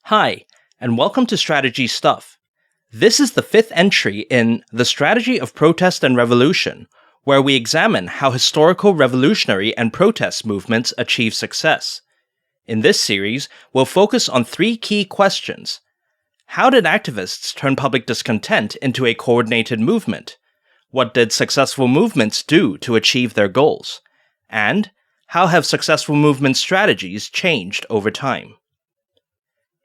Hi, and welcome to Strategy Stuff. This is the fifth entry in The Strategy of Protest and Revolution, where we examine how historical revolutionary and protest movements achieve success. In this series, we'll focus on three key questions. How did activists turn public discontent into a coordinated movement? What did successful movements do to achieve their goals? And how have successful movement strategies changed over time?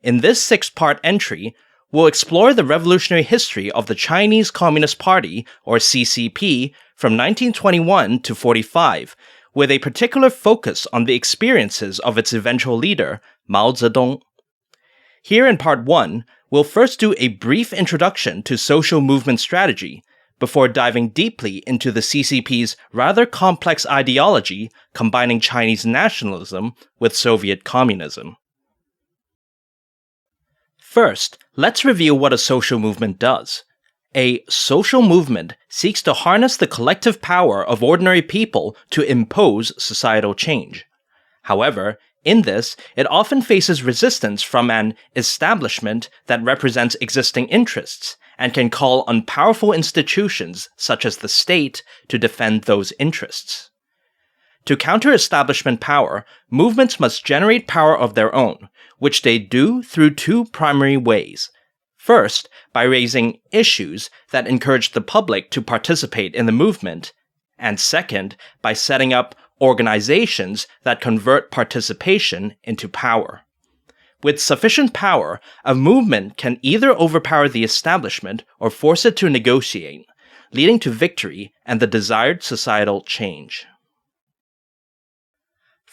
In this six-part entry, we'll explore the revolutionary history of the Chinese Communist Party, or CCP, from 1921 to 45, with a particular focus on the experiences of its eventual leader, Mao Zedong. Here in Part 1, we'll first do a brief introduction to social movement strategy, before diving deeply into the CCP's rather complex ideology combining Chinese nationalism with Soviet communism. First, let's review what a social movement does. A social movement seeks to harness the collective power of ordinary people to impose societal change. However, in this, it often faces resistance from an establishment that represents existing interests and can call on powerful institutions such as the state to defend those interests. To counter establishment power, movements must generate power of their own, which they do through two primary ways. First, by raising issues that encourage the public to participate in the movement, and second, by setting up organizations that convert participation into power. With sufficient power, a movement can either overpower the establishment or force it to negotiate, leading to victory and the desired societal change.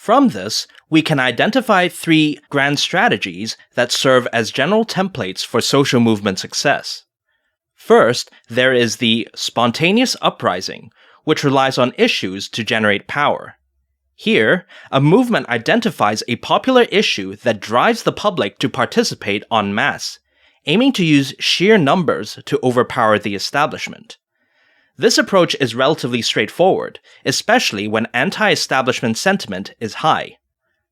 From this, we can identify three grand strategies that serve as general templates for social movement success. First, there is the spontaneous uprising, which relies on issues to generate power. Here, a movement identifies a popular issue that drives the public to participate en masse, aiming to use sheer numbers to overpower the establishment. This approach is relatively straightforward, especially when anti-establishment sentiment is high.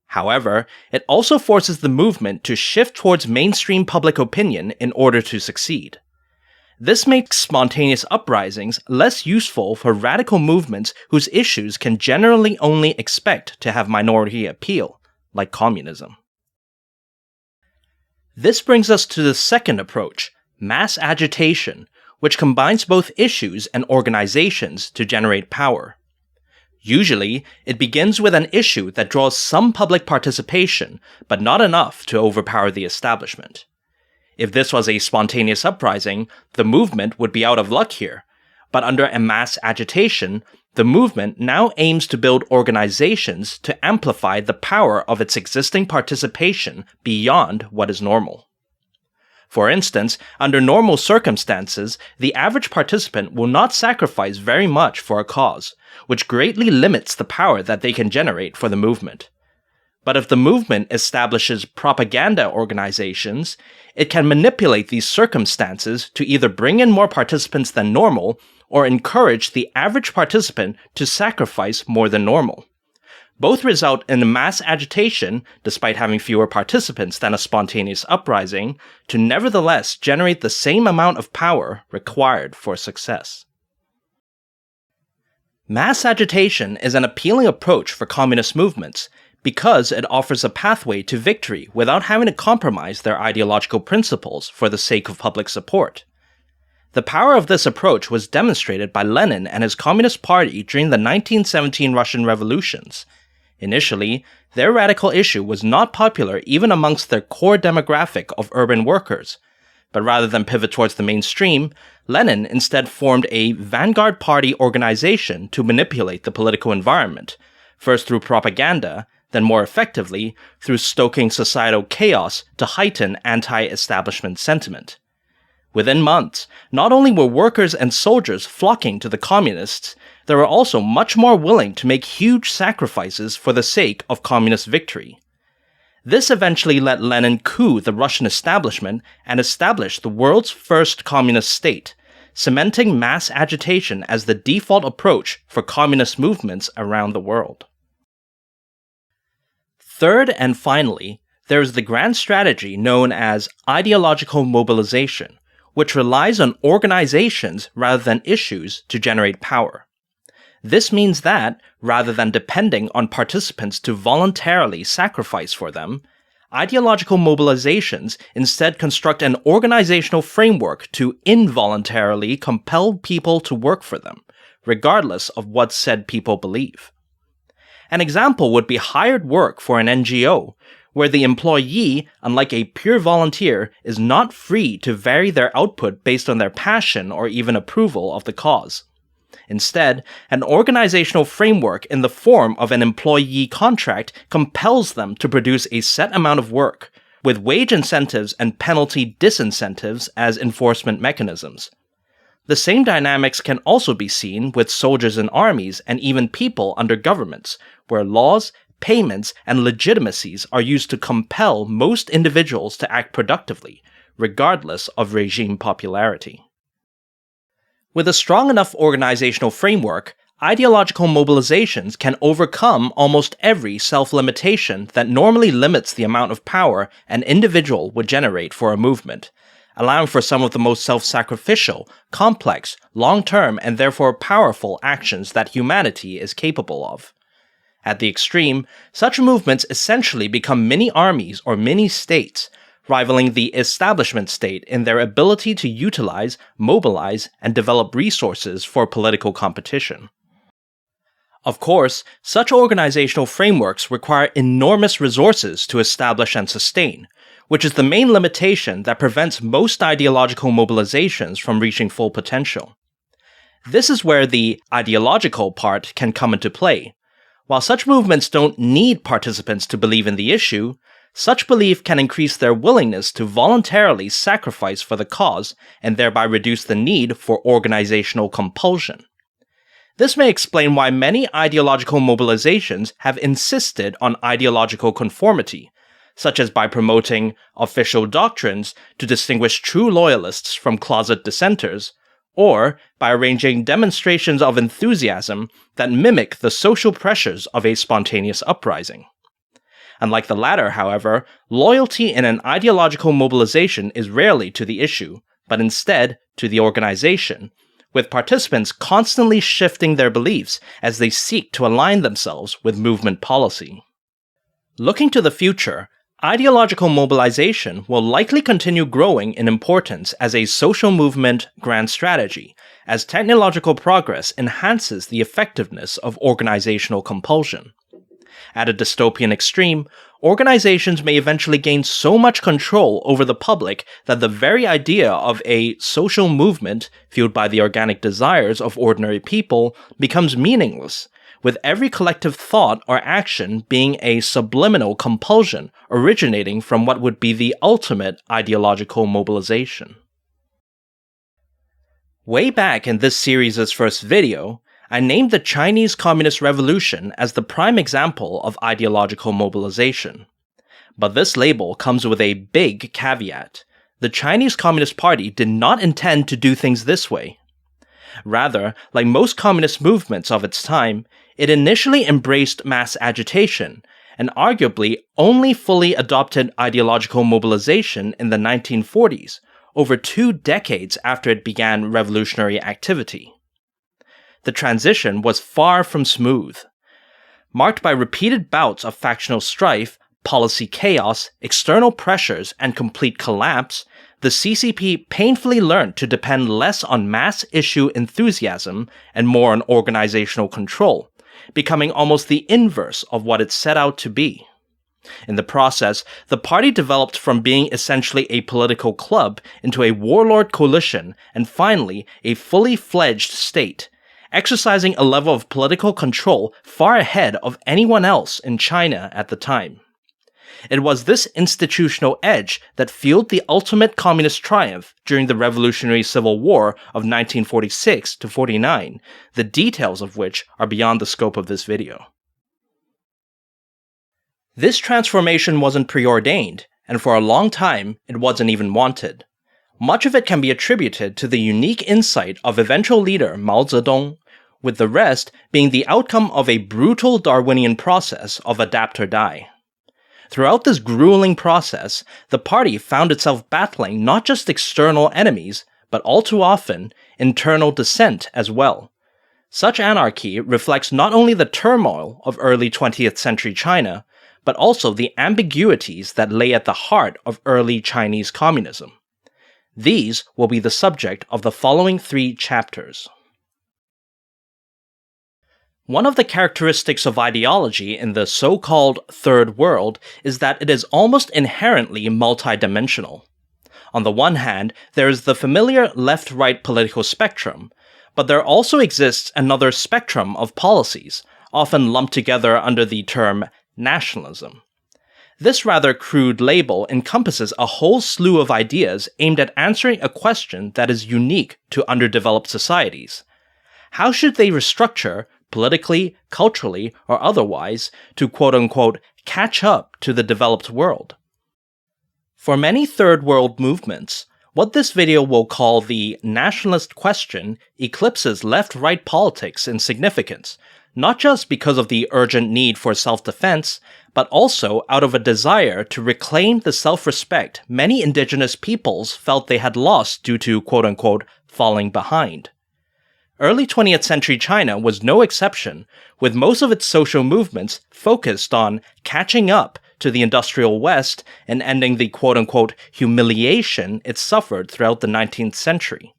However, it also forces the movement to shift towards mainstream public opinion in order to succeed. This makes spontaneous uprisings less useful for radical movements whose issues can generally only expect to have minority appeal, like communism. This brings us to the second approach, mass agitation, which combines both issues and organizations to generate power. Usually, it begins with an issue that draws some public participation, but not enough to overpower the establishment. If this was a spontaneous uprising, the movement would be out of luck here, but under a mass agitation, the movement now aims to build organizations to amplify the power of its existing participation beyond what is normal. For instance, under normal circumstances, the average participant will not sacrifice very much for a cause, which greatly limits the power that they can generate for the movement. But if the movement establishes propaganda organizations, it can manipulate these circumstances to either bring in more participants than normal or encourage the average participant to sacrifice more than normal. Both result in a mass agitation, despite having fewer participants than a spontaneous uprising, to nevertheless generate the same amount of power required for success. Mass agitation is an appealing approach for communist movements because it offers a pathway to victory without having to compromise their ideological principles for the sake of public support. The power of this approach was demonstrated by Lenin and his Communist Party during the 1917 Russian revolutions. Initially, their radical issue was not popular even amongst their core demographic of urban workers, but rather than pivot towards the mainstream, Lenin instead formed a vanguard party organization to manipulate the political environment, first through propaganda, then more effectively through stoking societal chaos to heighten anti-establishment sentiment. Within months, not only were workers and soldiers flocking to the communists, they were also much more willing to make huge sacrifices for the sake of communist victory. This eventually let Lenin coup the Russian establishment and establish the world's first communist state, cementing mass agitation as the default approach for communist movements around the world. Third and finally, there is the grand strategy known as ideological mobilization, which relies on organizations rather than issues to generate power. This means that, rather than depending on participants to voluntarily sacrifice for them, ideological mobilizations instead construct an organizational framework to involuntarily compel people to work for them, regardless of what said people believe. An example would be hired work for an NGO, where the employee, unlike a pure volunteer, is not free to vary their output based on their passion or even approval of the cause. Instead, an organizational framework in the form of an employee contract compels them to produce a set amount of work, with wage incentives and penalty disincentives as enforcement mechanisms. The same dynamics can also be seen with soldiers in armies and even people under governments, where laws, payments, and legitimacies are used to compel most individuals to act productively, regardless of regime popularity. With a strong enough organizational framework, ideological mobilizations can overcome almost every self-limitation that normally limits the amount of power an individual would generate for a movement, allowing for some of the most self-sacrificial, complex, long-term, and therefore powerful actions that humanity is capable of. At the extreme, such movements essentially become mini-armies or mini-states, rivaling the establishment state in their ability to utilize, mobilize, and develop resources for political competition. Of course, such organizational frameworks require enormous resources to establish and sustain, which is the main limitation that prevents most ideological mobilizations from reaching full potential. This is where the ideological part can come into play. While such movements don't need participants to believe in the issue, such belief can increase their willingness to voluntarily sacrifice for the cause and thereby reduce the need for organizational compulsion. This may explain why many ideological mobilizations have insisted on ideological conformity, such as by promoting official doctrines to distinguish true loyalists from closet dissenters, or by arranging demonstrations of enthusiasm that mimic the social pressures of a spontaneous uprising. Unlike the latter, however, loyalty in an ideological mobilization is rarely to the issue, but instead to the organization, with participants constantly shifting their beliefs as they seek to align themselves with movement policy. Looking to the future, ideological mobilization will likely continue growing in importance as a social movement grand strategy, as technological progress enhances the effectiveness of organizational compulsion. At a dystopian extreme, organizations may eventually gain so much control over the public that the very idea of a social movement, fueled by the organic desires of ordinary people, becomes meaningless, with every collective thought or action being a subliminal compulsion originating from what would be the ultimate ideological mobilization. Way back in this series' first video, I named the Chinese Communist Revolution as the prime example of ideological mobilization. But this label comes with a big caveat. The Chinese Communist Party did not intend to do things this way. Rather, like most communist movements of its time, it initially embraced mass agitation, and arguably only fully adopted ideological mobilization in the 1940s, over 2 decades after it began revolutionary activity. The transition was far from smooth. Marked by repeated bouts of factional strife, policy chaos, external pressures, and complete collapse, the CCP painfully learned to depend less on mass issue enthusiasm and more on organizational control, becoming almost the inverse of what it set out to be. In the process, the party developed from being essentially a political club into a warlord coalition and finally a fully fledged state, exercising a level of political control far ahead of anyone else in China at the time. It was this institutional edge that fueled the ultimate communist triumph during the Revolutionary Civil War of 1946 to 49, the details of which are beyond the scope of this video. This transformation wasn't preordained, and for a long time, it wasn't even wanted. Much of it can be attributed to the unique insight of eventual leader Mao Zedong, with the rest being the outcome of a brutal Darwinian process of adapt or die. Throughout this grueling process, the party found itself battling not just external enemies, but all too often, internal dissent as well. Such anarchy reflects not only the turmoil of early 20th century China, but also the ambiguities that lay at the heart of early Chinese communism. These will be the subject of the following 3 chapters. One of the characteristics of ideology in the so-called Third World is that it is almost inherently multidimensional. On the one hand, there is the familiar left-right political spectrum, but there also exists another spectrum of policies, often lumped together under the term nationalism. This rather crude label encompasses a whole slew of ideas aimed at answering a question that is unique to underdeveloped societies. How should they restructure, politically, culturally, or otherwise, to quote-unquote catch up to the developed world? For many Third World movements, what this video will call the nationalist question eclipses left-right politics in significance, not just because of the urgent need for self-defense, but also out of a desire to reclaim the self-respect many indigenous peoples felt they had lost due to quote-unquote falling behind. Early 20th century China was no exception, with most of its social movements focused on catching up to the industrial West and ending the quote-unquote humiliation it suffered throughout the 19th century.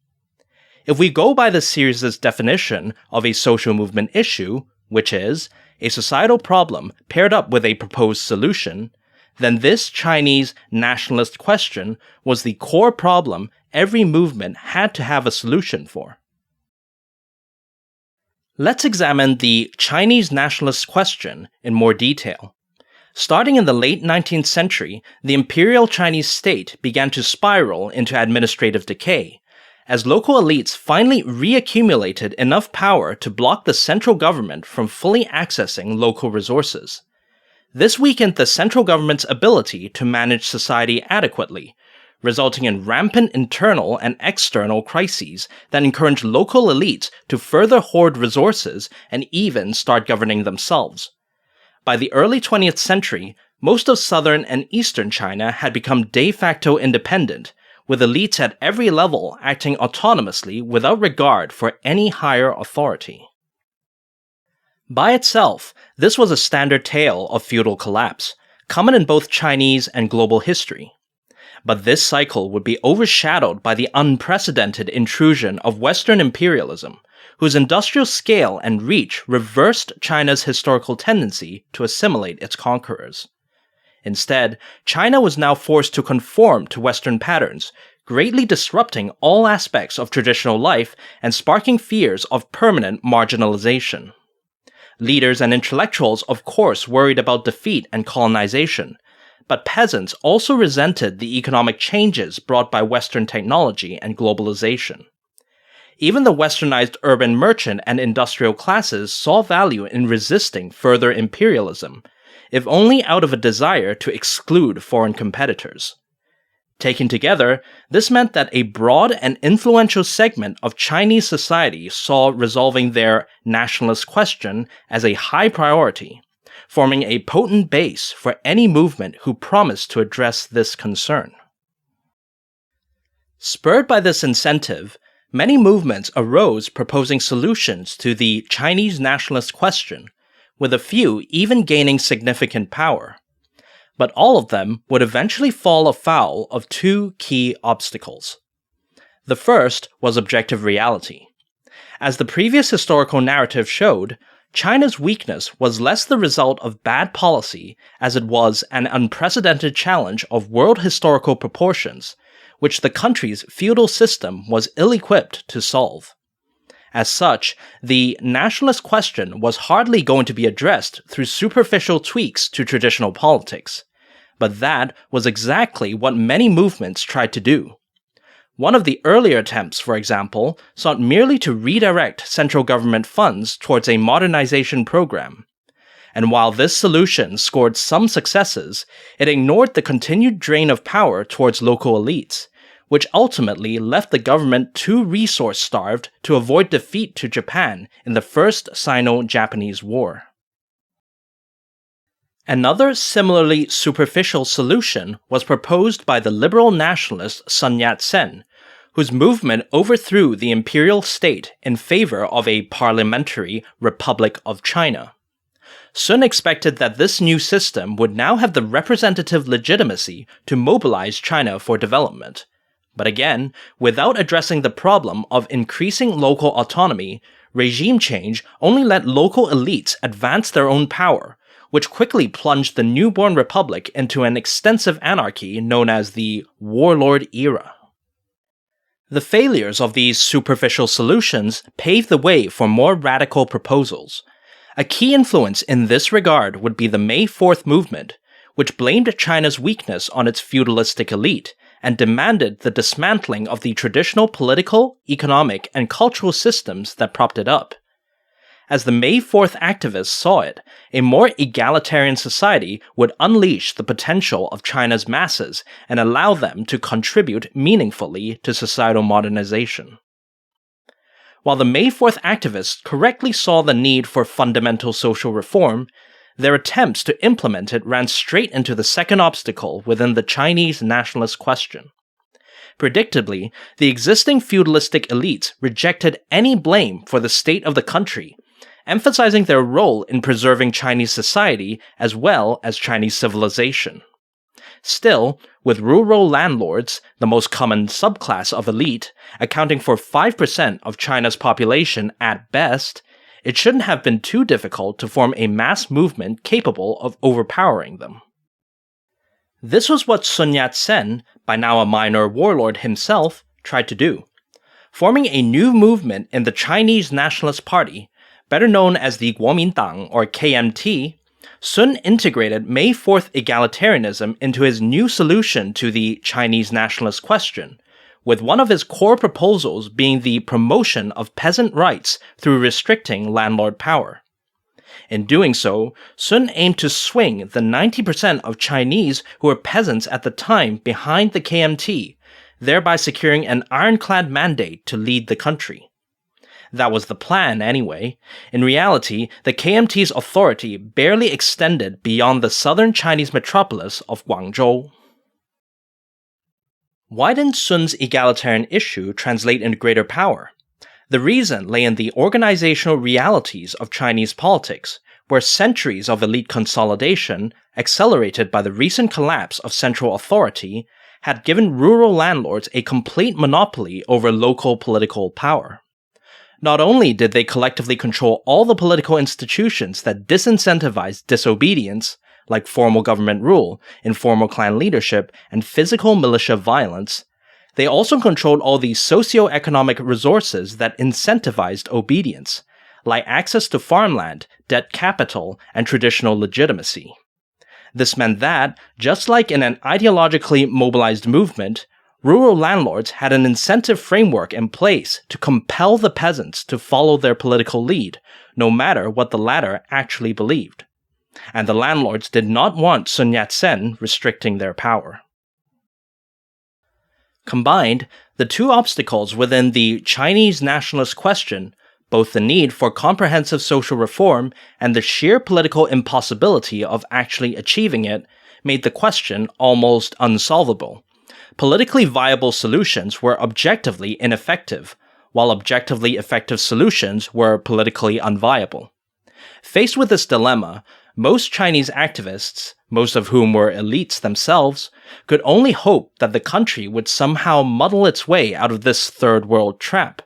If we go by the series' definition of a social movement issue, which is a societal problem paired up with a proposed solution, then this Chinese nationalist question was the core problem every movement had to have a solution for. Let's examine the Chinese nationalist question in more detail. Starting in the late 19th century, the imperial Chinese state began to spiral into administrative decay, as local elites finally reaccumulated enough power to block the central government from fully accessing local resources. This weakened the central government's ability to manage society adequately, resulting in rampant internal and external crises that encouraged local elites to further hoard resources and even start governing themselves. By the early 20th century, most of southern and eastern China had become de facto independent, with elites at every level acting autonomously without regard for any higher authority. By itself, this was a standard tale of feudal collapse, common in both Chinese and global history. But this cycle would be overshadowed by the unprecedented intrusion of Western imperialism, whose industrial scale and reach reversed China's historical tendency to assimilate its conquerors. Instead, China was now forced to conform to Western patterns, greatly disrupting all aspects of traditional life and sparking fears of permanent marginalization. Leaders and intellectuals, of course, worried about defeat and colonization, but peasants also resented the economic changes brought by Western technology and globalization. Even the westernized urban merchant and industrial classes saw value in resisting further imperialism, if only out of a desire to exclude foreign competitors. Taken together, this meant that a broad and influential segment of Chinese society saw resolving their nationalist question as a high priority, forming a potent base for any movement who promised to address this concern. Spurred by this incentive, many movements arose proposing solutions to the Chinese nationalist question, with a few even gaining significant power. But all of them would eventually fall afoul of 2 key obstacles. The first was objective reality. As the previous historical narrative showed, China's weakness was less the result of bad policy as it was an unprecedented challenge of world historical proportions, which the country's feudal system was ill-equipped to solve. As such, the nationalist question was hardly going to be addressed through superficial tweaks to traditional politics. But that was exactly what many movements tried to do. One of the earlier attempts, for example, sought merely to redirect central government funds towards a modernization program. And while this solution scored some successes, it ignored the continued drain of power towards local elites, which ultimately left the government too resource-starved to avoid defeat to Japan in the First Sino-Japanese War. Another similarly superficial solution was proposed by the liberal nationalist Sun Yat-sen, whose movement overthrew the imperial state in favor of a parliamentary Republic of China. Sun expected that this new system would now have the representative legitimacy to mobilize China for development. But again, without addressing the problem of increasing local autonomy, regime change only let local elites advance their own power, which quickly plunged the newborn republic into an extensive anarchy known as the warlord era. The failures of these superficial solutions paved the way for more radical proposals. A key influence in this regard would be the May 4th movement, which blamed China's weakness on its feudalistic elite and demanded the dismantling of the traditional political, economic, and cultural systems that propped it up. As the May 4th activists saw it, a more egalitarian society would unleash the potential of China's masses and allow them to contribute meaningfully to societal modernization. While the May 4th activists correctly saw the need for fundamental social reform, their attempts to implement it ran straight into the second obstacle within the Chinese nationalist question. Predictably, the existing feudalistic elites rejected any blame for the state of the country, emphasizing their role in preserving Chinese society as well as Chinese civilization. Still, with rural landlords, the most common subclass of elite, accounting for 5% of China's population at best, it shouldn't have been too difficult to form a mass movement capable of overpowering them. This was what Sun Yat-sen, by now a minor warlord himself, tried to do. Forming a new movement in the Chinese Nationalist Party, better known as the Kuomintang or KMT, Sun integrated May 4th egalitarianism into his new solution to the Chinese nationalist question, with one of his core proposals being the promotion of peasant rights through restricting landlord power. In doing so, Sun aimed to swing the 90% of Chinese who were peasants at the time behind the KMT, thereby securing an ironclad mandate to lead the country. That was the plan, anyway. In reality, the KMT's authority barely extended beyond the southern Chinese metropolis of Guangzhou. Why didn't Sun's egalitarian issue translate into greater power? The reason lay in the organizational realities of Chinese politics, where centuries of elite consolidation, accelerated by the recent collapse of central authority, had given rural landlords a complete monopoly over local political power. Not only did they collectively control all the political institutions that disincentivized disobedience, like formal government rule, informal clan leadership, and physical militia violence, they also controlled all the socio-economic resources that incentivized obedience, like access to farmland, debt capital, and traditional legitimacy. This meant that, just like in an ideologically mobilized movement, rural landlords had an incentive framework in place to compel the peasants to follow their political lead, no matter what the latter actually believed. And the landlords did not want Sun Yat-sen restricting their power. Combined, the two obstacles within the Chinese nationalist question, both the need for comprehensive social reform and the sheer political impossibility of actually achieving it, made the question almost unsolvable. Politically viable solutions were objectively ineffective, while objectively effective solutions were politically unviable. Faced with this dilemma, most Chinese activists, most of whom were elites themselves, could only hope that the country would somehow muddle its way out of this third world trap,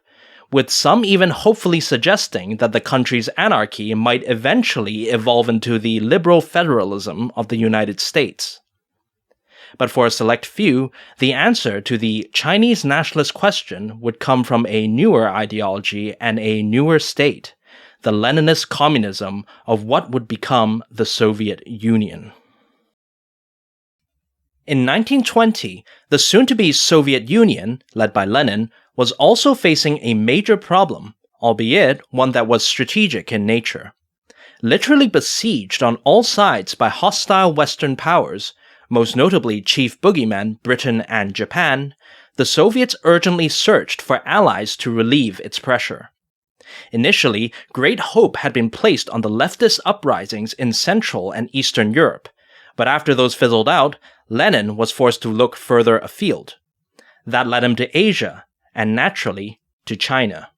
with some even hopefully suggesting that the country's anarchy might eventually evolve into the liberal federalism of the United States. But for a select few, the answer to the Chinese nationalist question would come from a newer ideology and a newer state, the Leninist communism of what would become the Soviet Union. In 1920, the soon-to-be Soviet Union, led by Lenin, was also facing a major problem, albeit one that was strategic in nature. Literally besieged on all sides by hostile Western powers, most notably chief boogeymen Britain and Japan, the Soviets urgently searched for allies to relieve its pressure. Initially, great hope had been placed on the leftist uprisings in Central and Eastern Europe, but after those fizzled out, Lenin was forced to look further afield. That led him to Asia, and naturally, to China.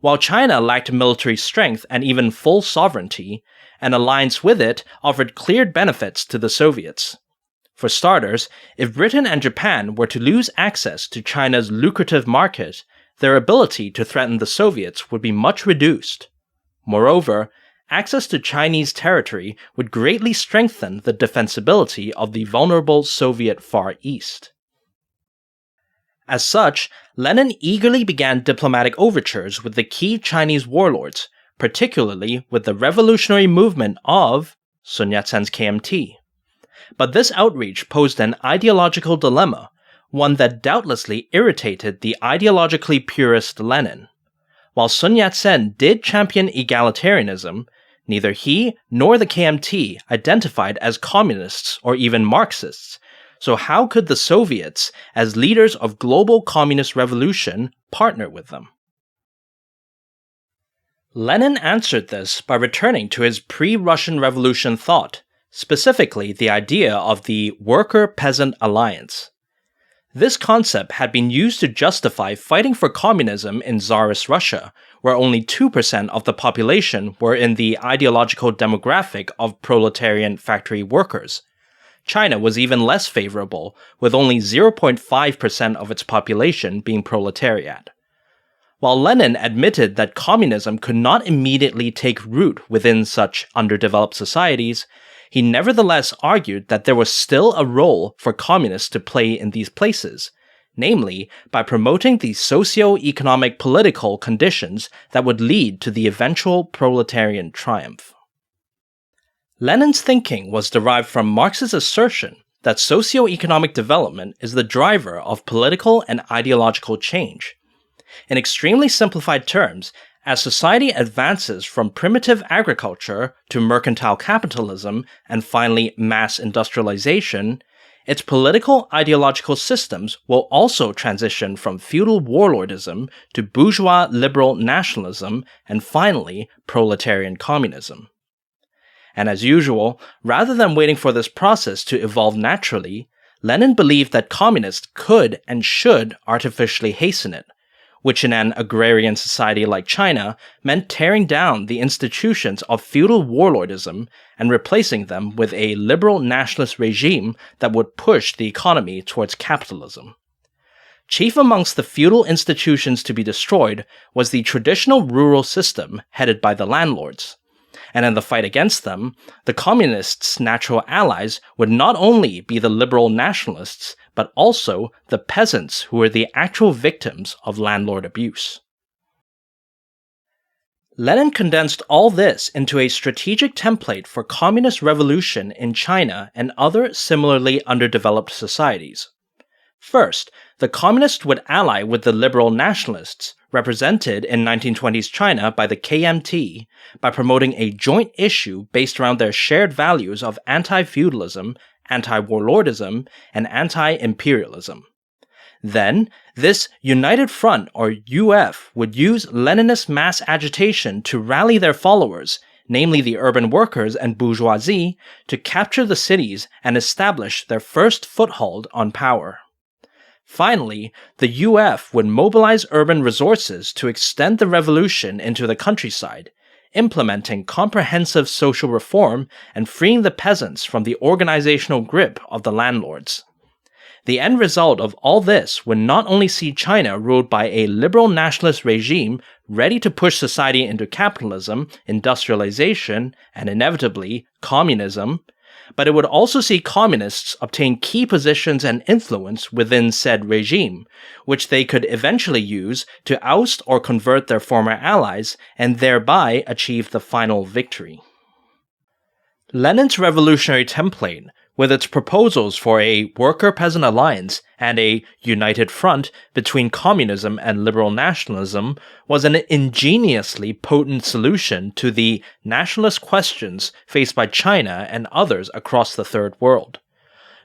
While China lacked military strength and even full sovereignty, an alliance with it offered clear benefits to the Soviets. For starters, if Britain and Japan were to lose access to China's lucrative market, their ability to threaten the Soviets would be much reduced. Moreover, access to Chinese territory would greatly strengthen the defensibility of the vulnerable Soviet Far East. As such, Lenin eagerly began diplomatic overtures with the key Chinese warlords, particularly with the revolutionary movement of Sun Yat-sen's KMT. But this outreach posed an ideological dilemma, one that doubtlessly irritated the ideologically purist Lenin. While Sun Yat-sen did champion egalitarianism, neither he nor the KMT identified as communists or even Marxists, so how could the Soviets, as leaders of global communist revolution, partner with them? Lenin answered this by returning to his pre-Russian Revolution thought, specifically the idea of the worker-peasant alliance. This concept had been used to justify fighting for communism in Tsarist Russia, where only 2% of the population were in the ideological demographic of proletarian factory workers. China was even less favorable, with only 0.5% of its population being proletariat. While Lenin admitted that communism could not immediately take root within such underdeveloped societies, he nevertheless argued that there was still a role for communists to play in these places, namely by promoting the socio-economic political conditions that would lead to the eventual proletarian triumph. Lenin's thinking was derived from Marx's assertion that socio-economic development is the driver of political and ideological change. In extremely simplified terms, as society advances from primitive agriculture to mercantile capitalism and finally mass industrialization, its political ideological systems will also transition from feudal warlordism to bourgeois liberal nationalism and finally proletarian communism. And as usual, rather than waiting for this process to evolve naturally, Lenin believed that communists could and should artificially hasten it, which in an agrarian society like China meant tearing down the institutions of feudal warlordism and replacing them with a liberal nationalist regime that would push the economy towards capitalism. Chief amongst the feudal institutions to be destroyed was the traditional rural system headed by the landlords. And in the fight against them, the communists' natural allies would not only be the liberal nationalists, but also the peasants who were the actual victims of landlord abuse. Lenin condensed all this into a strategic template for communist revolution in China and other similarly underdeveloped societies. First, the communists would ally with the liberal nationalists, represented in 1920s China by the KMT, by promoting a joint issue based around their shared values of anti-feudalism, anti-warlordism, and anti-imperialism. Then, this United Front, or UF, would use Leninist mass agitation to rally their followers, namely the urban workers and bourgeoisie, to capture the cities and establish their first foothold on power. Finally, the UF would mobilize urban resources to extend the revolution into the countryside, implementing comprehensive social reform and freeing the peasants from the organizational grip of the landlords. The end result of all this would not only see China ruled by a liberal nationalist regime ready to push society into capitalism, industrialization, and inevitably communism, but it would also see communists obtain key positions and influence within said regime, which they could eventually use to oust or convert their former allies and thereby achieve the final victory. Lenin's revolutionary template, with its proposals for a worker-peasant alliance and a united front between communism and liberal nationalism, was an ingeniously potent solution to the nationalist questions faced by China and others across the Third World.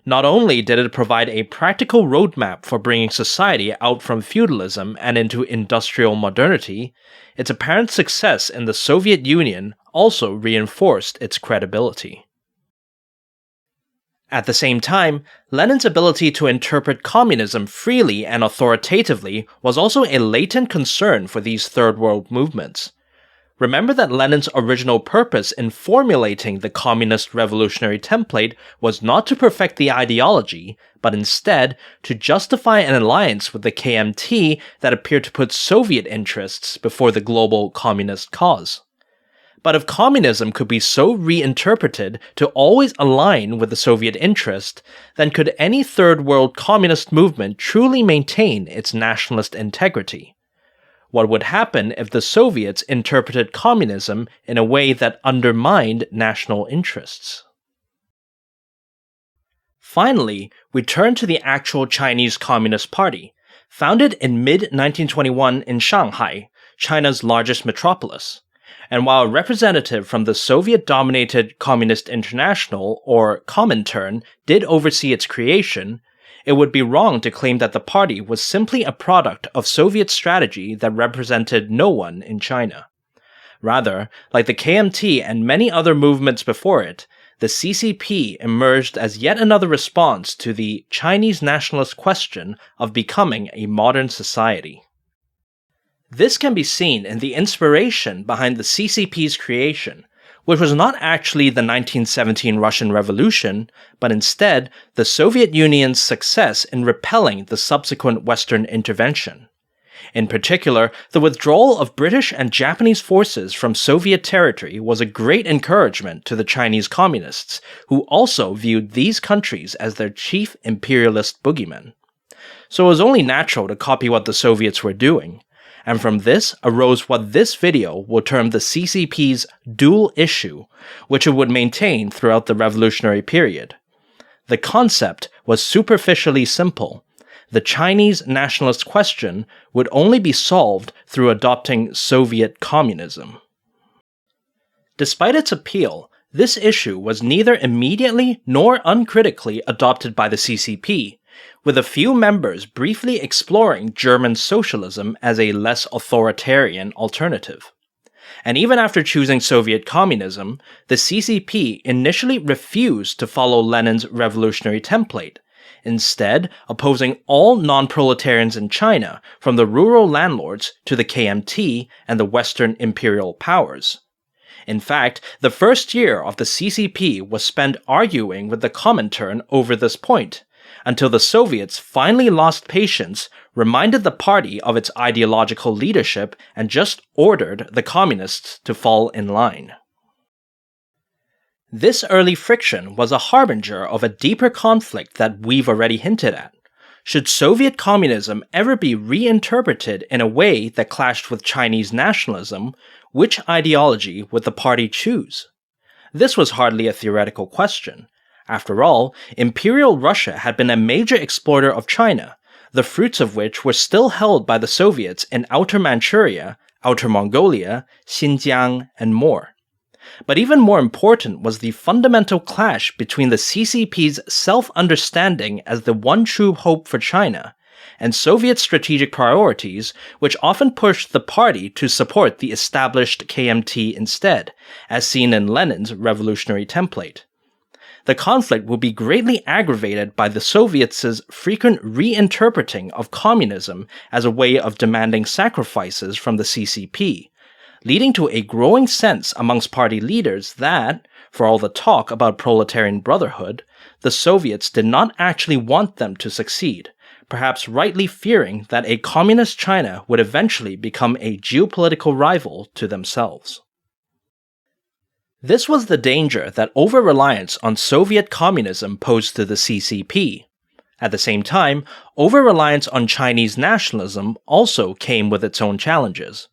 Not only did it provide a practical roadmap for bringing society out from feudalism and into industrial modernity, its apparent success in the Soviet Union also reinforced its credibility. At the same time, Lenin's ability to interpret communism freely and authoritatively was also a latent concern for these Third World movements. Remember that Lenin's original purpose in formulating the communist revolutionary template was not to perfect the ideology, but instead to justify an alliance with the KMT that appeared to put Soviet interests before the global communist cause. But if communism could be so reinterpreted to always align with the Soviet interest, then could any Third World communist movement truly maintain its nationalist integrity? What would happen if the Soviets interpreted communism in a way that undermined national interests? Finally, we turn to the actual Chinese Communist Party, founded in mid-1921 in Shanghai, China's largest metropolis. And while a representative from the Soviet-dominated Communist International, or Comintern, did oversee its creation, it would be wrong to claim that the party was simply a product of Soviet strategy that represented no one in China. Rather, like the KMT and many other movements before it, the CCP emerged as yet another response to the Chinese nationalist question of becoming a modern society. This can be seen in the inspiration behind the CCP's creation, which was not actually the 1917 Russian Revolution, but instead the Soviet Union's success in repelling the subsequent Western intervention. In particular, the withdrawal of British and Japanese forces from Soviet territory was a great encouragement to the Chinese communists, who also viewed these countries as their chief imperialist boogeymen. So it was only natural to copy what the Soviets were doing. And from this arose what this video will term the CCP's dual issue, which it would maintain throughout the revolutionary period. The concept was superficially simple. The Chinese nationalist question would only be solved through adopting Soviet communism. Despite its appeal, this issue was neither immediately nor uncritically adopted by the CCP, with a few members briefly exploring German socialism as a less authoritarian alternative. And even after choosing Soviet communism, the CCP initially refused to follow Lenin's revolutionary template, instead opposing all non-proletarians in China, from the rural landlords to the KMT and the Western imperial powers. In fact, the first year of the CCP was spent arguing with the Comintern over this point, until the Soviets finally lost patience, reminded the party of its ideological leadership, and just ordered the communists to fall in line. This early friction was a harbinger of a deeper conflict that we've already hinted at. Should Soviet communism ever be reinterpreted in a way that clashed with Chinese nationalism, which ideology would the party choose? This was hardly a theoretical question. After all, Imperial Russia had been a major exploiter of China, the fruits of which were still held by the Soviets in Outer Manchuria, Outer Mongolia, Xinjiang, and more. But even more important was the fundamental clash between the CCP's self-understanding as the one true hope for China, and Soviet strategic priorities, which often pushed the party to support the established KMT instead, as seen in Lenin's revolutionary template. The conflict will be greatly aggravated by the Soviets' frequent reinterpreting of communism as a way of demanding sacrifices from the CCP, leading to a growing sense amongst party leaders that, for all the talk about proletarian brotherhood, the Soviets did not actually want them to succeed, perhaps rightly fearing that a communist China would eventually become a geopolitical rival to themselves. This was the danger that over-reliance on Soviet communism posed to the CCP. At the same time, over-reliance on Chinese nationalism also came with its own challenges.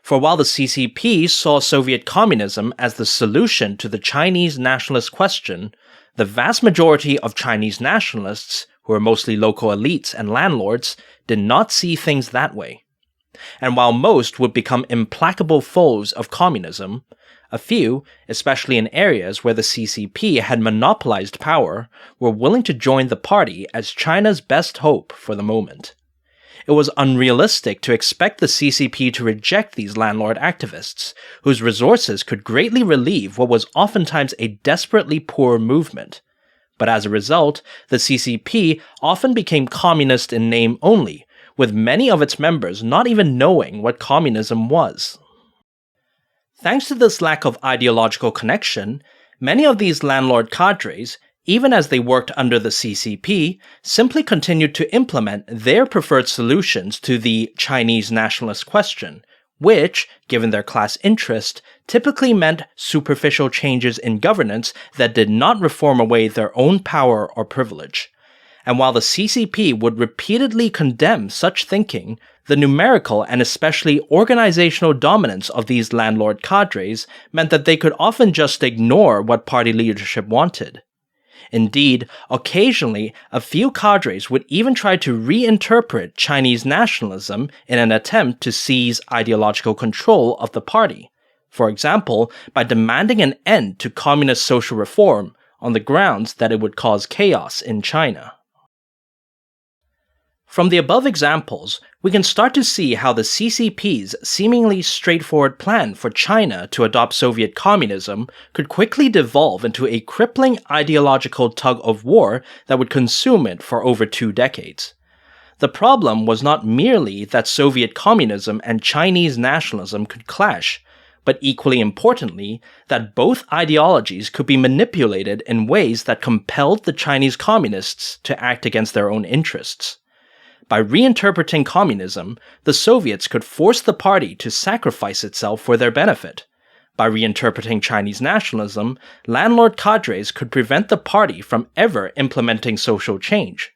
For while the CCP saw Soviet communism as the solution to the Chinese nationalist question, the vast majority of Chinese nationalists, who were mostly local elites and landlords, did not see things that way. And while most would become implacable foes of communism, A few, especially in areas where the CCP had monopolized power, were willing to join the party as China's best hope for the moment. It was unrealistic to expect the CCP to reject these landlord activists, whose resources could greatly relieve what was oftentimes a desperately poor movement. But as a result, the CCP often became communist in name only, with many of its members not even knowing what communism was. Thanks to this lack of ideological connection, many of these landlord cadres, even as they worked under the CCP, simply continued to implement their preferred solutions to the Chinese nationalist question, which, given their class interest, typically meant superficial changes in governance that did not reform away their own power or privilege. And while the CCP would repeatedly condemn such thinking, the numerical and especially organizational dominance of these landlord cadres meant that they could often just ignore what party leadership wanted. Indeed, occasionally, a few cadres would even try to reinterpret Chinese nationalism in an attempt to seize ideological control of the party, for example, by demanding an end to communist social reform on the grounds that it would cause chaos in China. From the above examples, we can start to see how the CCP's seemingly straightforward plan for China to adopt Soviet communism could quickly devolve into a crippling ideological tug-of-war that would consume it for over 2 decades. The problem was not merely that Soviet communism and Chinese nationalism could clash, but equally importantly, that both ideologies could be manipulated in ways that compelled the Chinese communists to act against their own interests. By reinterpreting communism, the Soviets could force the party to sacrifice itself for their benefit. By reinterpreting Chinese nationalism, landlord cadres could prevent the party from ever implementing social change.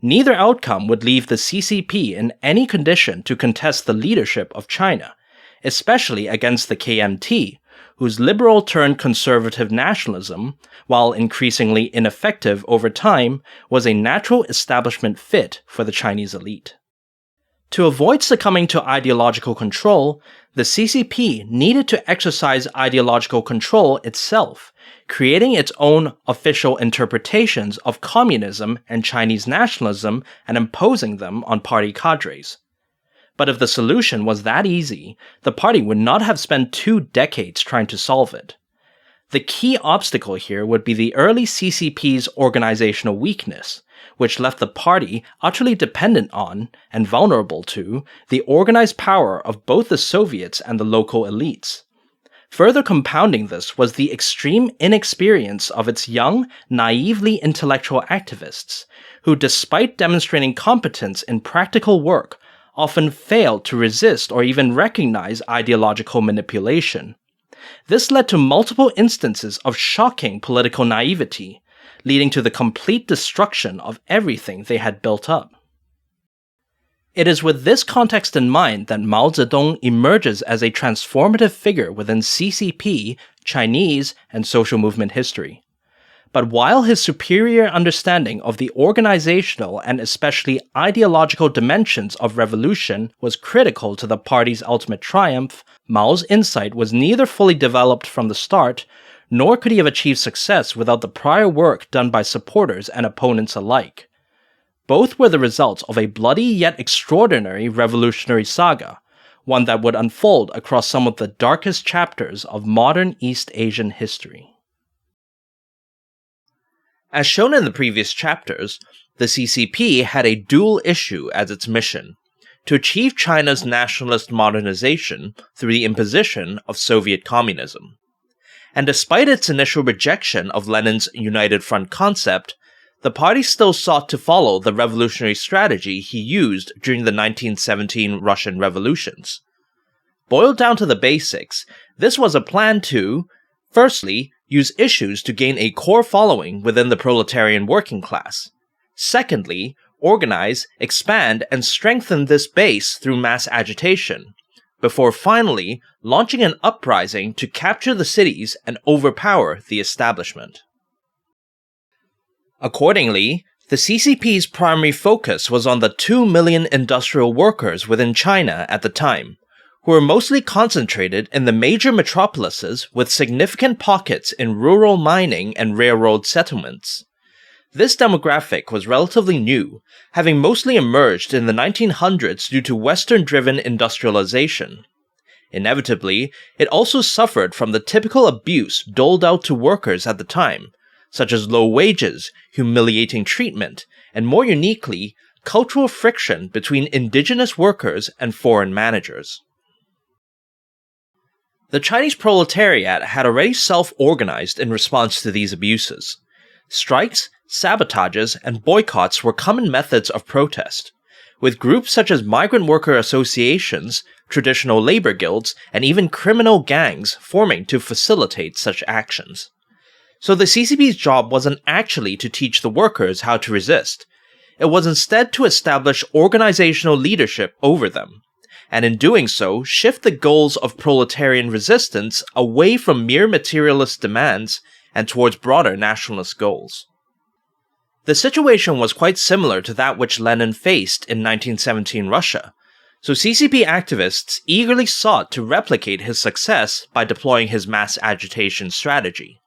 Neither outcome would leave the CCP in any condition to contest the leadership of China, especially against the KMT, whose liberal-turned-conservative nationalism, while increasingly ineffective over time, was a natural establishment fit for the Chinese elite. To avoid succumbing to ideological control, the CCP needed to exercise ideological control itself, creating its own official interpretations of communism and Chinese nationalism and imposing them on party cadres. But if the solution was that easy, the party would not have spent 2 decades trying to solve it. The key obstacle here would be the early CCP's organizational weakness, which left the party utterly dependent on, and vulnerable to, the organized power of both the Soviets and the local elites. Further compounding this was the extreme inexperience of its young, naively intellectual activists, who, despite demonstrating competence in practical work, often failed to resist or even recognize ideological manipulation. This led to multiple instances of shocking political naivety, leading to the complete destruction of everything they had built up. It is with this context in mind that Mao Zedong emerges as a transformative figure within CCP, Chinese, and social movement history. But while his superior understanding of the organizational and especially ideological dimensions of revolution was critical to the party's ultimate triumph, Mao's insight was neither fully developed from the start, nor could he have achieved success without the prior work done by supporters and opponents alike. Both were the results of a bloody yet extraordinary revolutionary saga, one that would unfold across some of the darkest chapters of modern East Asian history. As shown in the previous chapters, the CCP had a dual issue as its mission: to achieve China's nationalist modernization through the imposition of Soviet communism. And despite its initial rejection of Lenin's United Front concept, the party still sought to follow the revolutionary strategy he used during the 1917 Russian revolutions. Boiled down to the basics, this was a plan to, firstly, use issues to gain a core following within the proletarian working class. Secondly, organize, expand, and strengthen this base through mass agitation, before finally launching an uprising to capture the cities and overpower the establishment. Accordingly, the CCP's primary focus was on the 2 million industrial workers within China at the time, who were mostly concentrated in the major metropolises with significant pockets in rural mining and railroad settlements. This demographic was relatively new, having mostly emerged in the 1900s due to Western-driven industrialization. Inevitably, it also suffered from the typical abuse doled out to workers at the time, such as low wages, humiliating treatment, and more uniquely, cultural friction between indigenous workers and foreign managers. The Chinese proletariat had already self-organized in response to these abuses. Strikes, sabotages, and boycotts were common methods of protest, with groups such as migrant worker associations, traditional labor guilds, and even criminal gangs forming to facilitate such actions. So the CCP's job wasn't actually to teach the workers how to resist. It was instead to establish organizational leadership over them, and in doing so, shift the goals of proletarian resistance away from mere materialist demands and towards broader nationalist goals. The situation was quite similar to that which Lenin faced in 1917 Russia, so CCP activists eagerly sought to replicate his success by deploying his mass agitation strategy.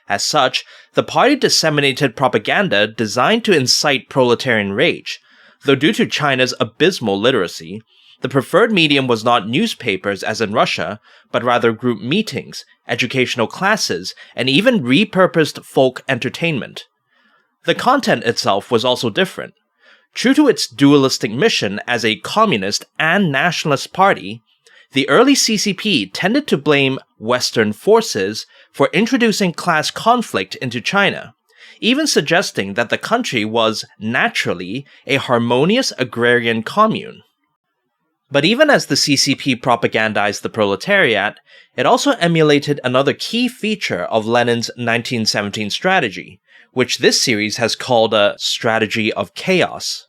As such, the party disseminated propaganda designed to incite proletarian rage, though due to China's abysmal literacy, the preferred medium was not newspapers as in Russia, but rather group meetings, educational classes, and even repurposed folk entertainment. The content itself was also different. True to its dualistic mission as a communist and nationalist party, the early CCP tended to blame Western forces for introducing class conflict into China, even suggesting that the country was, naturally, a harmonious agrarian commune. But even as the CCP propagandized the proletariat, it also emulated another key feature of Lenin's 1917 strategy, which this series has called a strategy of chaos.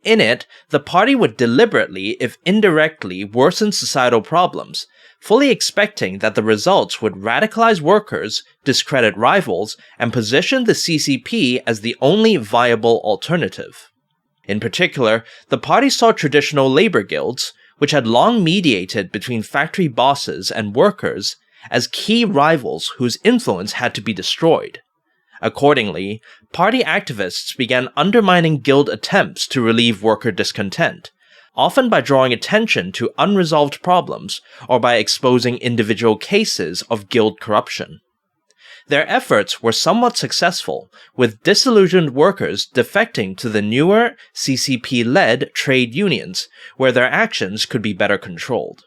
In it, the party would deliberately, if indirectly, worsen societal problems, fully expecting that the results would radicalize workers, discredit rivals, and position the CCP as the only viable alternative. In particular, the party saw traditional labor guilds, which had long mediated between factory bosses and workers, as key rivals whose influence had to be destroyed. Accordingly, party activists began undermining guild attempts to relieve worker discontent, often by drawing attention to unresolved problems or by exposing individual cases of guild corruption. Their efforts were somewhat successful, with disillusioned workers defecting to the newer CCP-led trade unions, where their actions could be better controlled.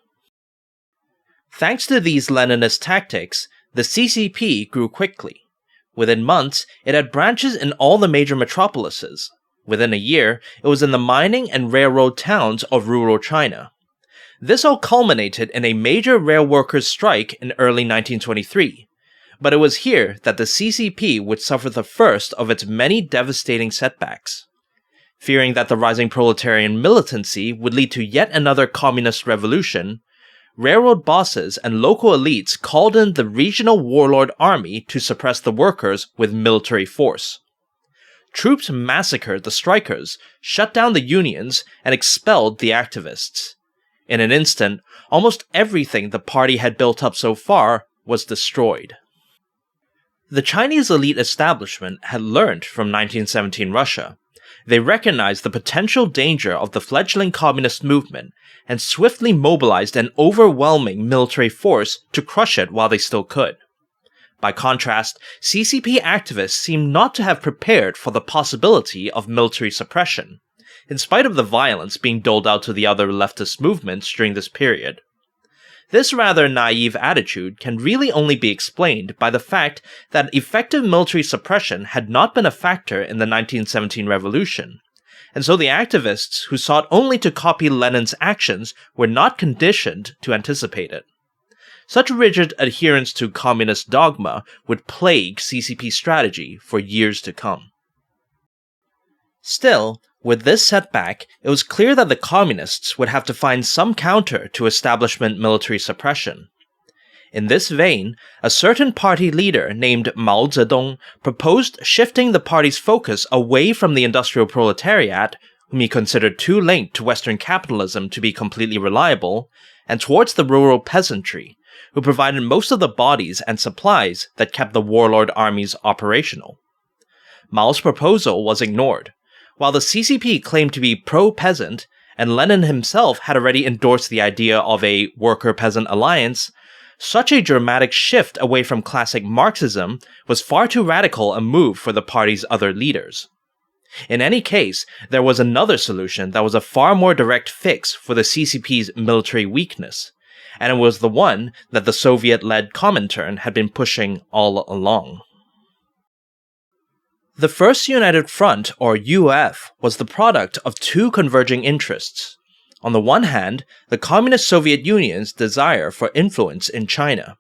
Thanks to these Leninist tactics, the CCP grew quickly. Within months, it had branches in all the major metropolises. Within a year, it was in the mining and railroad towns of rural China. This all culminated in a major rail workers' strike in early 1923. But it was here that the CCP would suffer the first of its many devastating setbacks. Fearing that the rising proletarian militancy would lead to yet another communist revolution, railroad bosses and local elites called in the regional warlord army to suppress the workers with military force. Troops massacred the strikers, shut down the unions, and expelled the activists. In an instant, almost everything the party had built up so far was destroyed. The Chinese elite establishment had learned from 1917 Russia. They recognized the potential danger of the fledgling communist movement and swiftly mobilized an overwhelming military force to crush it while they still could. By contrast, CCP activists seemed not to have prepared for the possibility of military suppression, in spite of the violence being doled out to the other leftist movements during this period. This rather naive attitude can really only be explained by the fact that effective military suppression had not been a factor in the 1917 revolution, and so the activists who sought only to copy Lenin's actions were not conditioned to anticipate it. Such rigid adherence to communist dogma would plague CCP strategy for years to come. Still, with this setback, it was clear that the communists would have to find some counter to establishment military suppression. In this vein, a certain party leader named Mao Zedong proposed shifting the party's focus away from the industrial proletariat, whom he considered too linked to Western capitalism to be completely reliable, and towards the rural peasantry, who provided most of the bodies and supplies that kept the warlord armies operational. Mao's proposal was ignored. While the CCP claimed to be pro-peasant, and Lenin himself had already endorsed the idea of a worker-peasant alliance, such a dramatic shift away from classic Marxism was far too radical a move for the party's other leaders. In any case, there was another solution that was a far more direct fix for the CCP's military weakness, and it was the one that the Soviet-led Comintern had been pushing all along. The First United Front, or UF, was the product of two converging interests. On the one hand, the Communist Soviet Union's desire for influence in China.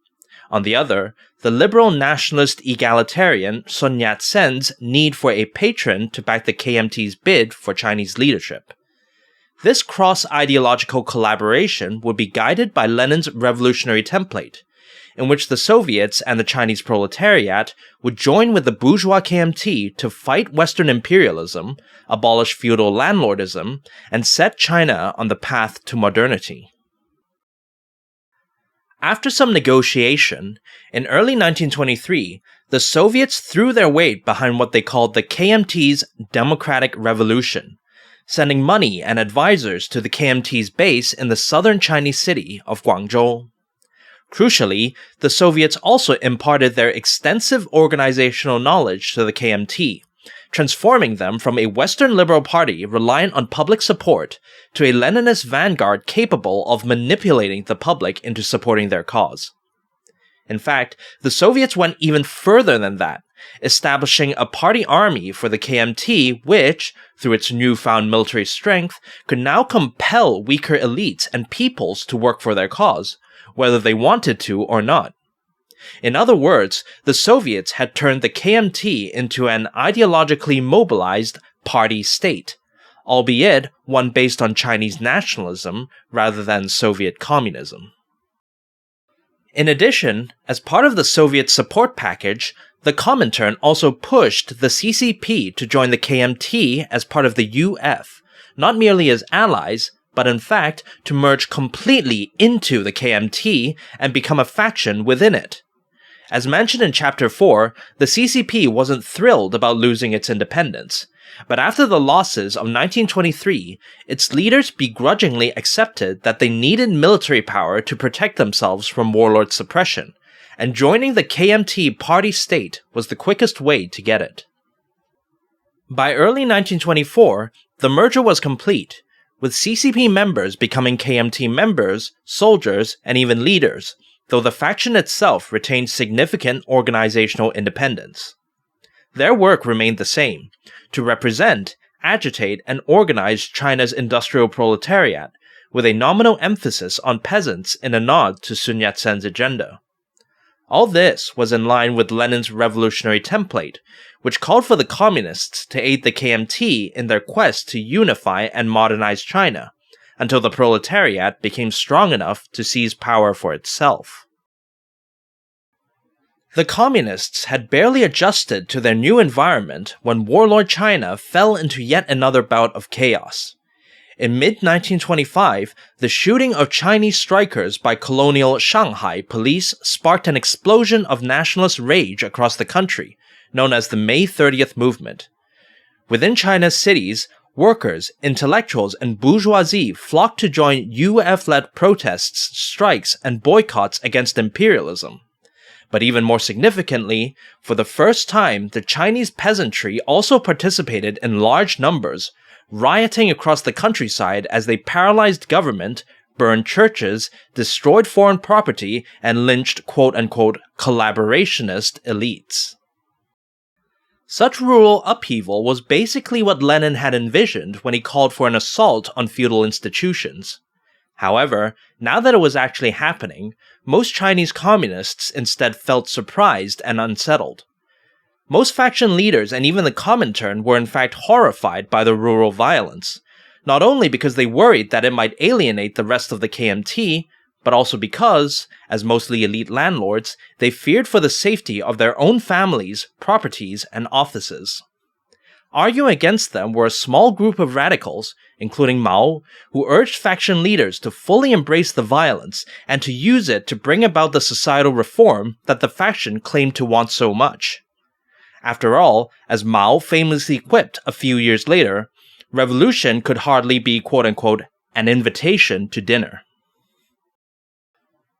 On the other, the liberal nationalist egalitarian Sun Yat-sen's need for a patron to back the KMT's bid for Chinese leadership. This cross-ideological collaboration would be guided by Lenin's revolutionary template, in which the Soviets and the Chinese proletariat would join with the bourgeois KMT to fight Western imperialism, abolish feudal landlordism, and set China on the path to modernity. After some negotiation, in early 1923, the Soviets threw their weight behind what they called the KMT's Democratic Revolution, sending money and advisors to the KMT's base in the southern Chinese city of Guangzhou. Crucially, the Soviets also imparted their extensive organizational knowledge to the KMT, transforming them from a Western liberal party reliant on public support to a Leninist vanguard capable of manipulating the public into supporting their cause. In fact, the Soviets went even further than that, establishing a party army for the KMT which, through its newfound military strength, could now compel weaker elites and peoples to work for their cause, whether they wanted to or not. In other words, the Soviets had turned the KMT into an ideologically mobilized party state, albeit one based on Chinese nationalism rather than Soviet communism. In addition, as part of the Soviet support package, the Comintern also pushed the CCP to join the KMT as part of the UF, not merely as allies, but in fact to merge completely into the KMT and become a faction within it. As mentioned in Chapter 4, the CCP wasn't thrilled about losing its independence, but after the losses of 1923, its leaders begrudgingly accepted that they needed military power to protect themselves from warlord suppression, and joining the KMT party state was the quickest way to get it. By early 1924, the merger was complete, with CCP members becoming KMT members, soldiers, and even leaders, though the faction itself retained significant organizational independence. Their work remained the same, to represent, agitate, and organize China's industrial proletariat, with a nominal emphasis on peasants in a nod to Sun Yat-sen's agenda. All this was in line with Lenin's revolutionary template, which called for the communists to aid the KMT in their quest to unify and modernize China, until the proletariat became strong enough to seize power for itself. The communists had barely adjusted to their new environment when warlord China fell into yet another bout of chaos. In mid-1925, the shooting of Chinese strikers by colonial Shanghai police sparked an explosion of nationalist rage across the country, known as the May 30th movement. Within China's cities, workers, intellectuals, and bourgeoisie flocked to join UF-led protests, strikes, and boycotts against imperialism. But even more significantly, for the first time, the Chinese peasantry also participated in large numbers, rioting across the countryside as they paralyzed government, burned churches, destroyed foreign property, and lynched quote-unquote collaborationist elites. Such rural upheaval was basically what Lenin had envisioned when he called for an assault on feudal institutions. However, now that it was actually happening, most Chinese communists instead felt surprised and unsettled. Most faction leaders and even the Comintern were in fact horrified by the rural violence, not only because they worried that it might alienate the rest of the KMT, but also because, as mostly elite landlords, they feared for the safety of their own families, properties, and offices. Arguing against them were a small group of radicals, including Mao, who urged faction leaders to fully embrace the violence and to use it to bring about the societal reform that the faction claimed to want so much. After all, as Mao famously quipped a few years later, revolution could hardly be quote-unquote an invitation to dinner.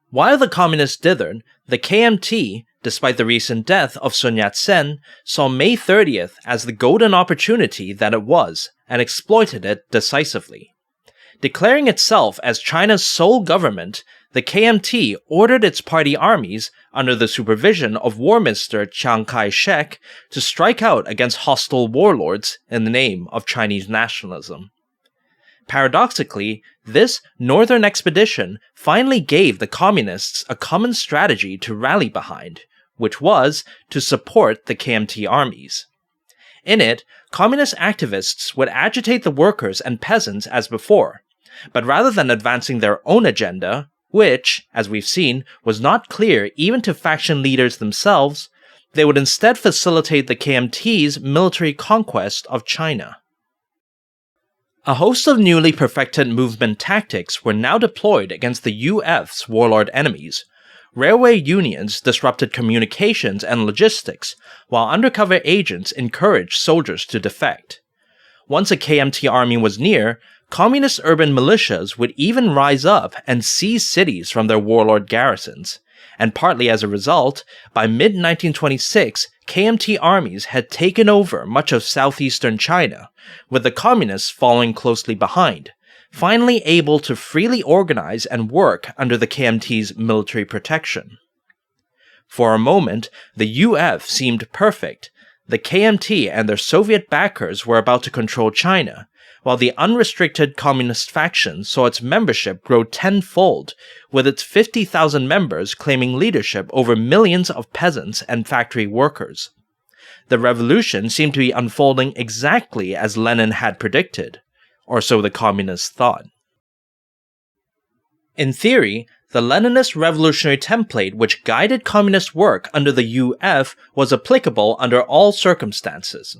While the communists dithered, the KMT, despite the recent death of Sun Yat-sen, saw May 30th as the golden opportunity that it was, and exploited it decisively. Declaring itself as China's sole government, the KMT ordered its party armies, under the supervision of War Minister Chiang Kai-shek, to strike out against hostile warlords in the name of Chinese nationalism. Paradoxically, this northern expedition finally gave the communists a common strategy to rally behind, which was to support the KMT armies. In it, communist activists would agitate the workers and peasants as before, but rather than advancing their own agenda, which, as we've seen, was not clear even to faction leaders themselves, they would instead facilitate the KMT's military conquest of China. A host of newly perfected movement tactics were now deployed against the UF's warlord enemies. Railway unions disrupted communications and logistics, while undercover agents encouraged soldiers to defect. Once a KMT army was near, communist urban militias would even rise up and seize cities from their warlord garrisons, and partly as a result, by mid-1926, KMT armies had taken over much of southeastern China, with the communists following closely behind, finally able to freely organize and work under the KMT's military protection. For a moment, the UF seemed perfect. The KMT and their Soviet backers were about to control China, while the unrestricted communist faction saw its membership grow tenfold, with its 50,000 members claiming leadership over millions of peasants and factory workers. The revolution seemed to be unfolding exactly as Lenin had predicted, or so the communists thought. In theory, the Leninist revolutionary template which guided communist work under the UF was applicable under all circumstances.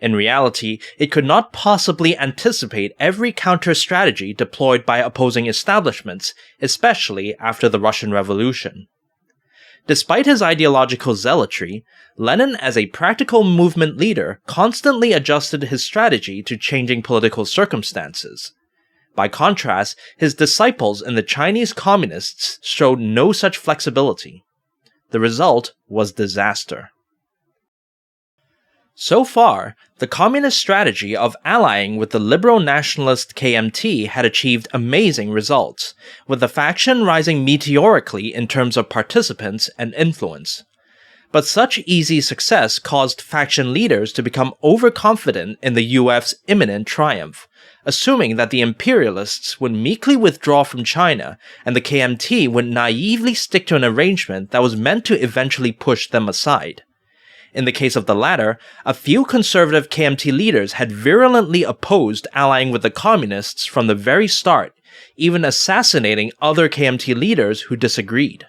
In reality, it could not possibly anticipate every counter-strategy deployed by opposing establishments, especially after the Russian Revolution. Despite his ideological zealotry, Lenin as a practical movement leader constantly adjusted his strategy to changing political circumstances. By contrast, his disciples in the Chinese Communists showed no such flexibility. The result was disaster. So far, the communist strategy of allying with the liberal nationalist KMT had achieved amazing results, with the faction rising meteorically in terms of participants and influence. But such easy success caused faction leaders to become overconfident in the UF's imminent triumph, assuming that the imperialists would meekly withdraw from China and the KMT would naively stick to an arrangement that was meant to eventually push them aside. In the case of the latter, a few conservative KMT leaders had virulently opposed allying with the communists from the very start, even assassinating other KMT leaders who disagreed.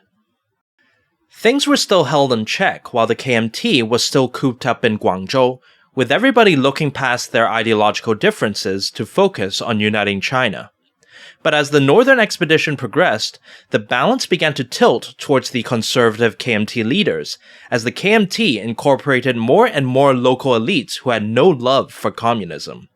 Things were still held in check while the KMT was still cooped up in Guangzhou, with everybody looking past their ideological differences to focus on uniting China. But as the northern expedition progressed, the balance began to tilt towards the conservative KMT leaders, as the KMT incorporated more and more local elites who had no love for communism.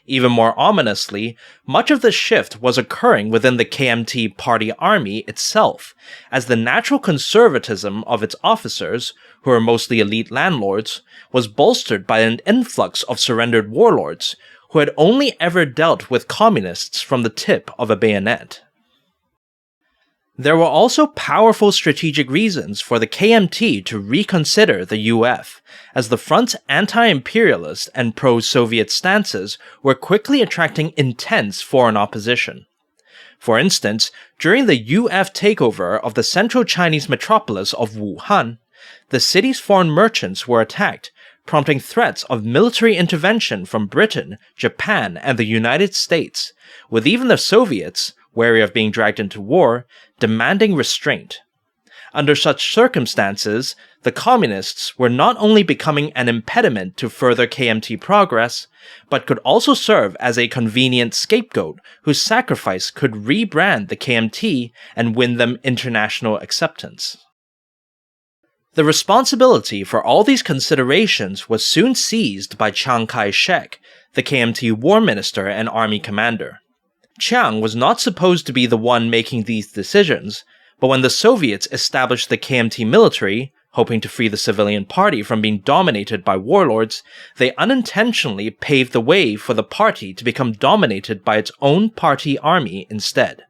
Even more ominously, much of this shift was occurring within the KMT party army itself, as the natural conservatism of its officers, who were mostly elite landlords, was bolstered by an influx of surrendered warlords, who had only ever dealt with communists from the tip of a bayonet. There were also powerful strategic reasons for the KMT to reconsider the UF, as the front's anti-imperialist and pro-Soviet stances were quickly attracting intense foreign opposition. For instance, during the UF takeover of the central Chinese metropolis of Wuhan, the city's foreign merchants were attacked, prompting threats of military intervention from Britain, Japan, and the United States, with even the Soviets, wary of being dragged into war, demanding restraint. Under such circumstances, the communists were not only becoming an impediment to further KMT progress, but could also serve as a convenient scapegoat whose sacrifice could rebrand the KMT and win them international acceptance. The responsibility for all these considerations was soon seized by Chiang Kai-shek, the KMT war minister and army commander. Chiang was not supposed to be the one making these decisions, but when the Soviets established the KMT military, hoping to free the civilian party from being dominated by warlords, they unintentionally paved the way for the party to become dominated by its own party army instead.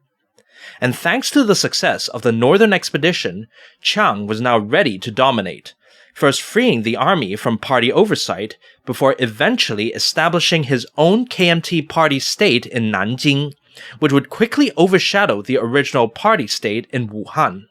And thanks to the success of the Northern Expedition, Chiang was now ready to dominate, first freeing the army from party oversight, before eventually establishing his own KMT party state in Nanjing, which would quickly overshadow the original party state in Wuhan.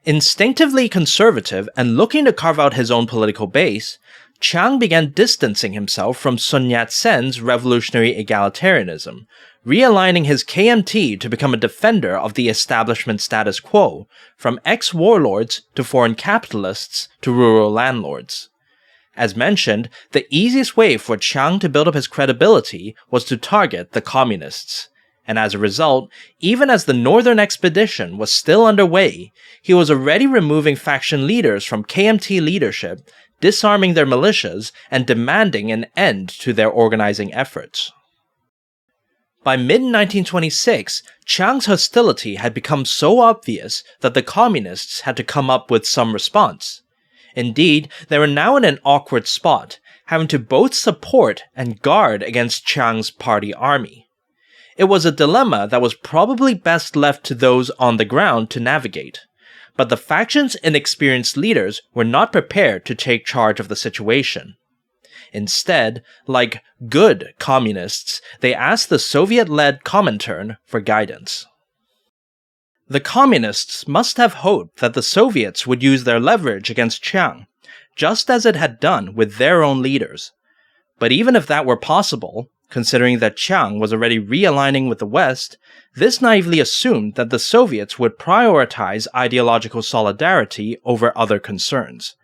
Instinctively conservative and looking to carve out his own political base, Chiang began distancing himself from Sun Yat-sen's revolutionary egalitarianism, realigning his KMT to become a defender of the establishment status quo, from ex-warlords to foreign capitalists to rural landlords. As mentioned, the easiest way for Chiang to build up his credibility was to target the communists. And as a result, even as the Northern Expedition was still underway, he was already removing faction leaders from KMT leadership, disarming their militias, and demanding an end to their organizing efforts. By mid-1926, Chiang's hostility had become so obvious that the communists had to come up with some response. Indeed, they were now in an awkward spot, having to both support and guard against Chiang's party army. It was a dilemma that was probably best left to those on the ground to navigate, but the faction's inexperienced leaders were not prepared to take charge of the situation. Instead, like good communists, they asked the Soviet-led Comintern for guidance. The communists must have hoped that the Soviets would use their leverage against Chiang, just as it had done with their own leaders. But even if that were possible, considering that Chiang was already realigning with the West, this naively assumed that the Soviets would prioritize ideological solidarity over other concerns.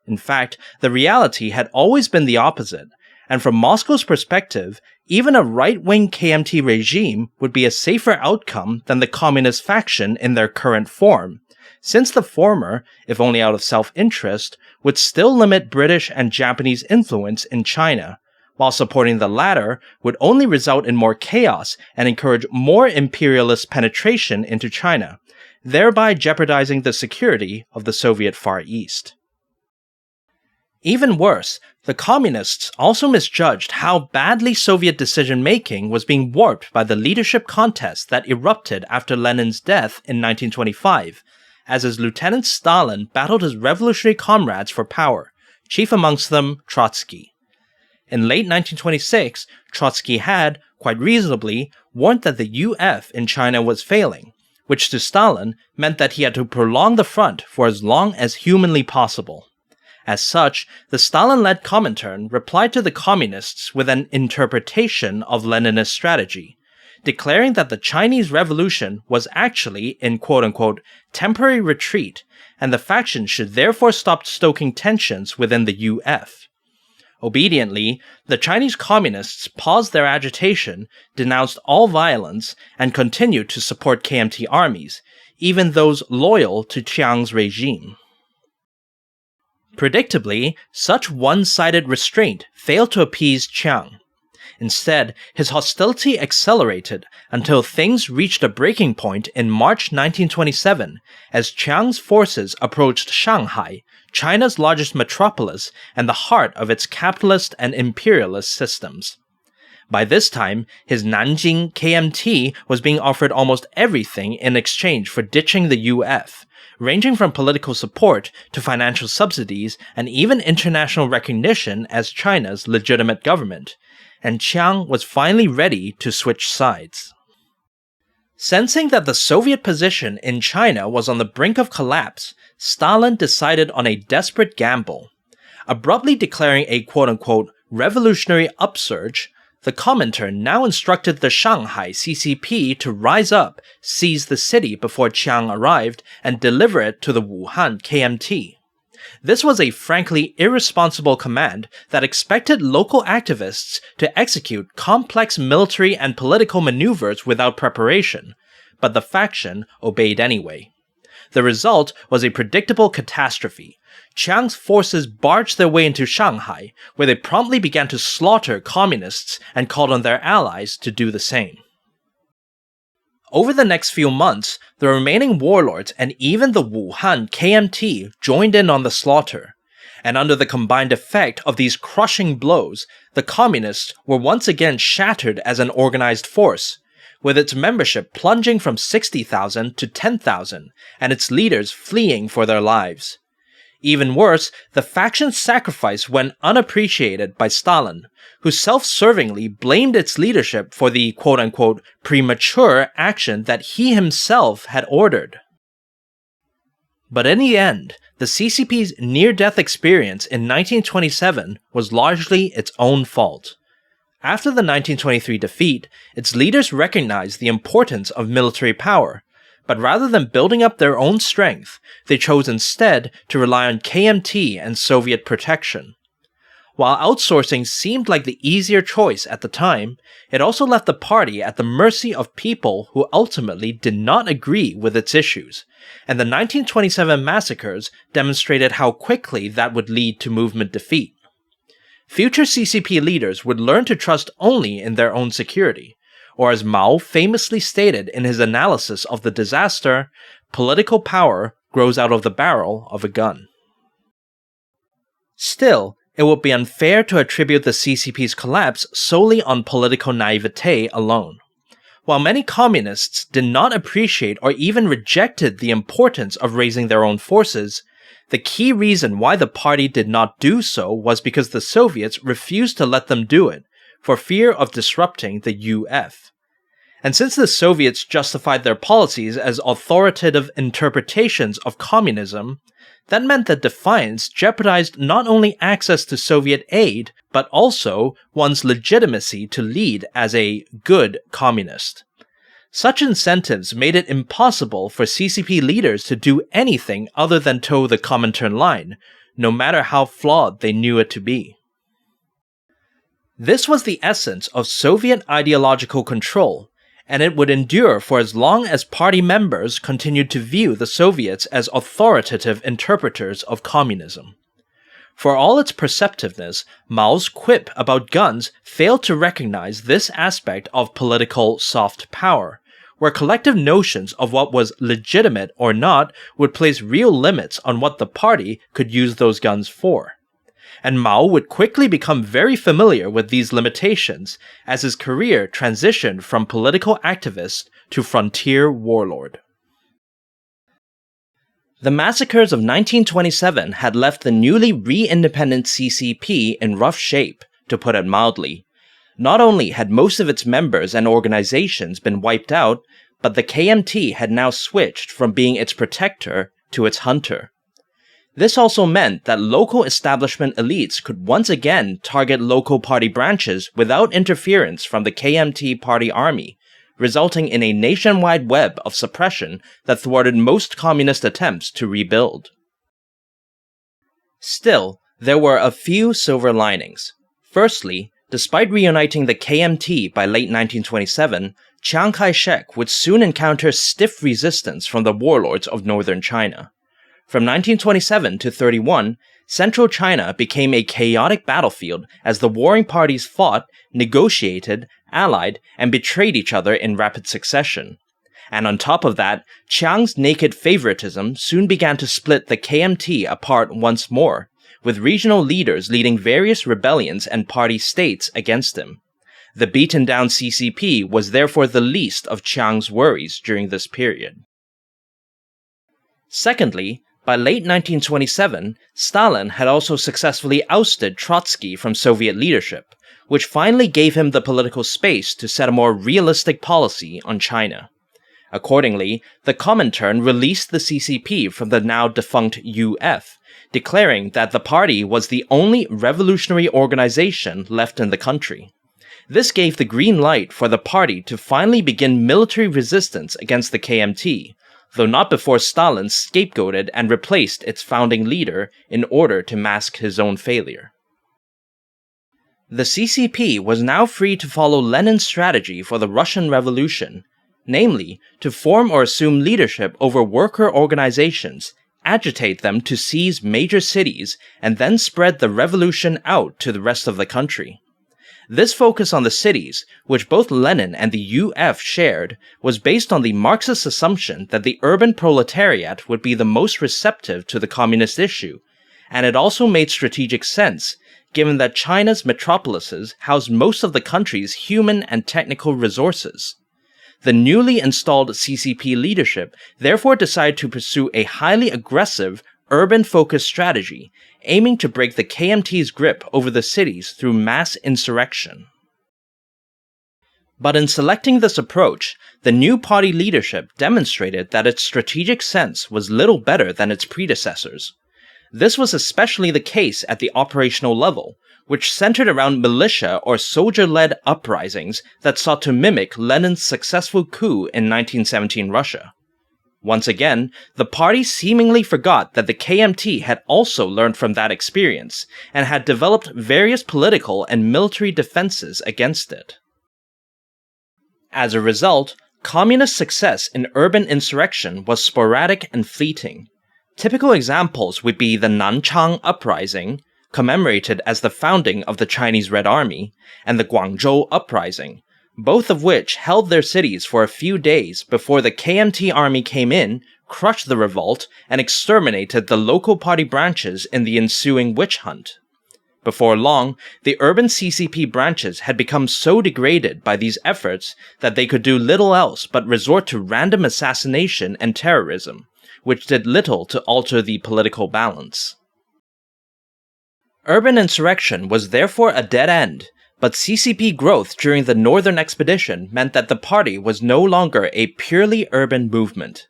In fact, the reality had always been the opposite, and from Moscow's perspective, even a right-wing KMT regime would be a safer outcome than the communist faction in their current form, since the former, if only out of self-interest, would still limit British and Japanese influence in China, while supporting the latter would only result in more chaos and encourage more imperialist penetration into China, thereby jeopardizing the security of the Soviet Far East. Even worse, the communists also misjudged how badly Soviet decision-making was being warped by the leadership contest that erupted after Lenin's death in 1925, as his Lieutenant Stalin battled his revolutionary comrades for power, chief amongst them Trotsky. In late 1926, Trotsky had, quite reasonably, warned that the UF in China was failing, which to Stalin meant that he had to prolong the front for as long as humanly possible. As such, the Stalin-led Comintern replied to the communists with an interpretation of Leninist strategy, declaring that the Chinese Revolution was actually in quote-unquote temporary retreat, and the faction should therefore stop stoking tensions within the UF. Obediently, the Chinese communists paused their agitation, denounced all violence, and continued to support KMT armies, even those loyal to Chiang's regime. Predictably, such one-sided restraint failed to appease Chiang. Instead, his hostility accelerated until things reached a breaking point in March 1927 as Chiang's forces approached Shanghai, China's largest metropolis and the heart of its capitalist and imperialist systems. By this time, his Nanjing KMT was being offered almost everything in exchange for ditching the UF, ranging from political support to financial subsidies and even international recognition as China's legitimate government, and Chiang was finally ready to switch sides. Sensing that the Soviet position in China was on the brink of collapse, Stalin decided on a desperate gamble. Abruptly declaring a quote-unquote revolutionary upsurge, the Comintern now instructed the Shanghai CCP to rise up, seize the city before Chiang arrived, and deliver it to the Wuhan KMT. This was a frankly irresponsible command that expected local activists to execute complex military and political maneuvers without preparation, but the faction obeyed anyway. The result was a predictable catastrophe. Chiang's forces barged their way into Shanghai, where they promptly began to slaughter communists and called on their allies to do the same. Over the next few months, the remaining warlords and even the Wuhan KMT joined in on the slaughter, and under the combined effect of these crushing blows, the communists were once again shattered as an organized force, with its membership plunging from 60,000 to 10,000, and its leaders fleeing for their lives. Even worse, the faction's sacrifice went unappreciated by Stalin, who self-servingly blamed its leadership for the quote-unquote premature action that he himself had ordered. But in the end, the CCP's near-death experience in 1927 was largely its own fault. After the 1923 defeat, its leaders recognized the importance of military power, but rather than building up their own strength, they chose instead to rely on KMT and Soviet protection. While outsourcing seemed like the easier choice at the time, it also left the party at the mercy of people who ultimately did not agree with its issues, and the 1927 massacres demonstrated how quickly that would lead to movement defeat. Future CCP leaders would learn to trust only in their own security, or as Mao famously stated in his analysis of the disaster, political power grows out of the barrel of a gun. Still, it would be unfair to attribute the CCP's collapse solely on political naivete alone. While many communists did not appreciate or even rejected the importance of raising their own forces, the key reason why the party did not do so was because the Soviets refused to let them do it, for fear of disrupting the UF. And since the Soviets justified their policies as authoritative interpretations of communism, that meant that defiance jeopardized not only access to Soviet aid, but also one's legitimacy to lead as a good communist. Such incentives made it impossible for CCP leaders to do anything other than toe the Comintern line, no matter how flawed they knew it to be. This was the essence of Soviet ideological control, and it would endure for as long as party members continued to view the Soviets as authoritative interpreters of communism. For all its perceptiveness, Mao's quip about guns failed to recognize this aspect of political soft power, where collective notions of what was legitimate or not would place real limits on what the party could use those guns for. And Mao would quickly become very familiar with these limitations as his career transitioned from political activist to frontier warlord. The massacres of 1927 had left the newly re-independent CCP in rough shape, to put it mildly. Not only had most of its members and organizations been wiped out, but the KMT had now switched from being its protector to its hunter. This also meant that local establishment elites could once again target local party branches without interference from the KMT party army, resulting in a nationwide web of suppression that thwarted most communist attempts to rebuild. Still, there were a few silver linings. Firstly, despite reuniting the KMT by late 1927, Chiang Kai-shek would soon encounter stiff resistance from the warlords of northern China. From 1927 to 31, Central China became a chaotic battlefield as the warring parties fought, negotiated, allied, and betrayed each other in rapid succession. And on top of that, Chiang's naked favoritism soon began to split the KMT apart once more, with regional leaders leading various rebellions and party states against him. The beaten-down CCP was therefore the least of Chiang's worries during this period. Secondly, by late 1927, Stalin had also successfully ousted Trotsky from Soviet leadership, which finally gave him the political space to set a more realistic policy on China. Accordingly, the Comintern released the CCP from the now defunct UF, declaring that the party was the only revolutionary organization left in the country. This gave the green light for the party to finally begin military resistance against the KMT, though not before Stalin scapegoated and replaced its founding leader in order to mask his own failure. The CCP was now free to follow Lenin's strategy for the Russian Revolution, namely, to form or assume leadership over worker organizations, agitate them to seize major cities, and then spread the revolution out to the rest of the country. This focus on the cities, which both Lenin and the UF shared, was based on the Marxist assumption that the urban proletariat would be the most receptive to the communist issue, and it also made strategic sense, given that China's metropolises housed most of the country's human and technical resources. The newly installed CCP leadership therefore decided to pursue a highly aggressive, urban-focused strategy, aiming to break the KMT's grip over the cities through mass insurrection. But in selecting this approach, the new party leadership demonstrated that its strategic sense was little better than its predecessors. This was especially the case at the operational level, which centered around militia or soldier-led uprisings that sought to mimic Lenin's successful coup in 1917 Russia. Once again, the party seemingly forgot that the KMT had also learned from that experience, and had developed various political and military defenses against it. As a result, communist success in urban insurrection was sporadic and fleeting. Typical examples would be the Nanchang Uprising, commemorated as the founding of the Chinese Red Army, and the Guangzhou Uprising, both of which held their cities for a few days before the KMT army came in, crushed the revolt, and exterminated the local party branches in the ensuing witch hunt. Before long, the urban CCP branches had become so degraded by these efforts that they could do little else but resort to random assassination and terrorism, which did little to alter the political balance. Urban insurrection was therefore a dead end, but CCP growth during the Northern Expedition meant that the party was no longer a purely urban movement.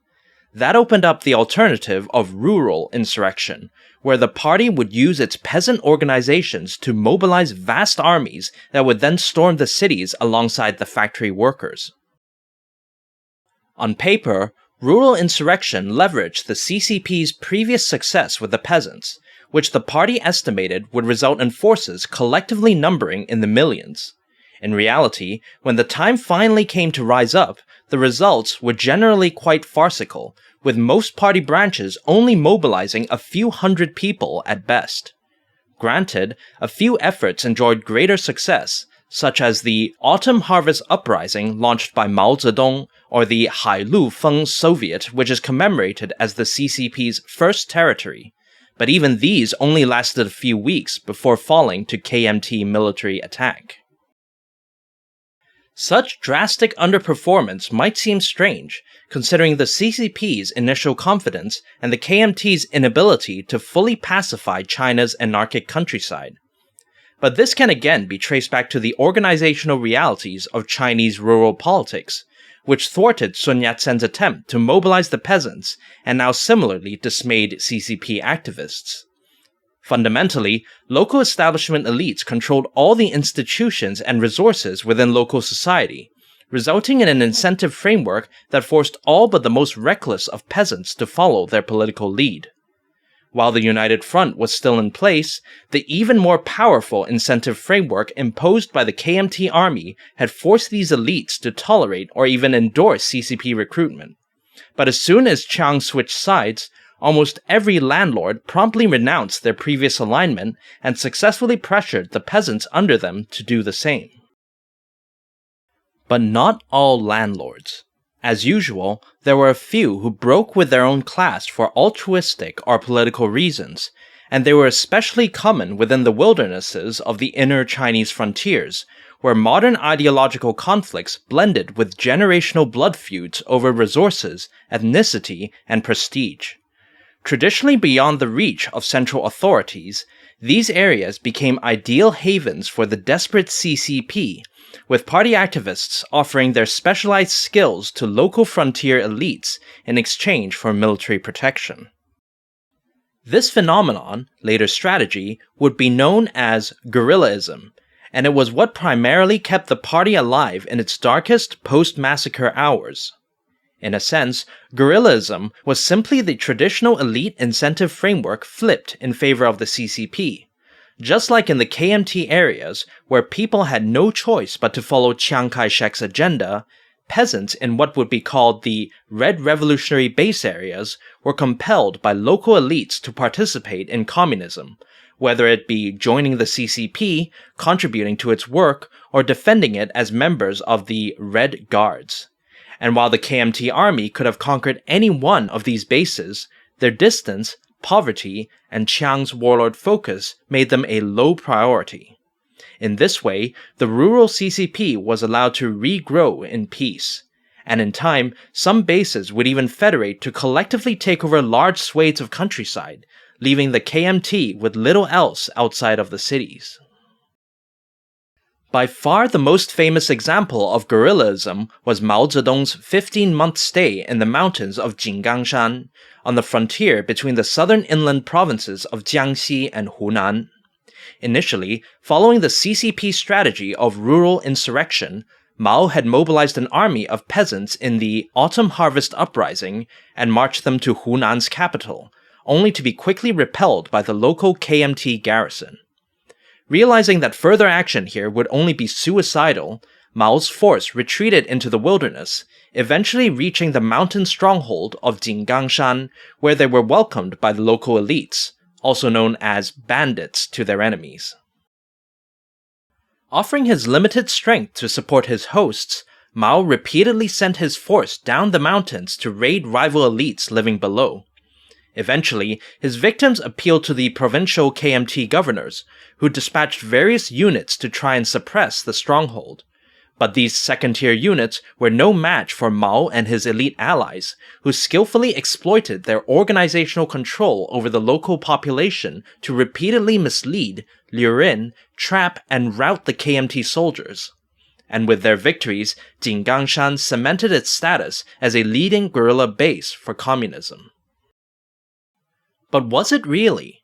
That opened up the alternative of rural insurrection, where the party would use its peasant organizations to mobilize vast armies that would then storm the cities alongside the factory workers. On paper, rural insurrection leveraged the CCP's previous success with the peasants, which the party estimated would result in forces collectively numbering in the millions. In reality, when the time finally came to rise up, the results were generally quite farcical, with most party branches only mobilizing a few hundred people at best. Granted, a few efforts enjoyed greater success, such as the Autumn Harvest Uprising launched by Mao Zedong, or the Hailu Feng Soviet, which is commemorated as the CCP's first territory. But even these only lasted a few weeks before falling to KMT military attack. Such drastic underperformance might seem strange, considering the CCP's initial confidence and the KMT's inability to fully pacify China's anarchic countryside. But this can again be traced back to the organizational realities of Chinese rural politics, which thwarted Sun Yat-sen's attempt to mobilize the peasants and now similarly dismayed CCP activists. Fundamentally, local establishment elites controlled all the institutions and resources within local society, resulting in an incentive framework that forced all but the most reckless of peasants to follow their political lead. While the United Front was still in place, the even more powerful incentive framework imposed by the KMT army had forced these elites to tolerate or even endorse CCP recruitment. But as soon as Chiang switched sides, almost every landlord promptly renounced their previous alignment and successfully pressured the peasants under them to do the same. But not all landlords. As usual, there were a few who broke with their own class for altruistic or political reasons, and they were especially common within the wildernesses of the inner Chinese frontiers, where modern ideological conflicts blended with generational blood feuds over resources, ethnicity, and prestige. Traditionally beyond the reach of central authorities, these areas became ideal havens for the desperate CCP, with party activists offering their specialized skills to local frontier elites in exchange for military protection. This phenomenon, later strategy, would be known as Guerrilla-ism, and it was what primarily kept the party alive in its darkest post-massacre hours. In a sense, guerrillism was simply the traditional elite incentive framework flipped in favor of the CCP. Just like in the KMT areas, where people had no choice but to follow Chiang Kai-shek's agenda, peasants in what would be called the Red Revolutionary Base areas were compelled by local elites to participate in communism, whether it be joining the CCP, contributing to its work, or defending it as members of the Red Guards. And while the KMT army could have conquered any one of these bases, their distance, poverty, and Chiang's warlord focus made them a low priority. In this way, the rural CCP was allowed to regrow in peace, and in time, some bases would even federate to collectively take over large swathes of countryside, leaving the KMT with little else outside of the cities. By far the most famous example of guerrillism was Mao Zedong's 15-month stay in the mountains of Jinggangshan, on the frontier between the southern inland provinces of Jiangxi and Hunan. Initially, following the CCP strategy of rural insurrection, Mao had mobilized an army of peasants in the Autumn Harvest Uprising and marched them to Hunan's capital, only to be quickly repelled by the local KMT garrison. Realizing that further action here would only be suicidal, Mao's force retreated into the wilderness, eventually reaching the mountain stronghold of Jinggangshan, where they were welcomed by the local elites, also known as bandits to their enemies. Offering his limited strength to support his hosts, Mao repeatedly sent his force down the mountains to raid rival elites living below. Eventually, his victims appealed to the provincial KMT governors, who dispatched various units to try and suppress the stronghold. But these second-tier units were no match for Mao and his elite allies, who skillfully exploited their organizational control over the local population to repeatedly mislead, lure in, trap, and rout the KMT soldiers. And with their victories, Jinggangshan cemented its status as a leading guerrilla base for communism. But was it really?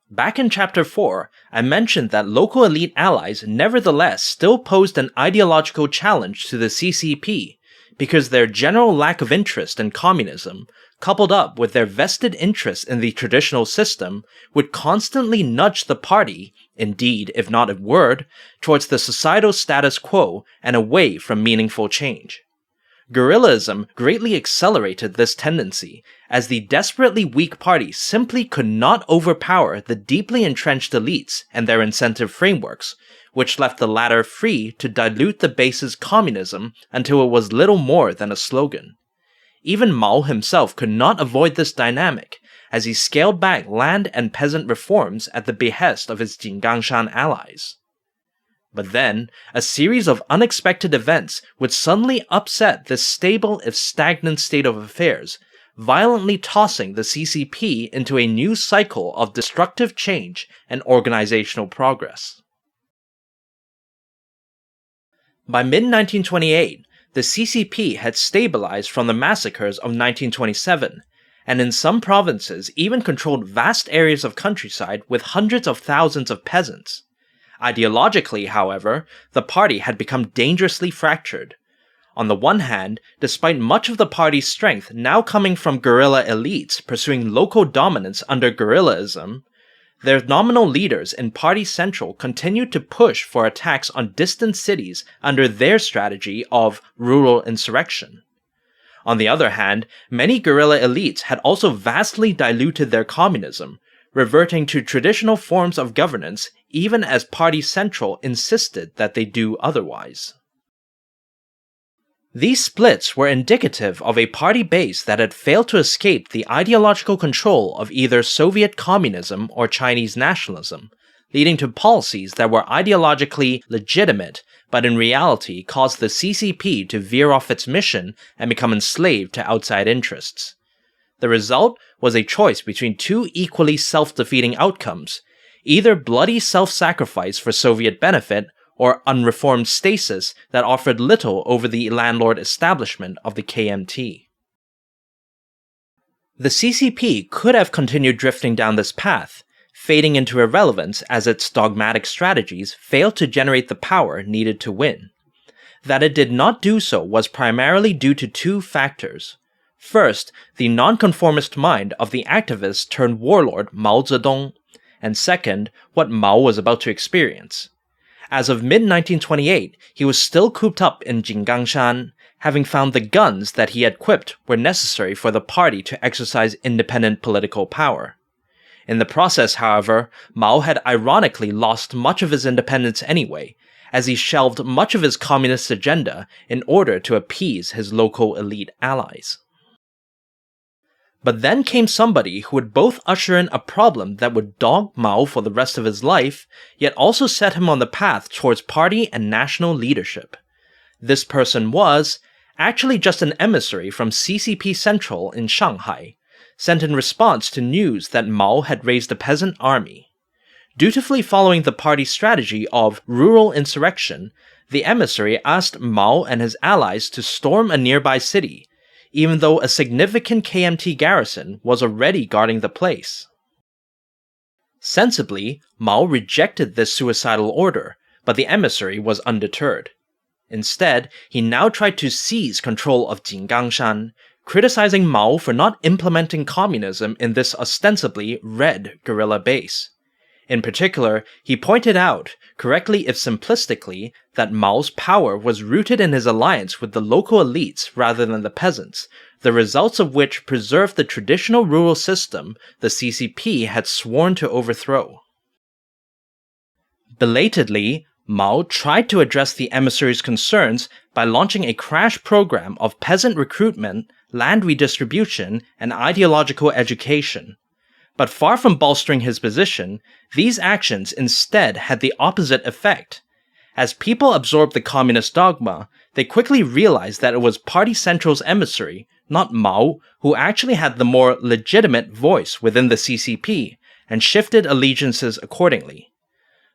Back in Chapter 4, I mentioned that local elite allies nevertheless still posed an ideological challenge to the CCP, because their general lack of interest in communism, coupled up with their vested interest in the traditional system, would constantly nudge the party, indeed if not a word, towards the societal status quo and away from meaningful change. Guerrillism greatly accelerated this tendency, as the desperately weak party simply could not overpower the deeply entrenched elites and their incentive frameworks, which left the latter free to dilute the base's communism until it was little more than a slogan. Even Mao himself could not avoid this dynamic, as he scaled back land and peasant reforms at the behest of his Jinggangshan allies. But then, a series of unexpected events would suddenly upset this stable if stagnant state of affairs, violently tossing the CCP into a new cycle of destructive change and organizational progress. By mid-1928, the CCP had stabilized from the massacres of 1927, and in some provinces even controlled vast areas of countryside with hundreds of thousands of peasants. Ideologically, however, the party had become dangerously fractured. On the one hand, despite much of the party's strength now coming from guerrilla elites pursuing local dominance under Guerrilla-ism, their nominal leaders in Party Central continued to push for attacks on distant cities under their strategy of rural insurrection. On the other hand, many guerrilla elites had also vastly diluted their communism, reverting to traditional forms of governance even as Party Central insisted that they do otherwise. These splits were indicative of a party base that had failed to escape the ideological control of either Soviet Communism or Chinese nationalism, leading to policies that were ideologically legitimate but in reality caused the CCP to veer off its mission and become enslaved to outside interests. The result was a choice between two equally self-defeating outcomes, either bloody self-sacrifice for Soviet benefit or unreformed stasis that offered little over the landlord establishment of the KMT. The CCP could have continued drifting down this path, fading into irrelevance as its dogmatic strategies failed to generate the power needed to win. That it did not do so was primarily due to two factors. First, the nonconformist mind of the activist turned warlord Mao Zedong, and second, what Mao was about to experience. As of mid-1928, he was still cooped up in Jiangxi, having found the guns that he had equipped were necessary for the party to exercise independent political power. In the process, however, Mao had ironically lost much of his independence anyway, as he shelved much of his communist agenda in order to appease his local elite allies. But then came somebody who would both usher in a problem that would dog Mao for the rest of his life, yet also set him on the path towards party and national leadership. This person was, actually just an emissary from CCP Central in Shanghai, sent in response to news that Mao had raised a peasant army. Dutifully following the party's strategy of rural insurrection, the emissary asked Mao and his allies to storm a nearby city, even though a significant KMT garrison was already guarding the place. Sensibly, Mao rejected this suicidal order, but the emissary was undeterred. Instead, he now tried to seize control of Jiangxi, criticizing Mao for not implementing communism in this ostensibly red guerrilla base. In particular, he pointed out, correctly if simplistically, that Mao's power was rooted in his alliance with the local elites rather than the peasants, the results of which preserved the traditional rural system the CCP had sworn to overthrow. Belatedly, Mao tried to address the emissary's concerns by launching a crash program of peasant recruitment, land redistribution, and ideological education. But far from bolstering his position, these actions instead had the opposite effect. As people absorbed the communist dogma, they quickly realized that it was Party Central's emissary, not Mao, who actually had the more legitimate voice within the CCP, and shifted allegiances accordingly.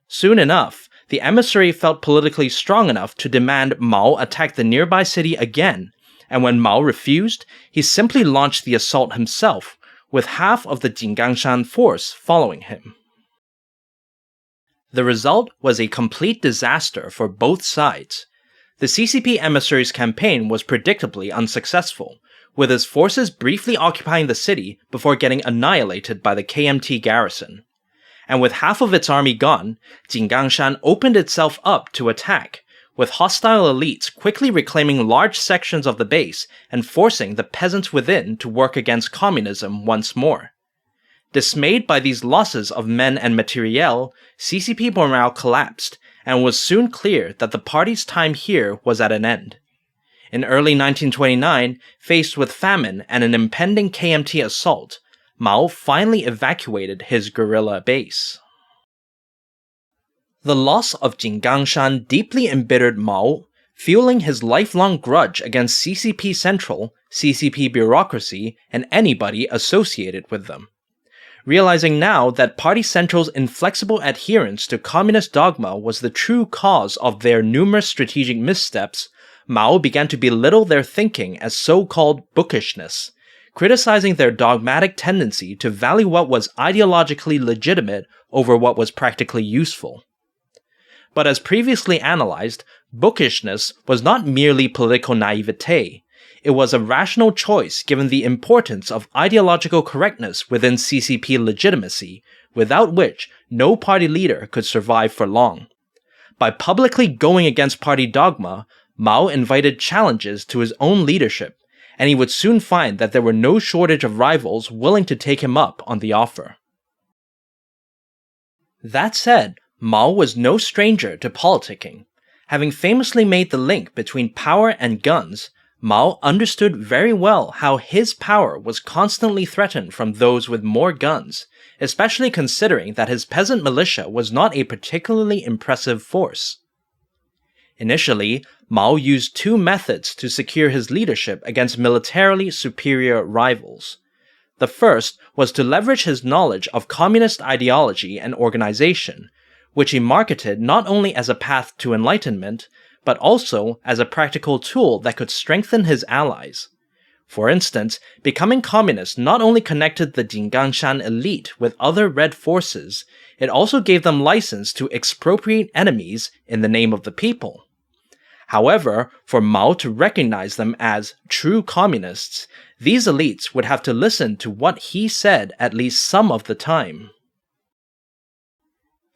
Soon enough, the emissary felt politically strong enough to demand Mao attack the nearby city again, and when Mao refused, he simply launched the assault himself, with half of the Jiangxi force following him. The result was a complete disaster for both sides. The CCP emissary's campaign was predictably unsuccessful, with his forces briefly occupying the city before getting annihilated by the KMT garrison. And with half of its army gone, Jiangxi opened itself up to attack, with hostile elites quickly reclaiming large sections of the base and forcing the peasants within to work against communism once more. Dismayed by these losses of men and materiel, CCP morale collapsed, and it was soon clear that the party's time here was at an end. In early 1929, faced with famine and an impending KMT assault, Mao finally evacuated his guerrilla base. The loss of Jiangxi deeply embittered Mao, fueling his lifelong grudge against CCP Central, CCP bureaucracy, and anybody associated with them. Realizing now that Party Central's inflexible adherence to communist dogma was the true cause of their numerous strategic missteps, Mao began to belittle their thinking as so-called bookishness, criticizing their dogmatic tendency to value what was ideologically legitimate over what was practically useful. But as previously analyzed, bookishness was not merely political naivete. It was a rational choice given the importance of ideological correctness within CCP legitimacy, without which no party leader could survive for long. By publicly going against party dogma, Mao invited challenges to his own leadership, and he would soon find that there were no shortage of rivals willing to take him up on the offer. That said, Mao was no stranger to politicking. Having famously made the link between power and guns, Mao understood very well how his power was constantly threatened from those with more guns, especially considering that his peasant militia was not a particularly impressive force. Initially, Mao used two methods to secure his leadership against militarily superior rivals. The first was to leverage his knowledge of communist ideology and organization, which he marketed not only as a path to enlightenment, but also as a practical tool that could strengthen his allies. For instance, becoming communist not only connected the Jinggangshan elite with other red forces, it also gave them license to expropriate enemies in the name of the people. However, for Mao to recognize them as true communists, these elites would have to listen to what he said at least some of the time.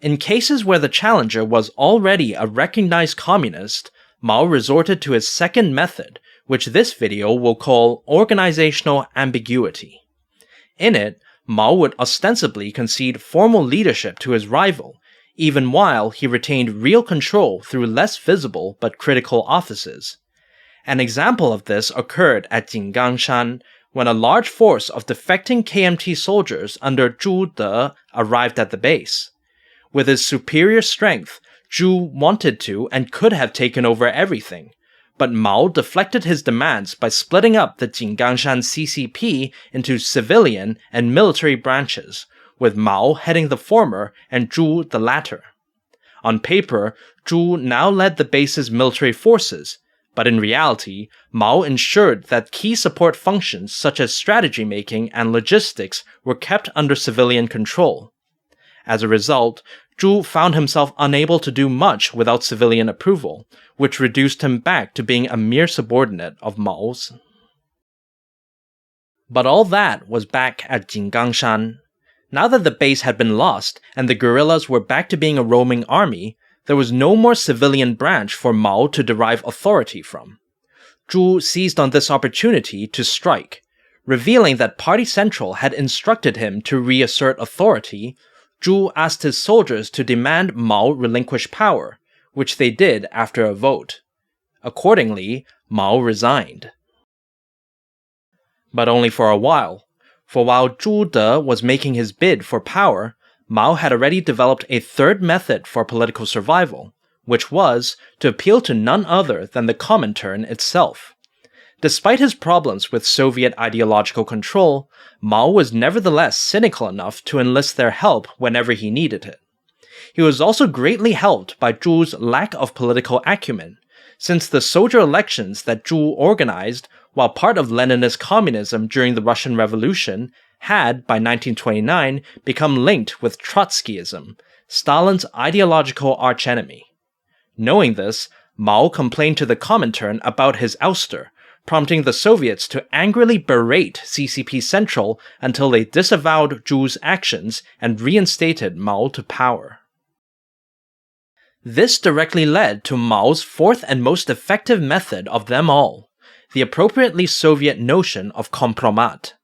In cases where the challenger was already a recognized communist, Mao resorted to his second method, which this video will call organizational ambiguity. In it, Mao would ostensibly concede formal leadership to his rival, even while he retained real control through less visible but critical offices. An example of this occurred at Jinggangshan, when a large force of defecting KMT soldiers under Zhu De arrived at the base. With his superior strength, Zhu wanted to and could have taken over everything, but Mao deflected his demands by splitting up the Jinggangshan CCP into civilian and military branches, with Mao heading the former and Zhu the latter. On paper, Zhu now led the base's military forces, but in reality, Mao ensured that key support functions such as strategy making and logistics were kept under civilian control. As a result, Zhu found himself unable to do much without civilian approval, which reduced him back to being a mere subordinate of Mao's. But all that was back at Jinggangshan. Now that the base had been lost and the guerrillas were back to being a roaming army, there was no more civilian branch for Mao to derive authority from. Zhu seized on this opportunity to strike. Revealing that Party Central had instructed him to reassert authority, Zhu asked his soldiers to demand Mao relinquish power, which they did after a vote. Accordingly, Mao resigned. But only for a while, for while Zhu De was making his bid for power, Mao had already developed a third method for political survival, which was to appeal to none other than the Comintern itself. Despite his problems with Soviet ideological control, Mao was nevertheless cynical enough to enlist their help whenever he needed it. He was also greatly helped by Zhu's lack of political acumen, since the soldier elections that Zhu organized while part of Leninist communism during the Russian Revolution had, by 1929, become linked with Trotskyism, Stalin's ideological archenemy. Knowing this, Mao complained to the Comintern about his ouster, prompting the Soviets to angrily berate CCP Central until they disavowed Zhu's actions and reinstated Mao to power. This directly led to Mao's fourth and most effective method of them all, the appropriately Soviet notion of compromat.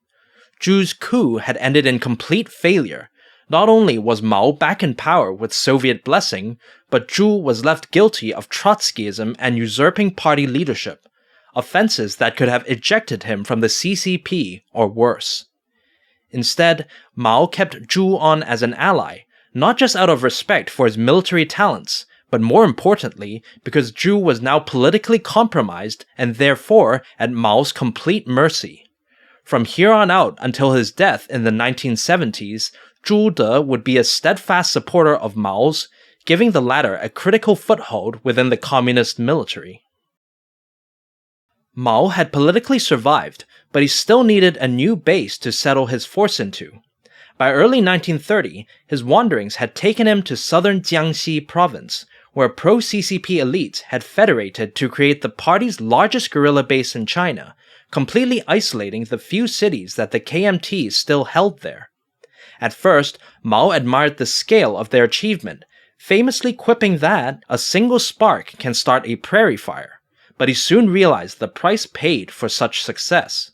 Zhu's coup had ended in complete failure. Not only was Mao back in power with Soviet blessing, but Zhu was left guilty of Trotskyism and usurping party leadership, offenses that could have ejected him from the CCP or worse. Instead, Mao kept Zhu on as an ally, not just out of respect for his military talents, but more importantly, because Zhu was now politically compromised and therefore at Mao's complete mercy. From here on out until his death in the 1970s, Zhu De would be a steadfast supporter of Mao's, giving the latter a critical foothold within the communist military. Mao had politically survived, but he still needed a new base to settle his force into. By early 1930, his wanderings had taken him to southern Jiangxi province, where pro-CCP elites had federated to create the party's largest guerrilla base in China, completely isolating the few cities that the KMT still held there. At first, Mao admired the scale of their achievement, famously quipping that a single spark can start a prairie fire, but he soon realized the price paid for such success.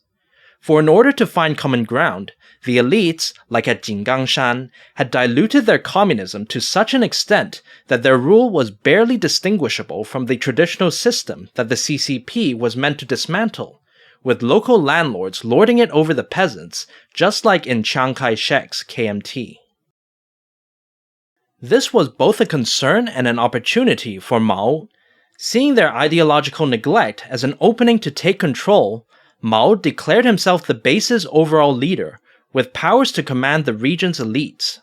For in order to find common ground, the elites, like at Jinggangshan, had diluted their communism to such an extent that their rule was barely distinguishable from the traditional system that the CCP was meant to dismantle, with local landlords lording it over the peasants, just like in Chiang Kai-shek's KMT. This was both a concern and an opportunity for Mao. Seeing their ideological neglect as an opening to take control, Mao declared himself the base's overall leader, with powers to command the region's elites.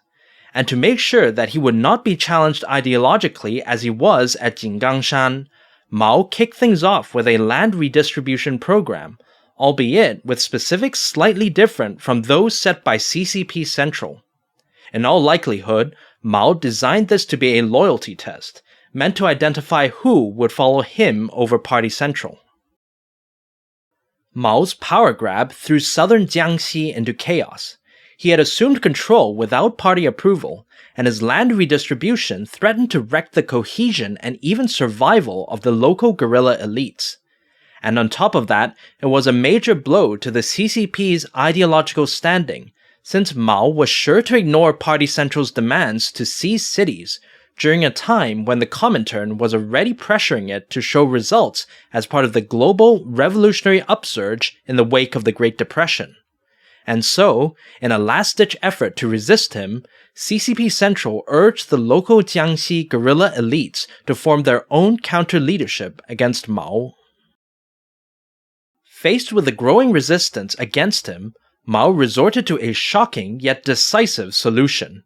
And to make sure that he would not be challenged ideologically as he was at Jinggangshan, Mao kicked things off with a land redistribution program, albeit with specifics slightly different from those set by CCP Central. In all likelihood, Mao designed this to be a loyalty test, meant to identify who would follow him over Party Central. Mao's power grab threw southern Jiangxi into chaos. He had assumed control without party approval, and his land redistribution threatened to wreck the cohesion and even survival of the local guerrilla elites. And on top of that, it was a major blow to the CCP's ideological standing, since Mao was sure to ignore Party Central's demands to seize cities during a time when the Comintern was already pressuring it to show results as part of the global revolutionary upsurge in the wake of the Great Depression. And so, in a last-ditch effort to resist him, CCP Central urged the local Jiangxi guerrilla elites to form their own counter-leadership against Mao. Faced with the growing resistance against him, Mao resorted to a shocking yet decisive solution.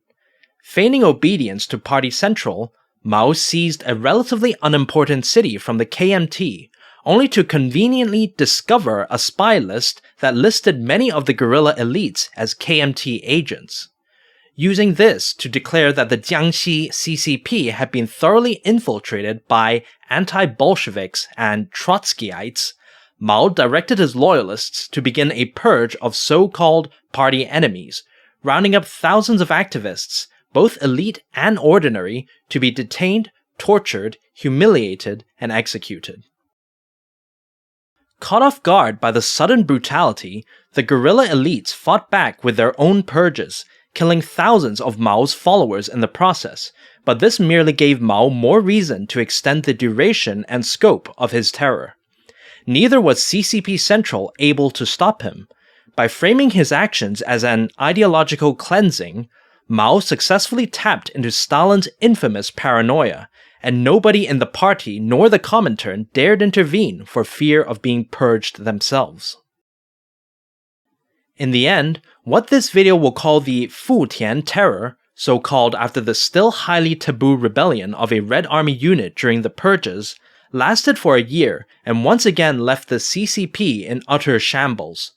Feigning obedience to Party Central, Mao seized a relatively unimportant city from the KMT, only to conveniently discover a spy list that listed many of the guerrilla elites as KMT agents. Using this to declare that the Jiangxi CCP had been thoroughly infiltrated by anti-Bolsheviks and Trotskyites, Mao directed his loyalists to begin a purge of so-called party enemies, rounding up thousands of activists, both elite and ordinary, to be detained, tortured, humiliated, and executed. Caught off guard by the sudden brutality, the guerrilla elites fought back with their own purges, killing thousands of Mao's followers in the process, but this merely gave Mao more reason to extend the duration and scope of his terror. Neither was CCP Central able to stop him. By framing his actions as an ideological cleansing, Mao successfully tapped into Stalin's infamous paranoia, and nobody in the party nor the Comintern dared intervene for fear of being purged themselves. In the end, what this video will call the Futian Terror, so called after the still highly taboo rebellion of a Red Army unit during the purges, lasted for a year and once again left the CCP in utter shambles.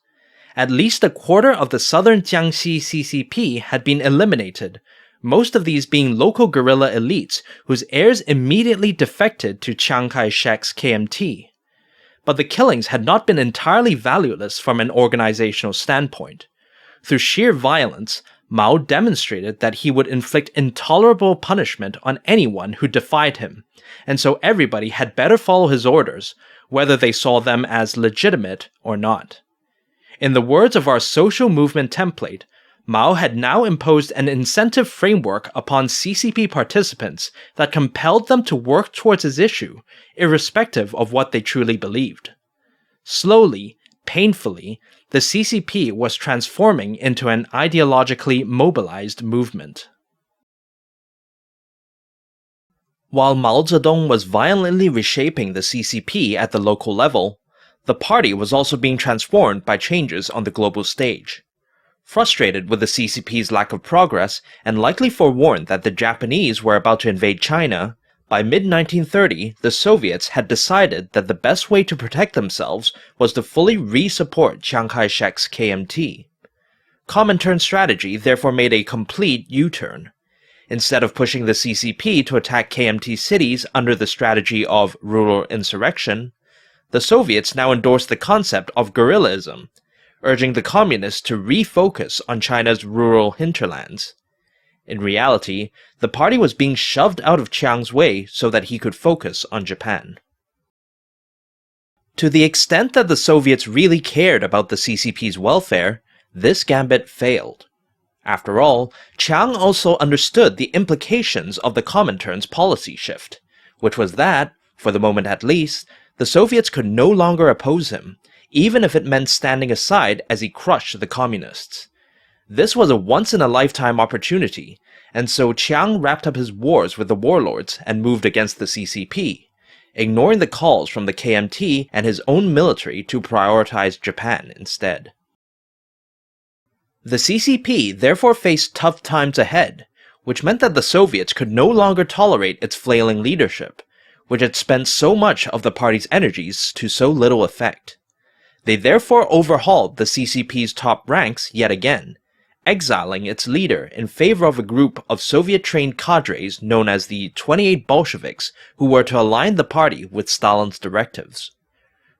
At least a quarter of the southern Jiangxi CCP had been eliminated, most of these being local guerrilla elites whose heirs immediately defected to Chiang Kai-shek's KMT. But the killings had not been entirely valueless from an organizational standpoint. Through sheer violence, Mao demonstrated that he would inflict intolerable punishment on anyone who defied him, and so everybody had better follow his orders, whether they saw them as legitimate or not. In the words of our social movement template, Mao had now imposed an incentive framework upon CCP participants that compelled them to work towards his issue, irrespective of what they truly believed. Slowly, painfully, the CCP was transforming into an ideologically mobilized movement. While Mao Zedong was violently reshaping the CCP at the local level, the party was also being transformed by changes on the global stage. Frustrated with the CCP's lack of progress, and likely forewarned that the Japanese were about to invade China, by mid-1930 the Soviets had decided that the best way to protect themselves was to fully re-support Chiang Kai-shek's KMT. Comintern strategy therefore made a complete U-turn. Instead of pushing the CCP to attack KMT cities under the strategy of rural insurrection, the Soviets now endorsed the concept of Guerrilla-ism, urging the communists to refocus on China's rural hinterlands. In reality, the party was being shoved out of Chiang's way so that he could focus on Japan. To the extent that the Soviets really cared about the CCP's welfare, this gambit failed. After all, Chiang also understood the implications of the Comintern's policy shift, which was that, for the moment at least, the Soviets could no longer oppose him, even if it meant standing aside as he crushed the communists. This was a once-in-a-lifetime opportunity, and so Chiang wrapped up his wars with the warlords and moved against the CCP, ignoring the calls from the KMT and his own military to prioritize Japan instead. The CCP therefore faced tough times ahead, which meant that the Soviets could no longer tolerate its flailing leadership, which had spent so much of the party's energies to so little effect. They therefore overhauled the CCP's top ranks yet again, exiling its leader in favor of a group of Soviet-trained cadres known as the 28 Bolsheviks, who were to align the party with Stalin's directives.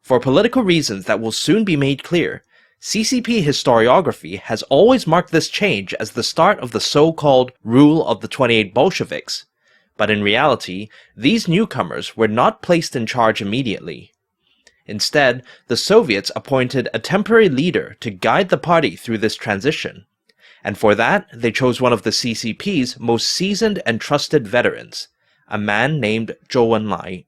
For political reasons that will soon be made clear, CCP historiography has always marked this change as the start of the so-called rule of the 28 Bolsheviks, but in reality, these newcomers were not placed in charge immediately. Instead, the Soviets appointed a temporary leader to guide the party through this transition, and for that they chose one of the CCP's most seasoned and trusted veterans, a man named Zhou Enlai.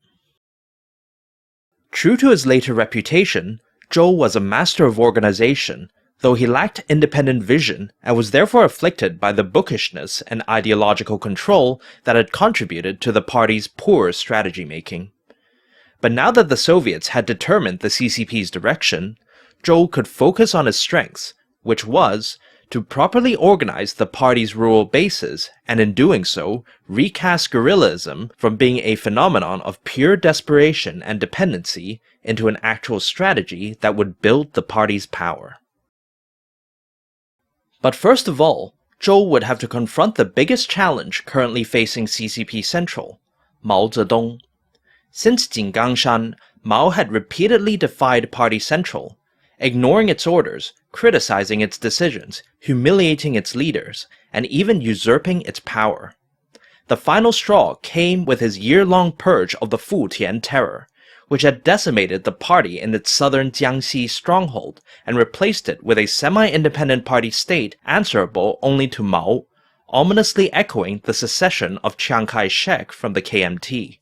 True to his later reputation, Zhou was a master of organization, though he lacked independent vision and was therefore afflicted by the bookishness and ideological control that had contributed to the party's poor strategy making. But now that the Soviets had determined the CCP's direction, Zhou could focus on his strengths, which was to properly organize the party's rural bases, and in doing so, recast guerrilla-ism from being a phenomenon of pure desperation and dependency into an actual strategy that would build the party's power. But first of all, Zhou would have to confront the biggest challenge currently facing CCP Central, Mao Zedong. Since Jingangshan, Mao had repeatedly defied Party Central, ignoring its orders, criticizing its decisions, humiliating its leaders, and even usurping its power. The final straw came with his year-long purge of the Futian Terror, which had decimated the party in its southern Jiangxi stronghold and replaced it with a semi-independent party state answerable only to Mao, ominously echoing the secession of Chiang Kai-shek from the KMT.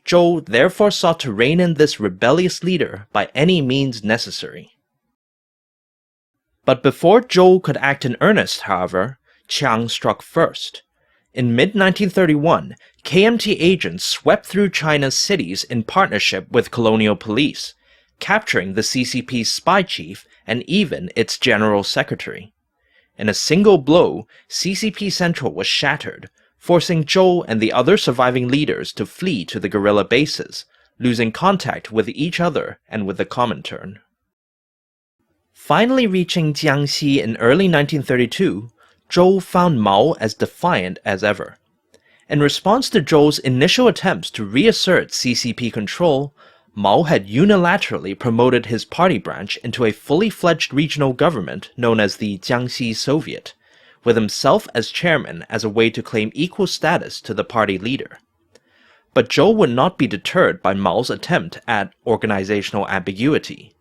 Zhou therefore sought to rein in this rebellious leader by any means necessary. But before Zhou could act in earnest, however, Chiang struck first. In mid-1931, KMT agents swept through China's cities in partnership with colonial police, capturing the CCP's spy chief and even its general secretary. In a single blow, CCP Central was shattered, forcing Zhou and the other surviving leaders to flee to the guerrilla bases, losing contact with each other and with the Comintern. Finally reaching Jiangxi in early 1932, Zhou found Mao as defiant as ever. In response to Zhou's initial attempts to reassert CCP control, Mao had unilaterally promoted his party branch into a fully fledged regional government known as the Jiangxi Soviet, with himself as chairman as a way to claim equal status to the party leader. But Zhou would not be deterred by Mao's attempt at organizational ambiguity.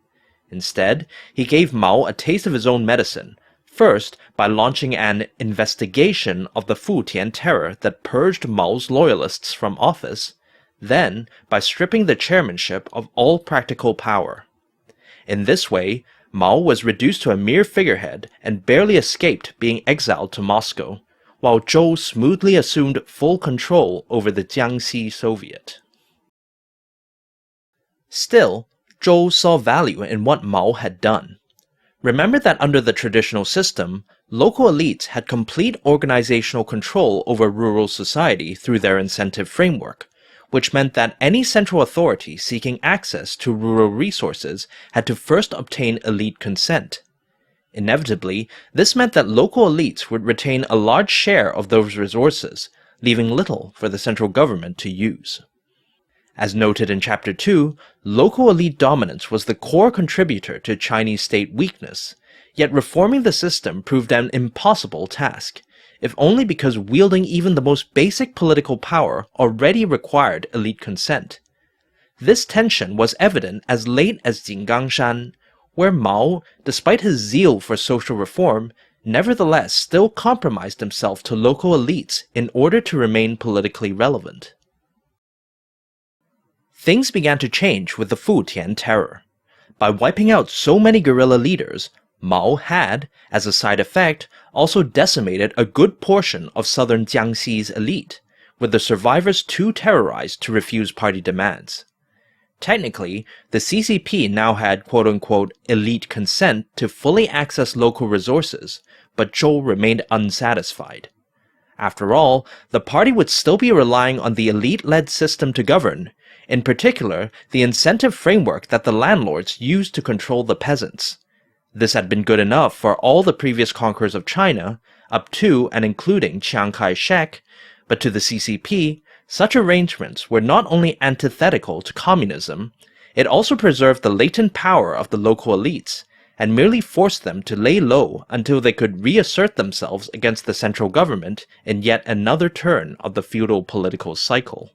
Instead, he gave Mao a taste of his own medicine, first by launching an investigation of the Futian Terror that purged Mao's loyalists from office, then by stripping the chairmanship of all practical power. In this way, Mao was reduced to a mere figurehead and barely escaped being exiled to Moscow, while Zhou smoothly assumed full control over the Jiangxi Soviet. Still, Zhou saw value in what Mao had done. Remember that under the traditional system, local elites had complete organizational control over rural society through their incentive framework, which meant that any central authority seeking access to rural resources had to first obtain elite consent. Inevitably, this meant that local elites would retain a large share of those resources, leaving little for the central government to use. As noted in Chapter 2, local elite dominance was the core contributor to Chinese state weakness, yet reforming the system proved an impossible task, if only because wielding even the most basic political power already required elite consent. This tension was evident as late as Jingangshan, where Mao, despite his zeal for social reform, nevertheless still compromised himself to local elites in order to remain politically relevant. Things began to change with the Futian Terror. By wiping out so many guerrilla leaders, Mao had, as a side effect, also decimated a good portion of southern Jiangxi's elite, with the survivors too terrorized to refuse party demands. Technically, the CCP now had quote-unquote elite consent to fully access local resources, but Zhou remained unsatisfied. After all, the party would still be relying on the elite-led system to govern, in particular the incentive framework that the landlords used to control the peasants. This had been good enough for all the previous conquerors of China, up to and including Chiang Kai-shek, but to the CCP, such arrangements were not only antithetical to communism, it also preserved the latent power of the local elites, and merely forced them to lay low until they could reassert themselves against the central government in yet another turn of the feudal political cycle.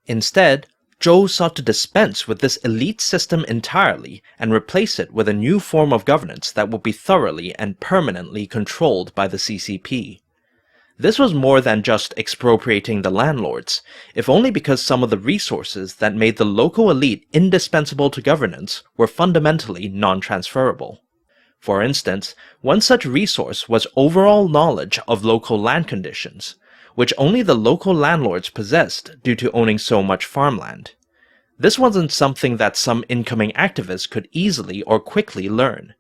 Instead, Zhou sought to dispense with this elite system entirely and replace it with a new form of governance that would be thoroughly and permanently controlled by the CCP. This was more than just expropriating the landlords, if only because some of the resources that made the local elite indispensable to governance were fundamentally non-transferable. For instance, one such resource was overall knowledge of local land conditions, which only the local landlords possessed due to owning so much farmland. This wasn't something that some incoming activists could easily or quickly learn.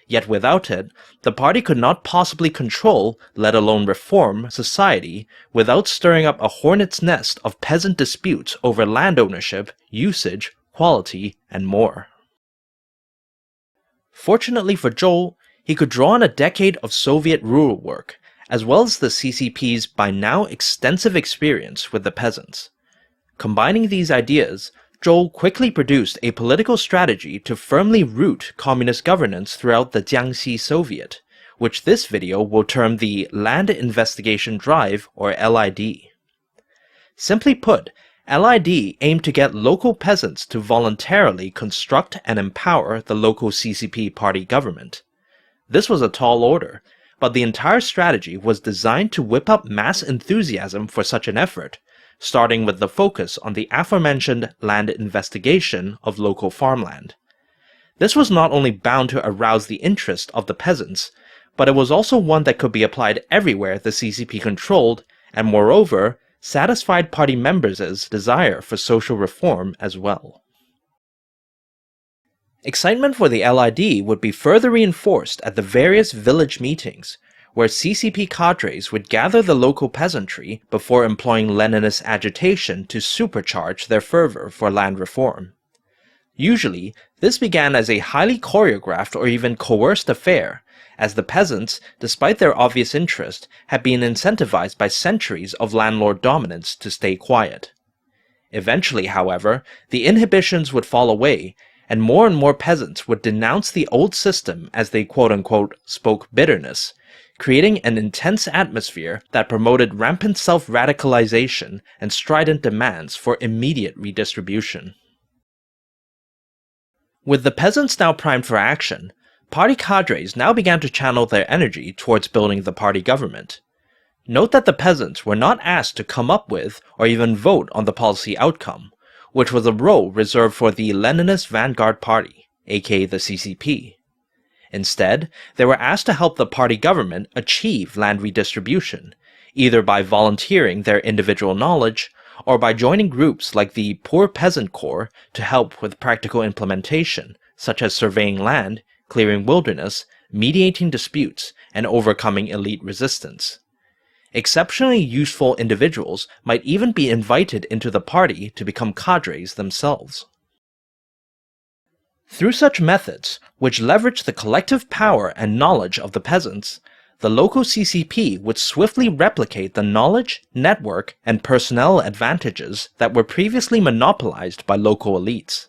Yet without it, the party could not possibly control, let alone reform, society without stirring up a hornet's nest of peasant disputes over land ownership, usage, quality, and more. Fortunately for Zhou, he could draw on a decade of Soviet rural work, as well as the CCP's by now extensive experience with the peasants. Combining these ideas, Zhou quickly produced a political strategy to firmly root communist governance throughout the Jiangxi Soviet, which this video will term the Land Investigation Drive, or LID. Simply put, LID aimed to get local peasants to voluntarily construct and empower the local CCP party government. This was a tall order, but the entire strategy was designed to whip up mass enthusiasm for such an effort, starting with the focus on the aforementioned land investigation of local farmland. This was not only bound to arouse the interest of the peasants, but it was also one that could be applied everywhere the CCP controlled, and moreover, satisfied party members' desire for social reform as well. Excitement for the LID would be further reinforced at the various village meetings, where CCP cadres would gather the local peasantry before employing Leninist agitation to supercharge their fervor for land reform. Usually, this began as a highly choreographed or even coerced affair, as the peasants, despite their obvious interest, had been incentivized by centuries of landlord dominance to stay quiet. Eventually, however, the inhibitions would fall away, and more peasants would denounce the old system as they quote-unquote spoke bitterness, creating an intense atmosphere that promoted rampant self-radicalization and strident demands for immediate redistribution. With the peasants now primed for action, party cadres now began to channel their energy towards building the party government. Note that the peasants were not asked to come up with or even vote on the policy outcome, which was a role reserved for the Leninist vanguard party, aka the CCP. Instead, they were asked to help the party government achieve land redistribution, either by volunteering their individual knowledge, or by joining groups like the Poor Peasant Corps to help with practical implementation, such as surveying land, clearing wilderness, mediating disputes, and overcoming elite resistance. Exceptionally useful individuals might even be invited into the party to become cadres themselves. Through such methods, which leveraged the collective power and knowledge of the peasants, the local CCP would swiftly replicate the knowledge, network, and personnel advantages that were previously monopolized by local elites.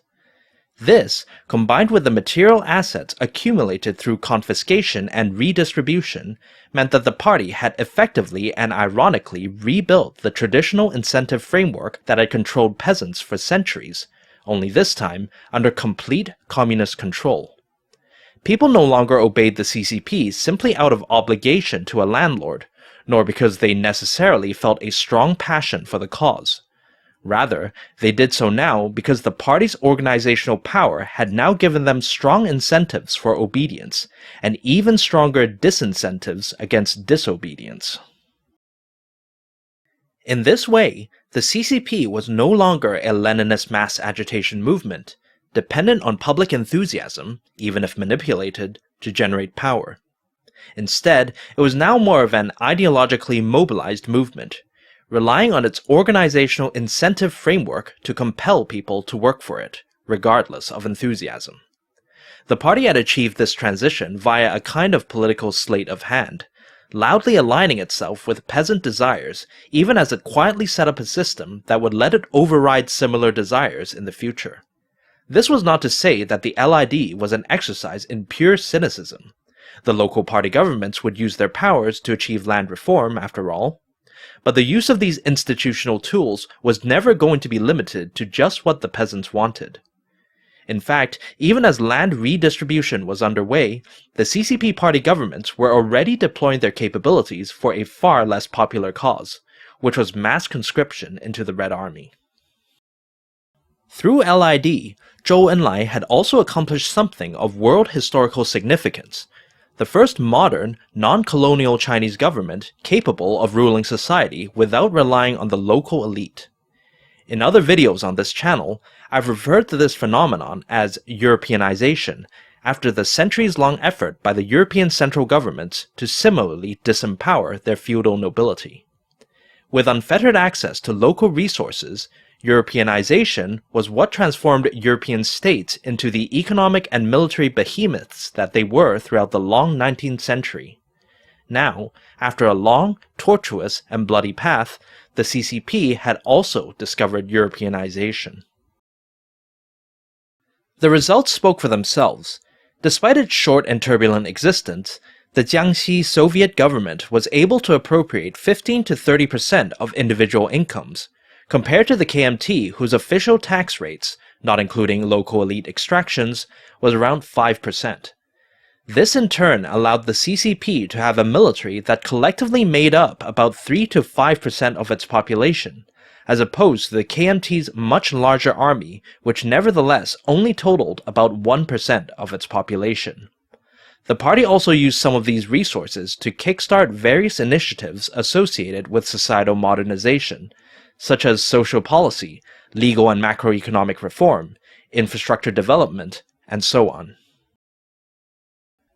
This, combined with the material assets accumulated through confiscation and redistribution, meant that the party had effectively and ironically rebuilt the traditional incentive framework that had controlled peasants for centuries, only this time under complete communist control. People no longer obeyed the CCP simply out of obligation to a landlord, nor because they necessarily felt a strong passion for the cause. Rather, they did so now because the party's organizational power had now given them strong incentives for obedience, and even stronger disincentives against disobedience. In this way, the CCP was no longer a Leninist mass agitation movement, dependent on public enthusiasm, even if manipulated, to generate power. Instead, it was now more of an ideologically mobilized movement, relying on its organizational incentive framework to compel people to work for it, regardless of enthusiasm. The party had achieved this transition via a kind of political sleight of hand, loudly aligning itself with peasant desires even as it quietly set up a system that would let it override similar desires in the future. This was not to say that the LID was an exercise in pure cynicism. The local party governments would use their powers to achieve land reform, after all. But the use of these institutional tools was never going to be limited to just what the peasants wanted. In fact, even as land redistribution was underway, the CCP party governments were already deploying their capabilities for a far less popular cause, which was mass conscription into the Red Army. Through LID, Zhou Enlai had also accomplished something of world historical significance, the first modern, non-colonial Chinese government capable of ruling society without relying on the local elite. In other videos on this channel, I've referred to this phenomenon as Europeanization, after the centuries-long effort by the European central governments to similarly disempower their feudal nobility. With unfettered access to local resources, Europeanization was what transformed European states into the economic and military behemoths that they were throughout the long 19th century. Now, after a long, tortuous, and bloody path, the CCP had also discovered Europeanization. The results spoke for themselves. Despite its short and turbulent existence, the Jiangxi Soviet government was able to appropriate 15 to 30% of individual incomes, compared to the KMT, whose official tax rates, not including local elite extractions, was around 5%. This in turn allowed the CCP to have a military that collectively made up about 3 to 5% of its population, as opposed to the KMT's much larger army, which nevertheless only totaled about 1% of its population. The party also used some of these resources to kickstart various initiatives associated with societal modernization, such as social policy, legal and macroeconomic reform, infrastructure development, and so on.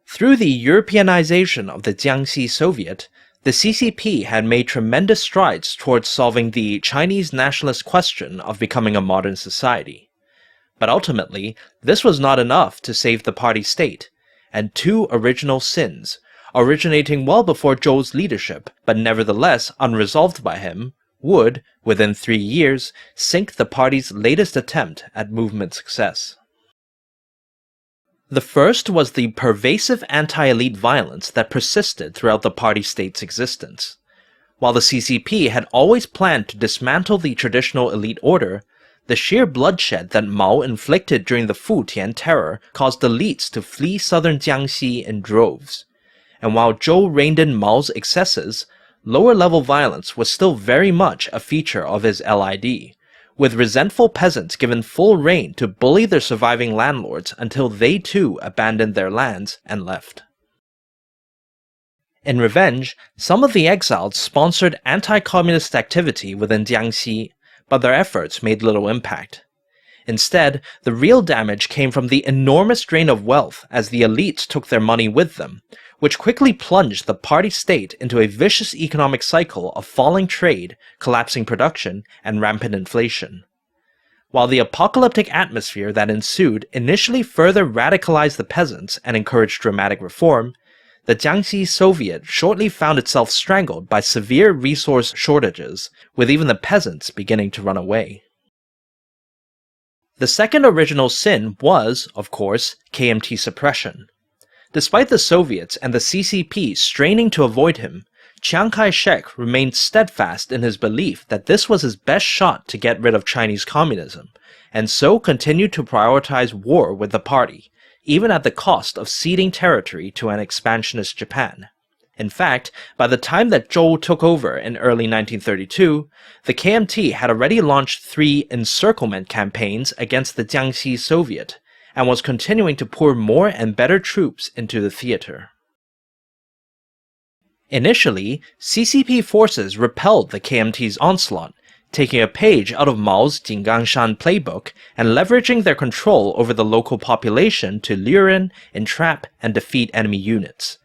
Through the Europeanization of the Jiangxi Soviet, the CCP had made tremendous strides towards solving the Chinese nationalist question of becoming a modern society. But ultimately, this was not enough to save the party state, and two original sins, originating well before Zhou's leadership but nevertheless unresolved by him, would, within 3 years, sink the party's latest attempt at movement success. The first was the pervasive anti-elite violence that persisted throughout the party state's existence. While the CCP had always planned to dismantle the traditional elite order, the sheer bloodshed that Mao inflicted during the Fu-Tian terror caused elites to flee southern Jiangxi in droves. And while Zhou reined in Mao's excesses, lower-level violence was still very much a feature of his LID, with resentful peasants given full rein to bully their surviving landlords until they too abandoned their lands and left. In revenge, some of the exiles sponsored anti-communist activity within Jiangxi, but their efforts made little impact. Instead, the real damage came from the enormous drain of wealth as the elites took their money with them, which quickly plunged the party state into a vicious economic cycle of falling trade, collapsing production, and rampant inflation. While the apocalyptic atmosphere that ensued initially further radicalized the peasants and encouraged dramatic reform, the Jiangxi Soviet shortly found itself strangled by severe resource shortages, with even the peasants beginning to run away. The second original sin was, of course, KMT suppression. Despite the Soviets and the CCP straining to avoid him, Chiang Kai-shek remained steadfast in his belief that this was his best shot to get rid of Chinese communism, and so continued to prioritize war with the party, even at the cost of ceding territory to an expansionist Japan. In fact, by the time that Zhou took over in early 1932, the KMT had already launched 3 encirclement campaigns against the Jiangxi Soviet, and was continuing to pour more and better troops into the theater. Initially, CCP forces repelled the KMT's onslaught, taking a page out of Mao's Jinggangshan playbook and leveraging their control over the local population to lure in, entrap, and defeat enemy units.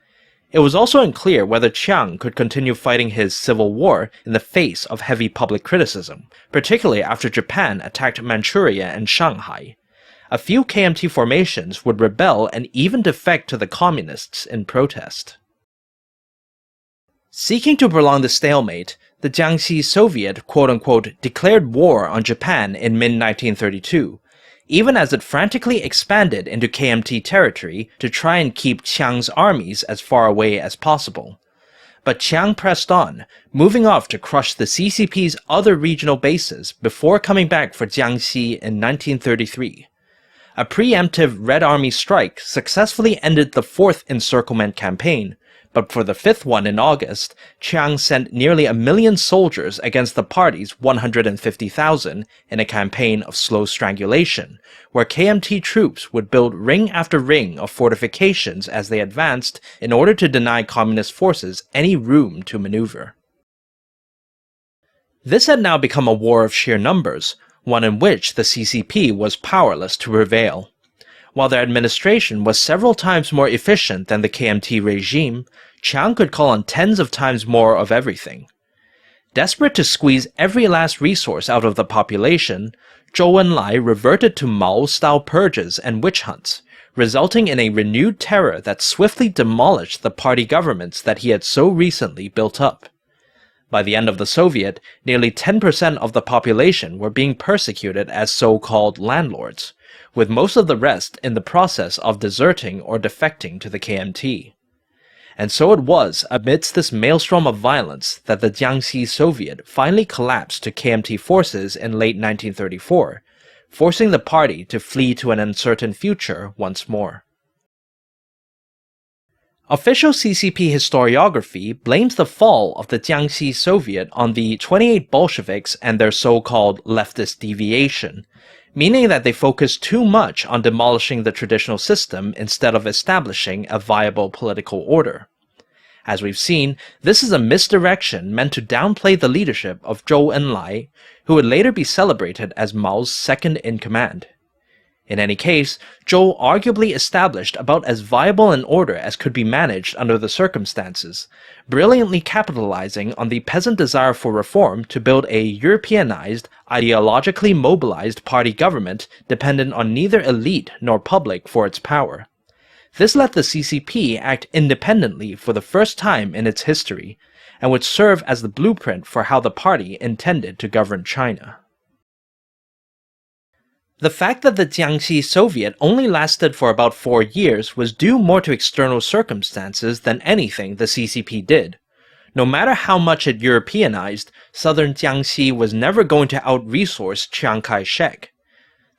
It was also unclear whether Chiang could continue fighting his civil war in the face of heavy public criticism, particularly after Japan attacked Manchuria and Shanghai. A few KMT formations would rebel and even defect to the communists in protest. Seeking to prolong the stalemate, the Jiangxi Soviet quote-unquote declared war on Japan in mid-1932, even as it frantically expanded into KMT territory to try and keep Chiang's armies as far away as possible. But Chiang pressed on, moving off to crush the CCP's other regional bases before coming back for Jiangxi in 1933. A preemptive Red Army strike successfully ended the fourth encirclement campaign, but for the fifth one in August, Chiang sent nearly 1 million soldiers against the party's 150,000 in a campaign of slow strangulation, where KMT troops would build ring after ring of fortifications as they advanced in order to deny communist forces any room to maneuver. This had now become a war of sheer numbers, one in which the CCP was powerless to prevail. While their administration was several times more efficient than the KMT regime, Chiang could call on tens of times more of everything. Desperate to squeeze every last resource out of the population, Zhou Enlai reverted to Mao-style purges and witch hunts, resulting in a renewed terror that swiftly demolished the party governments that he had so recently built up. By the end of the Soviet, nearly 10% of the population were being persecuted as so-called landlords, with most of the rest in the process of deserting or defecting to the KMT. And so it was amidst this maelstrom of violence that the Jiangxi Soviet finally collapsed to KMT forces in late 1934, forcing the party to flee to an uncertain future once more. Official CCP historiography blames the fall of the Jiangxi Soviet on the 28 Bolsheviks and their so-called leftist deviation, meaning that they focused too much on demolishing the traditional system instead of establishing a viable political order. As we've seen, this is a misdirection meant to downplay the leadership of Zhou Enlai, who would later be celebrated as Mao's second-in-command. In any case, Zhou arguably established about as viable an order as could be managed under the circumstances, brilliantly capitalizing on the peasant desire for reform to build a Europeanized, ideologically mobilized party government dependent on neither elite nor public for its power. This let the CCP act independently for the first time in its history, and would serve as the blueprint for how the party intended to govern China. The fact that the Jiangxi Soviet only lasted for about 4 years was due more to external circumstances than anything the CCP did. No matter how much it Europeanized, southern Jiangxi was never going to out-resource Chiang Kai-shek.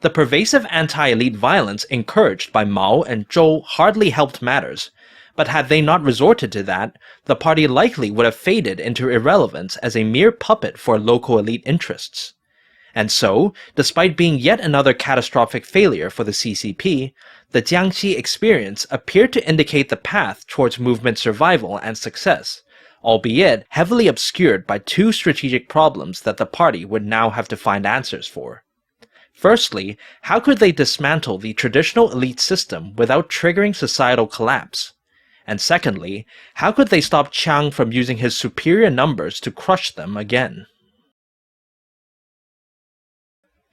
The pervasive anti-elite violence encouraged by Mao and Zhou hardly helped matters, but had they not resorted to that, the party likely would have faded into irrelevance as a mere puppet for local elite interests. And so, despite being yet another catastrophic failure for the CCP, the Jiangxi experience appeared to indicate the path towards movement survival and success, albeit heavily obscured by two strategic problems that the party would now have to find answers for. Firstly, how could they dismantle the traditional elite system without triggering societal collapse? And secondly, how could they stop Chiang from using his superior numbers to crush them again?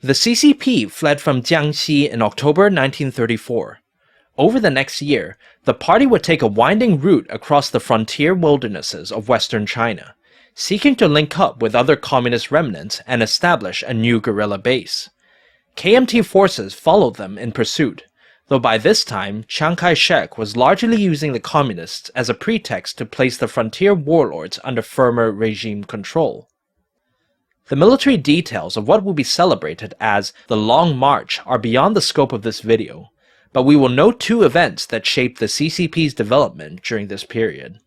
The CCP fled from Jiangxi in October 1934. Over the next year, the party would take a winding route across the frontier wildernesses of western China, seeking to link up with other communist remnants and establish a new guerrilla base. KMT forces followed them in pursuit, though by this time Chiang Kai-shek was largely using the communists as a pretext to place the frontier warlords under firmer regime control. The military details of what will be celebrated as the Long March are beyond the scope of this video, but we will note two events that shaped the CCP's development during this period.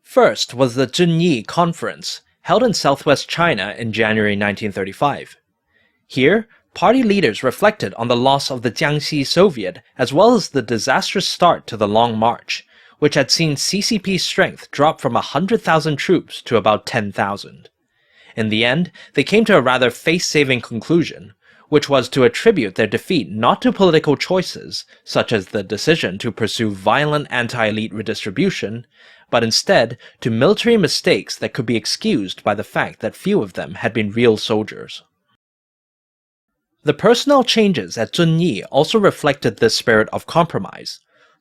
First was the Zhenyi Conference, held in southwest China in January 1935. Here, party leaders reflected on the loss of the Jiangxi Soviet as well as the disastrous start to the Long March, which had seen CCP's strength drop from 100,000 troops to about 10,000. In the end, they came to a rather face-saving conclusion, which was to attribute their defeat not to political choices, such as the decision to pursue violent anti-elite redistribution, but instead to military mistakes that could be excused by the fact that few of them had been real soldiers. The personnel changes at Zunyi also reflected this spirit of compromise.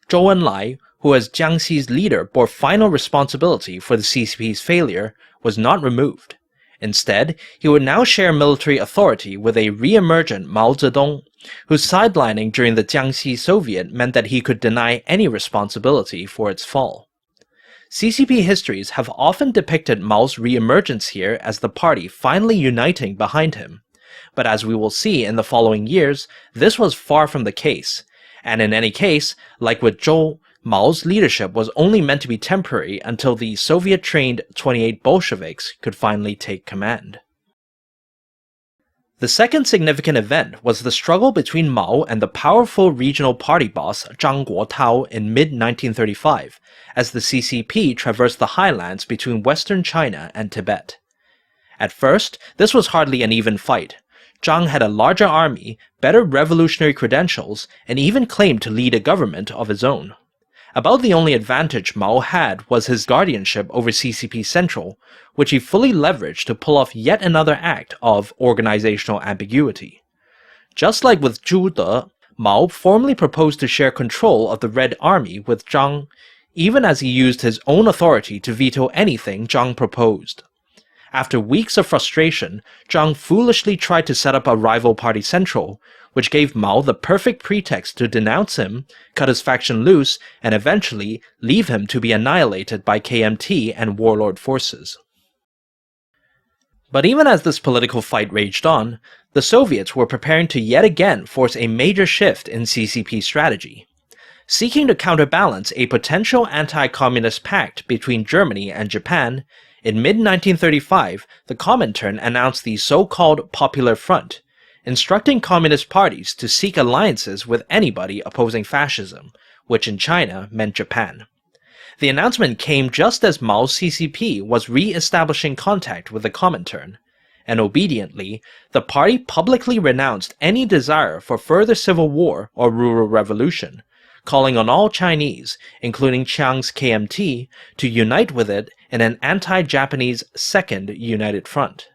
Zhou Enlai, who as Jiangxi's leader bore final responsibility for the CCP's failure, was not removed. Instead, he would now share military authority with a re-emergent Mao Zedong, whose sidelining during the Jiangxi Soviet meant that he could deny any responsibility for its fall. CCP histories have often depicted Mao's re-emergence here as the party finally uniting behind him. But as we will see in the following years, this was far from the case, and in any case, like with Zhou, Mao's leadership was only meant to be temporary until the Soviet-trained 28 Bolsheviks could finally take command. The second significant event was the struggle between Mao and the powerful regional party boss Zhang Guotao in mid-1935, as the CCP traversed the highlands between western China and Tibet. At first, this was hardly an even fight. Zhang had a larger army, better revolutionary credentials, and even claimed to lead a government of his own. About the only advantage Mao had was his guardianship over CCP Central, which he fully leveraged to pull off yet another act of organizational ambiguity. Just like with Zhu De, Mao formally proposed to share control of the Red Army with Zhang, even as he used his own authority to veto anything Zhang proposed. After weeks of frustration, Zhang foolishly tried to set up a rival party Central, which gave Mao the perfect pretext to denounce him, cut his faction loose, and eventually leave him to be annihilated by KMT and warlord forces. But even as this political fight raged on, the Soviets were preparing to yet again force a major shift in CCP strategy. Seeking to counterbalance a potential anti-communist pact between Germany and Japan, in mid-1935, the Comintern announced the so-called Popular Front, instructing communist parties to seek alliances with anybody opposing fascism, which in China meant Japan. The announcement came just as Mao's CCP was re-establishing contact with the Comintern, and obediently, the party publicly renounced any desire for further civil war or rural revolution, calling on all Chinese, including Chiang's KMT, to unite with it in an anti-Japanese Second United Front.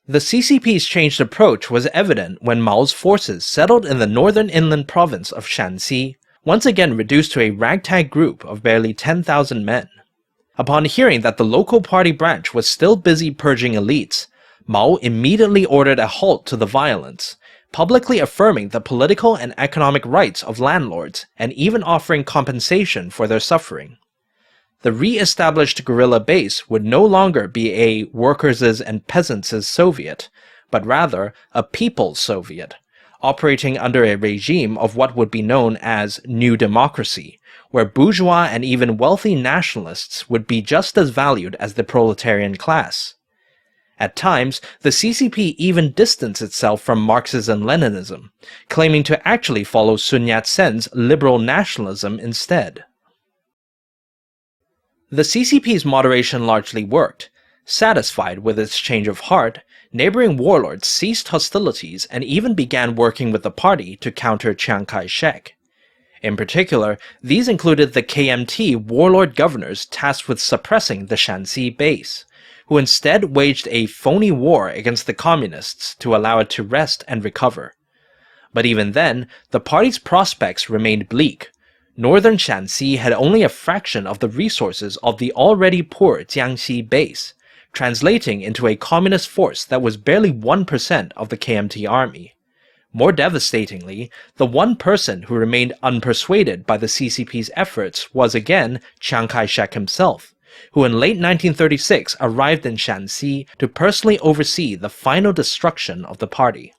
The CCP's changed approach was evident when Mao's forces settled in the northern inland province of Shanxi, once again reduced to a ragtag group of barely 10,000 men. Upon hearing that the local party branch was still busy purging elites, Mao immediately ordered a halt to the violence, publicly affirming the political and economic rights of landlords and even offering compensation for their suffering. The re-established guerrilla base would no longer be a workers' and peasants' Soviet, but rather a people's Soviet, operating under a regime of what would be known as New Democracy, where bourgeois and even wealthy nationalists would be just as valued as the proletarian class. At times, the CCP even distanced itself from Marxism-Leninism, claiming to actually follow Sun Yat-sen's liberal nationalism instead. The CCP's moderation largely worked. Satisfied with its change of heart, neighboring warlords ceased hostilities and even began working with the party to counter Chiang Kai-shek. In particular, these included the KMT warlord governors tasked with suppressing the Shanxi base, who instead waged a phony war against the communists to allow it to rest and recover. But even then, the party's prospects remained bleak. Northern Shanxi had only a fraction of the resources of the already poor Jiangxi base, translating into a communist force that was barely 1% of the KMT army. More devastatingly, the one person who remained unpersuaded by the CCP's efforts was again Chiang Kai-shek himself, who in late 1936 arrived in Shanxi to personally oversee the final destruction of the party.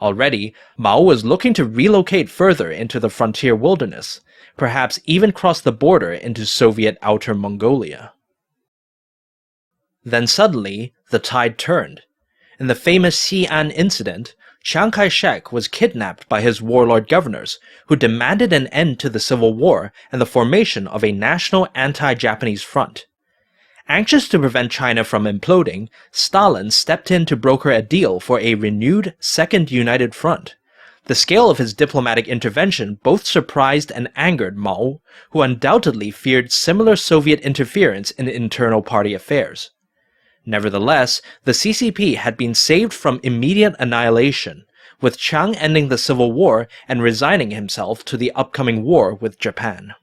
Already, Mao was looking to relocate further into the frontier wilderness, perhaps even cross the border into Soviet Outer Mongolia. Then suddenly, the tide turned. In the famous Xi'an incident, Chiang Kai-shek was kidnapped by his warlord governors, who demanded an end to the civil war and the formation of a national anti-Japanese front. Anxious to prevent China from imploding, Stalin stepped in to broker a deal for a renewed Second United Front. The scale of his diplomatic intervention both surprised and angered Mao, who undoubtedly feared similar Soviet interference in internal party affairs. Nevertheless, the CCP had been saved from immediate annihilation, with Chiang ending the civil war and resigning himself to the upcoming war with Japan.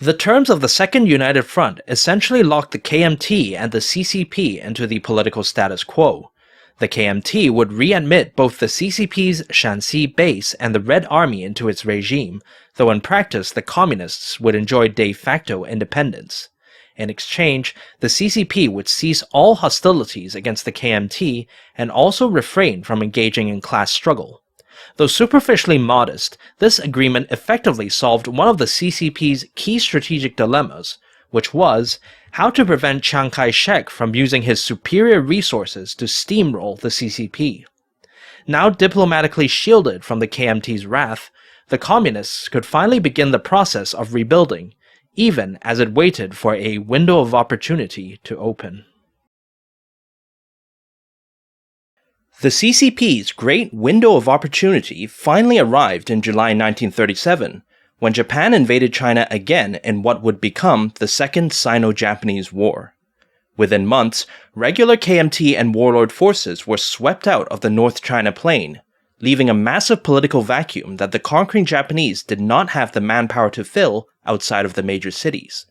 The terms of the Second United Front essentially locked the KMT and the CCP into the political status quo. The KMT would readmit both the CCP's Shanxi base and the Red Army into its regime, though in practice the Communists would enjoy de facto independence. In exchange, the CCP would cease all hostilities against the KMT and also refrain from engaging in class struggle. Though superficially modest, this agreement effectively solved one of the CCP's key strategic dilemmas, which was how to prevent Chiang Kai-shek from using his superior resources to steamroll the CCP. Now diplomatically shielded from the KMT's wrath, the Communists could finally begin the process of rebuilding, even as it waited for a window of opportunity to open. The CCP's great window of opportunity finally arrived in July 1937, when Japan invaded China again in what would become the Second Sino-Japanese War. Within months, regular KMT and warlord forces were swept out of the North China Plain, leaving a massive political vacuum that the conquering Japanese did not have the manpower to fill outside of the major cities.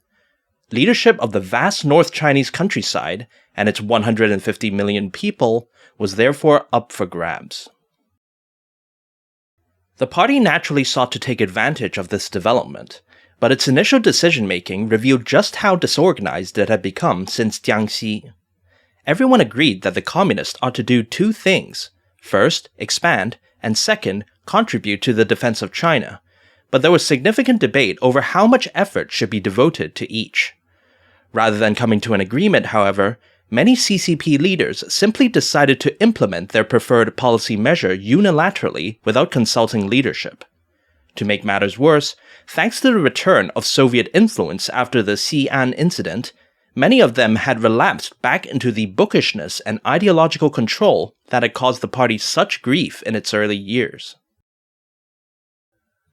Leadership of the vast North Chinese countryside and its 150 million people was therefore up for grabs. The party naturally sought to take advantage of this development, but its initial decision-making revealed just how disorganized it had become since Jiangxi. Everyone agreed that the communists ought to do two things: first, expand, and second, contribute to the defense of China, but there was significant debate over how much effort should be devoted to each. Rather than coming to an agreement, however, many CCP leaders simply decided to implement their preferred policy measure unilaterally without consulting leadership. To make matters worse, thanks to the return of Soviet influence after the Xi'an incident, many of them had relapsed back into the bookishness and ideological control that had caused the party such grief in its early years.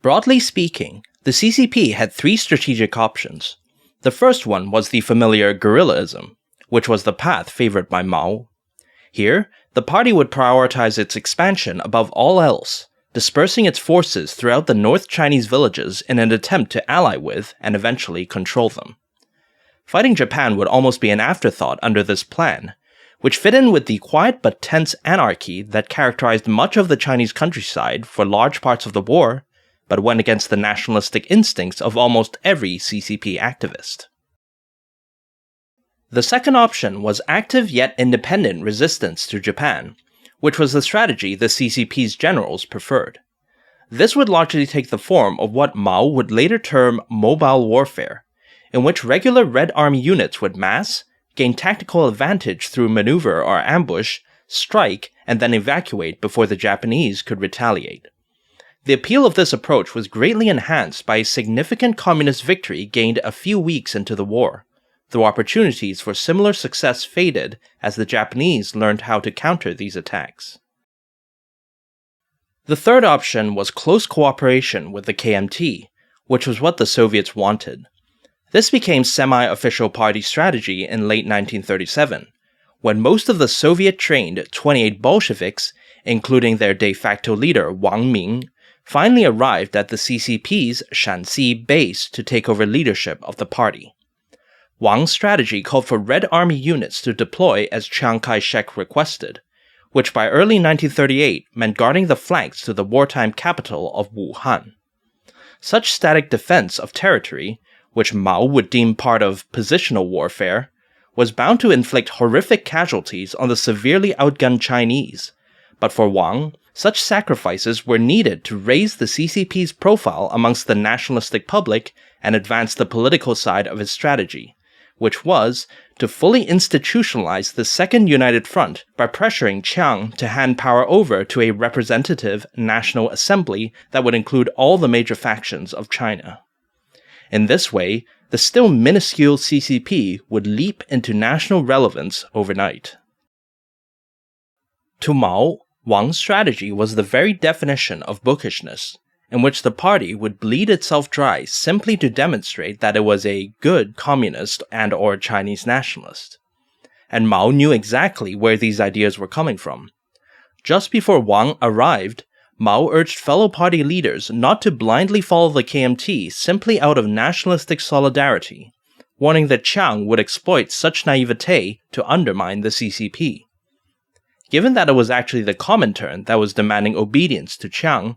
Broadly speaking, the CCP had three strategic options. The first one was the familiar Guerrilla-ism, which was the path favored by Mao. Here, the party would prioritize its expansion above all else, dispersing its forces throughout the North Chinese villages in an attempt to ally with and eventually control them. Fighting Japan would almost be an afterthought under this plan, which fit in with the quiet but tense anarchy that characterized much of the Chinese countryside for large parts of the war, but went against the nationalistic instincts of almost every CCP activist. The second option was active yet independent resistance to Japan, which was the strategy the CCP's generals preferred. This would largely take the form of what Mao would later term mobile warfare, in which regular Red Army units would mass, gain tactical advantage through maneuver or ambush, strike, and then evacuate before the Japanese could retaliate. The appeal of this approach was greatly enhanced by a significant communist victory gained a few weeks into the war, though opportunities for similar success faded as the Japanese learned how to counter these attacks. The third option was close cooperation with the KMT, which was what the Soviets wanted. This became semi-official party strategy in late 1937, when most of the Soviet-trained 28 Bolsheviks, including their de facto leader Wang Ming, finally arrived at the CCP's Shanxi base to take over leadership of the party. Wang's strategy called for Red Army units to deploy as Chiang Kai-shek requested, which by early 1938 meant guarding the flanks to the wartime capital of Wuhan. Such static defense of territory, which Mao would deem part of positional warfare, was bound to inflict horrific casualties on the severely outgunned Chinese, but for Wang, such sacrifices were needed to raise the CCP's profile amongst the nationalistic public and advance the political side of his strategy, which was to fully institutionalize the Second United Front by pressuring Chiang to hand power over to a representative National Assembly that would include all the major factions of China. In this way, the still minuscule CCP would leap into national relevance overnight. To Mao, Wang's strategy was the very definition of bookishness, in which the party would bleed itself dry simply to demonstrate that it was a good communist and/or Chinese nationalist. And Mao knew exactly where these ideas were coming from. Just before Wang arrived, Mao urged fellow party leaders not to blindly follow the KMT simply out of nationalistic solidarity, warning that Chiang would exploit such naivete to undermine the CCP. Given that it was actually the Comintern that was demanding obedience to Chiang,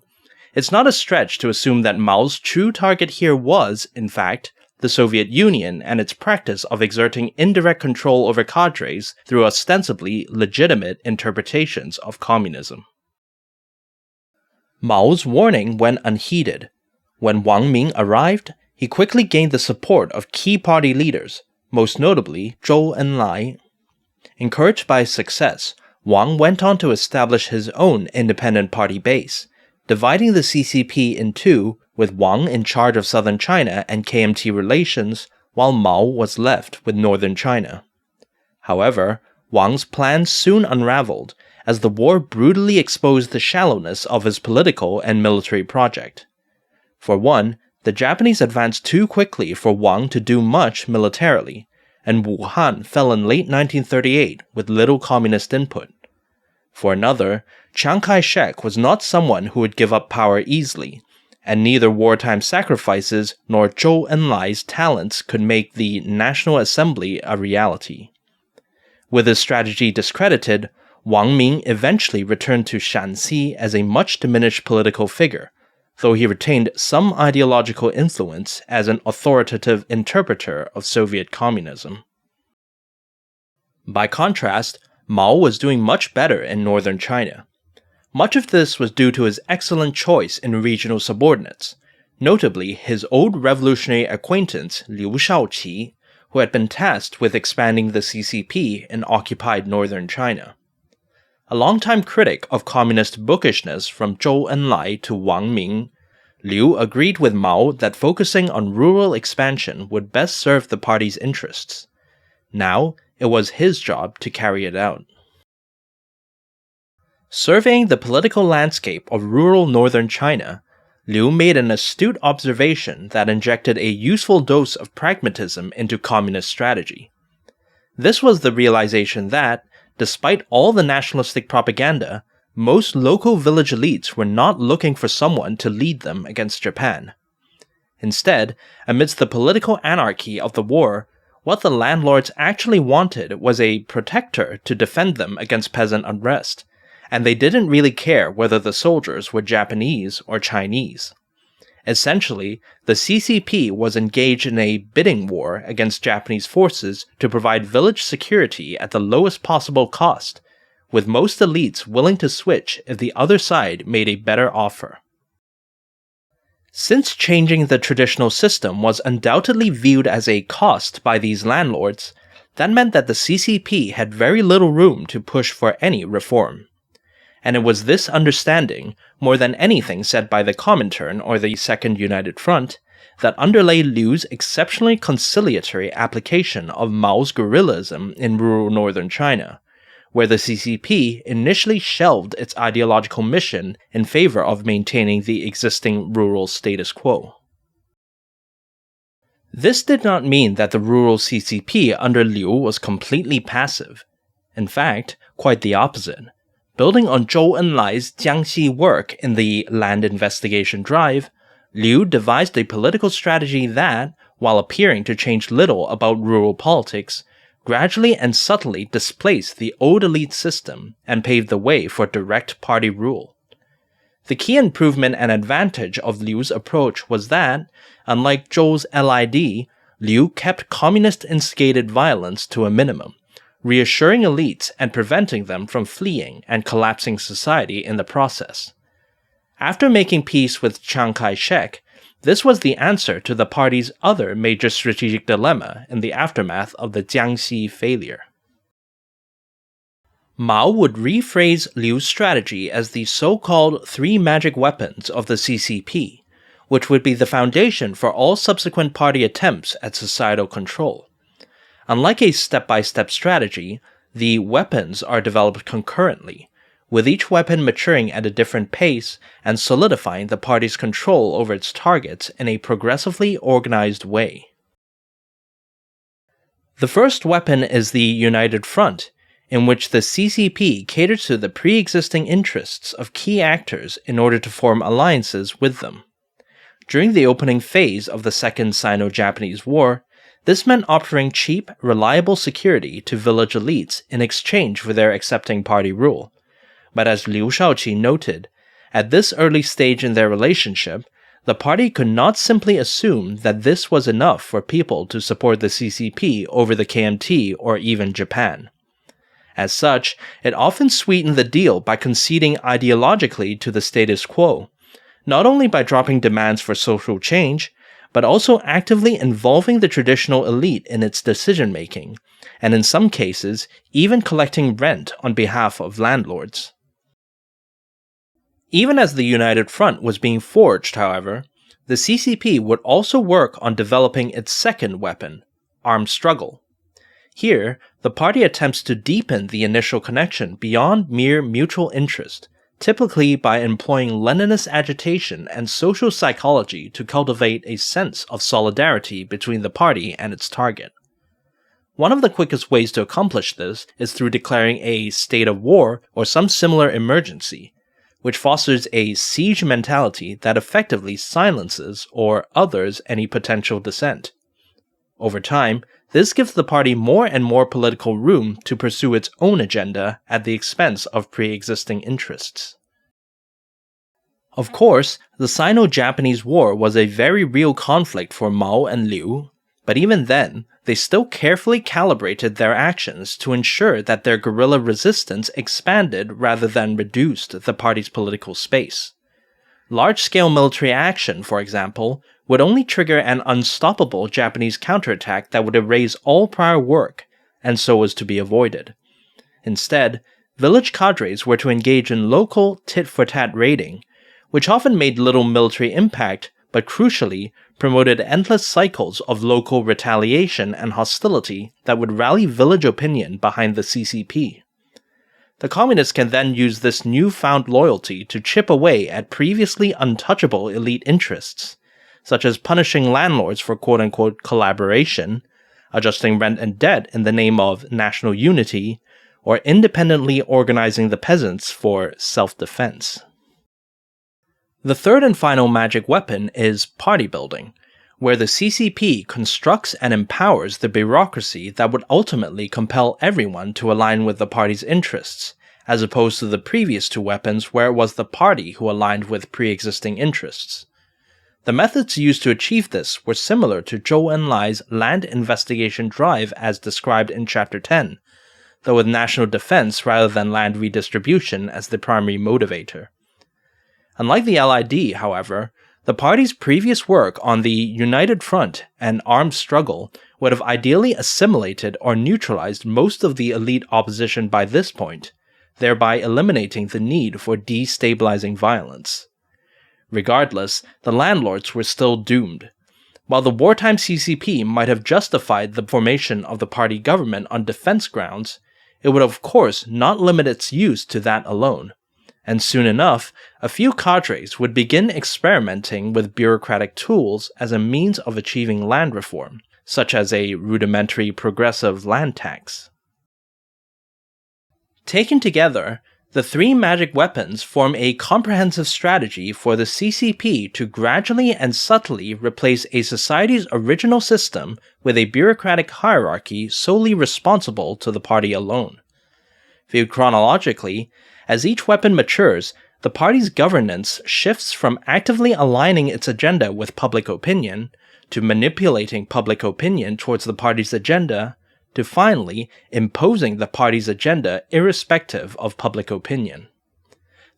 it's not a stretch to assume that Mao's true target here was, in fact, the Soviet Union and its practice of exerting indirect control over cadres through ostensibly legitimate interpretations of communism. Mao's warning went unheeded. When Wang Ming arrived, he quickly gained the support of key party leaders, most notably Zhou Enlai. Encouraged by his success, Wang went on to establish his own independent party base, dividing the CCP in two, with Wang in charge of southern China and KMT relations, while Mao was left with northern China. However, Wang's plans soon unraveled, as the war brutally exposed the shallowness of his political and military project. For one, the Japanese advanced too quickly for Wang to do much militarily, and Wuhan fell in late 1938 with little communist input. For another, Chiang Kai-shek was not someone who would give up power easily, and neither wartime sacrifices nor Zhou Enlai's talents could make the National Assembly a reality. With his strategy discredited, Wang Ming eventually returned to Shanxi as a much diminished political figure, though he retained some ideological influence as an authoritative interpreter of Soviet communism. By contrast, Mao was doing much better in northern China. Much of this was due to his excellent choice in regional subordinates, notably his old revolutionary acquaintance Liu Shaoqi, who had been tasked with expanding the CCP in occupied northern China. A longtime critic of communist bookishness from Zhou Enlai to Wang Ming, Liu agreed with Mao that focusing on rural expansion would best serve the party's interests. Now, it was his job to carry it out. Surveying the political landscape of rural northern China, Liu made an astute observation that injected a useful dose of pragmatism into communist strategy. This was the realization that, despite all the nationalistic propaganda, most local village elites were not looking for someone to lead them against Japan. Instead, amidst the political anarchy of the war, what the landlords actually wanted was a protector to defend them against peasant unrest, and they didn't really care whether the soldiers were Japanese or Chinese. Essentially, the CCP was engaged in a bidding war against Japanese forces to provide village security at the lowest possible cost, with most elites willing to switch if the other side made a better offer. Since changing the traditional system was undoubtedly viewed as a cost by these landlords, that meant that the CCP had very little room to push for any reform. And it was this understanding, more than anything said by the Comintern or the Second United Front, that underlay Liu's exceptionally conciliatory application of Mao's guerrilla-ism in rural northern China, where the CCP initially shelved its ideological mission in favor of maintaining the existing rural status quo. This did not mean that the rural CCP under Liu was completely passive. In fact, quite the opposite. Building on Zhou Enlai's Jiangxi work in the land investigation drive, Liu devised a political strategy that, while appearing to change little about rural politics, gradually and subtly displaced the old elite system and paved the way for direct party rule. The key improvement and advantage of Liu's approach was that, unlike Zhou's LID, Liu kept communist-instigated violence to a minimum, reassuring elites and preventing them from fleeing and collapsing society in the process. After making peace with Chiang Kai-shek, this was the answer to the party's other major strategic dilemma in the aftermath of the Jiangxi failure. Mao would rephrase Liu's strategy as the so-called three magic weapons of the CCP, which would be the foundation for all subsequent party attempts at societal control. Unlike a step-by-step strategy, the weapons are developed concurrently, with each weapon maturing at a different pace and solidifying the party's control over its targets in a progressively organized way. The first weapon is the United Front, in which the CCP caters to the pre-existing interests of key actors in order to form alliances with them. During the opening phase of the Second Sino-Japanese War, this meant offering cheap, reliable security to village elites in exchange for their accepting party rule. But as Liu Shaoqi noted, at this early stage in their relationship, the party could not simply assume that this was enough for people to support the CCP over the KMT or even Japan. As such, it often sweetened the deal by conceding ideologically to the status quo, not only by dropping demands for social change, but also actively involving the traditional elite in its decision-making, and in some cases, even collecting rent on behalf of landlords. Even as the United Front was being forged, however, the CCP would also work on developing its second weapon, armed struggle. Here, the party attempts to deepen the initial connection beyond mere mutual interest, typically by employing Leninist agitation and social psychology to cultivate a sense of solidarity between the party and its target. One of the quickest ways to accomplish this is through declaring a state of war or some similar emergency, which fosters a siege mentality that effectively silences or others any potential dissent. Over time, this gives the party more and more political room to pursue its own agenda at the expense of pre-existing interests. Of course, the Sino-Japanese War was a very real conflict for Mao and Liu, but even then, they still carefully calibrated their actions to ensure that their guerrilla resistance expanded rather than reduced the party's political space. Large-scale military action, for example, would only trigger an unstoppable Japanese counterattack that would erase all prior work, and so was to be avoided. Instead, village cadres were to engage in local tit-for-tat raiding, which often made little military impact, but crucially, promoted endless cycles of local retaliation and hostility that would rally village opinion behind the CCP. The communists can then use this newfound loyalty to chip away at previously untouchable elite interests, such as punishing landlords for quote-unquote collaboration, adjusting rent and debt in the name of national unity, or independently organizing the peasants for self-defense. The third and final magic weapon is party building, where the CCP constructs and empowers the bureaucracy that would ultimately compel everyone to align with the party's interests, as opposed to the previous two weapons where it was the party who aligned with pre-existing interests. The methods used to achieve this were similar to Zhou Enlai's land investigation drive as described in Chapter 10, though with national defense rather than land redistribution as the primary motivator. Unlike the LID, however, the party's previous work on the United Front and armed struggle would have ideally assimilated or neutralized most of the elite opposition by this point, thereby eliminating the need for destabilizing violence. Regardless, the landlords were still doomed. While the wartime CCP might have justified the formation of the party government on defense grounds, it would of course not limit its use to that alone. And soon enough, a few cadres would begin experimenting with bureaucratic tools as a means of achieving land reform, such as a rudimentary progressive land tax. Taken together, the three magic weapons form a comprehensive strategy for the CCP to gradually and subtly replace a society's original system with a bureaucratic hierarchy solely responsible to the party alone. Viewed chronologically, as each weapon matures, the party's governance shifts from actively aligning its agenda with public opinion, to manipulating public opinion towards the party's agenda, to finally imposing the party's agenda irrespective of public opinion.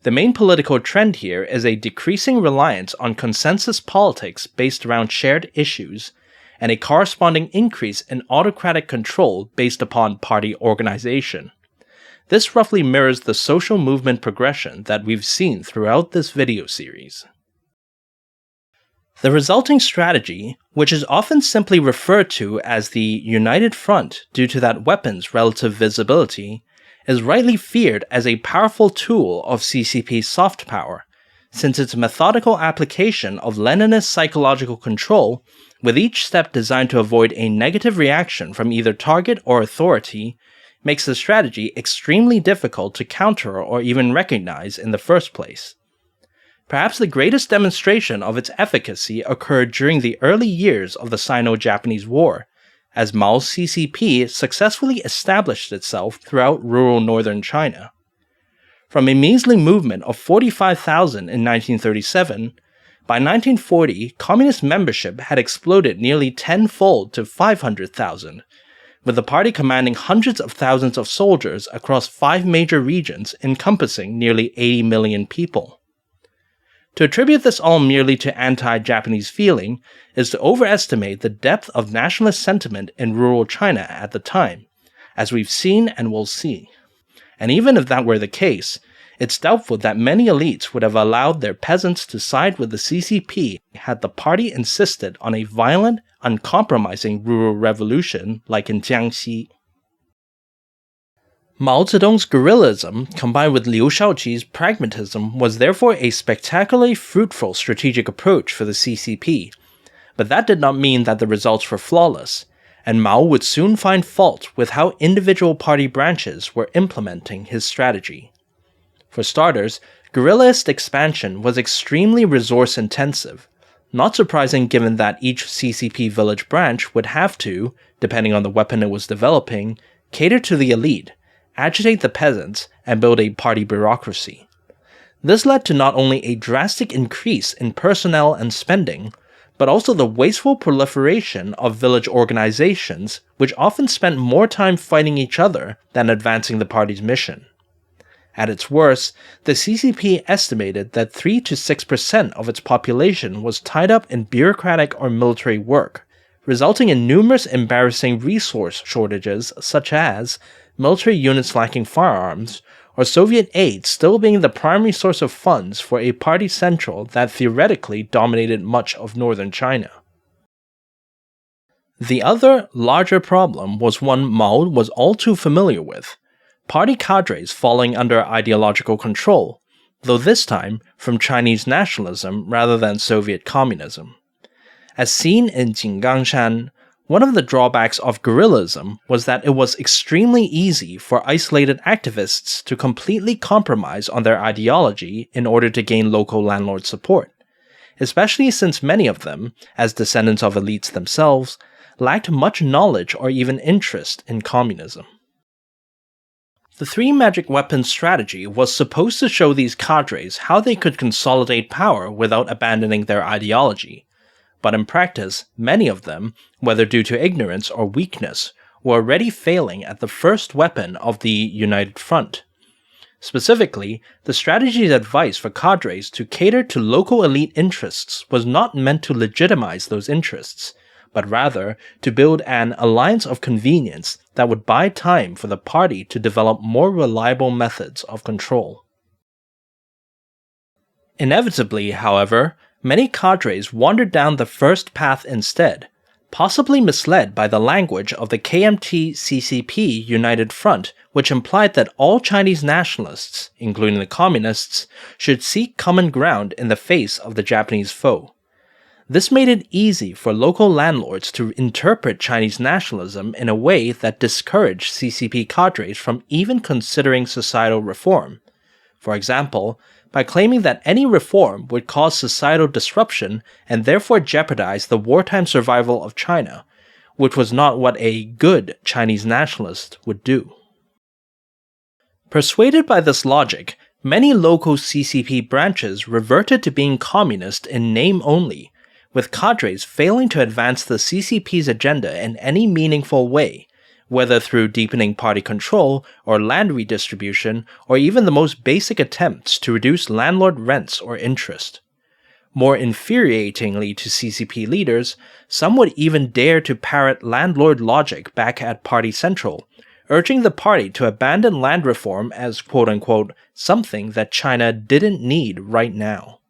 The main political trend here is a decreasing reliance on consensus politics based around shared issues, and a corresponding increase in autocratic control based upon party organization. This roughly mirrors the social movement progression that we've seen throughout this video series. The resulting strategy, which is often simply referred to as the United Front due to that weapon's relative visibility, is rightly feared as a powerful tool of CCP's soft power, since its methodical application of Leninist psychological control, with each step designed to avoid a negative reaction from either target or authority, makes the strategy extremely difficult to counter or even recognize in the first place. Perhaps the greatest demonstration of its efficacy occurred during the early years of the Sino-Japanese War, as Mao's CCP successfully established itself throughout rural northern China. From a measly movement of 45,000 in 1937, by 1940, communist membership had exploded nearly tenfold to 500,000, with the party commanding hundreds of thousands of soldiers across 5 major regions encompassing nearly 80 million people. To attribute this all merely to anti-Japanese feeling is to overestimate the depth of nationalist sentiment in rural China at the time, as we've seen and will see. And even if that were the case, it's doubtful that many elites would have allowed their peasants to side with the CCP had the party insisted on a violent, uncompromising rural revolution like in Jiangxi. Mao Zedong's guerrillism combined with Liu Shaoqi's pragmatism was therefore a spectacularly fruitful strategic approach for the CCP, but that did not mean that the results were flawless, and Mao would soon find fault with how individual party branches were implementing his strategy. For starters, guerrillaist expansion was extremely resource-intensive, not surprising given that each CCP village branch would have to, depending on the weapon it was developing, cater to the elite, agitate the peasants, and build a party bureaucracy. This led to not only a drastic increase in personnel and spending, but also the wasteful proliferation of village organizations, which often spent more time fighting each other than advancing the party's mission. At its worst, the CCP estimated that 3 to 6% of its population was tied up in bureaucratic or military work, resulting in numerous embarrassing resource shortages such as military units lacking firearms, or Soviet aid still being the primary source of funds for a party central that theoretically dominated much of northern China. The other, larger problem was one Mao was all too familiar with: party cadres falling under ideological control, though this time from Chinese nationalism rather than Soviet communism. As seen in Jiangxi, one of the drawbacks of guerrillism was that it was extremely easy for isolated activists to completely compromise on their ideology in order to gain local landlord support, especially since many of them, as descendants of elites themselves, lacked much knowledge or even interest in communism. The three magic weapons strategy was supposed to show these cadres how they could consolidate power without abandoning their ideology, but in practice, many of them, whether due to ignorance or weakness, were already failing at the first weapon of the United Front. Specifically, the strategy's advice for cadres to cater to local elite interests was not meant to legitimize those interests, but rather to build an alliance of convenience that would buy time for the party to develop more reliable methods of control. Inevitably, however, many cadres wandered down the first path instead, possibly misled by the language of the KMT-CCP United Front, which implied that all Chinese nationalists, including the communists, should seek common ground in the face of the Japanese foe. This made it easy for local landlords to interpret Chinese nationalism in a way that discouraged CCP cadres from even considering societal reform. For example, by claiming that any reform would cause societal disruption and therefore jeopardize the wartime survival of China, which was not what a good Chinese nationalist would do. Persuaded by this logic, many local CCP branches reverted to being communist in name only, with cadres failing to advance the CCP's agenda in any meaningful way, whether through deepening party control or land redistribution, or even the most basic attempts to reduce landlord rents or interest. More infuriatingly to CCP leaders, some would even dare to parrot landlord logic back at Party Central, urging the party to abandon land reform as quote-unquote something that China didn't need right now.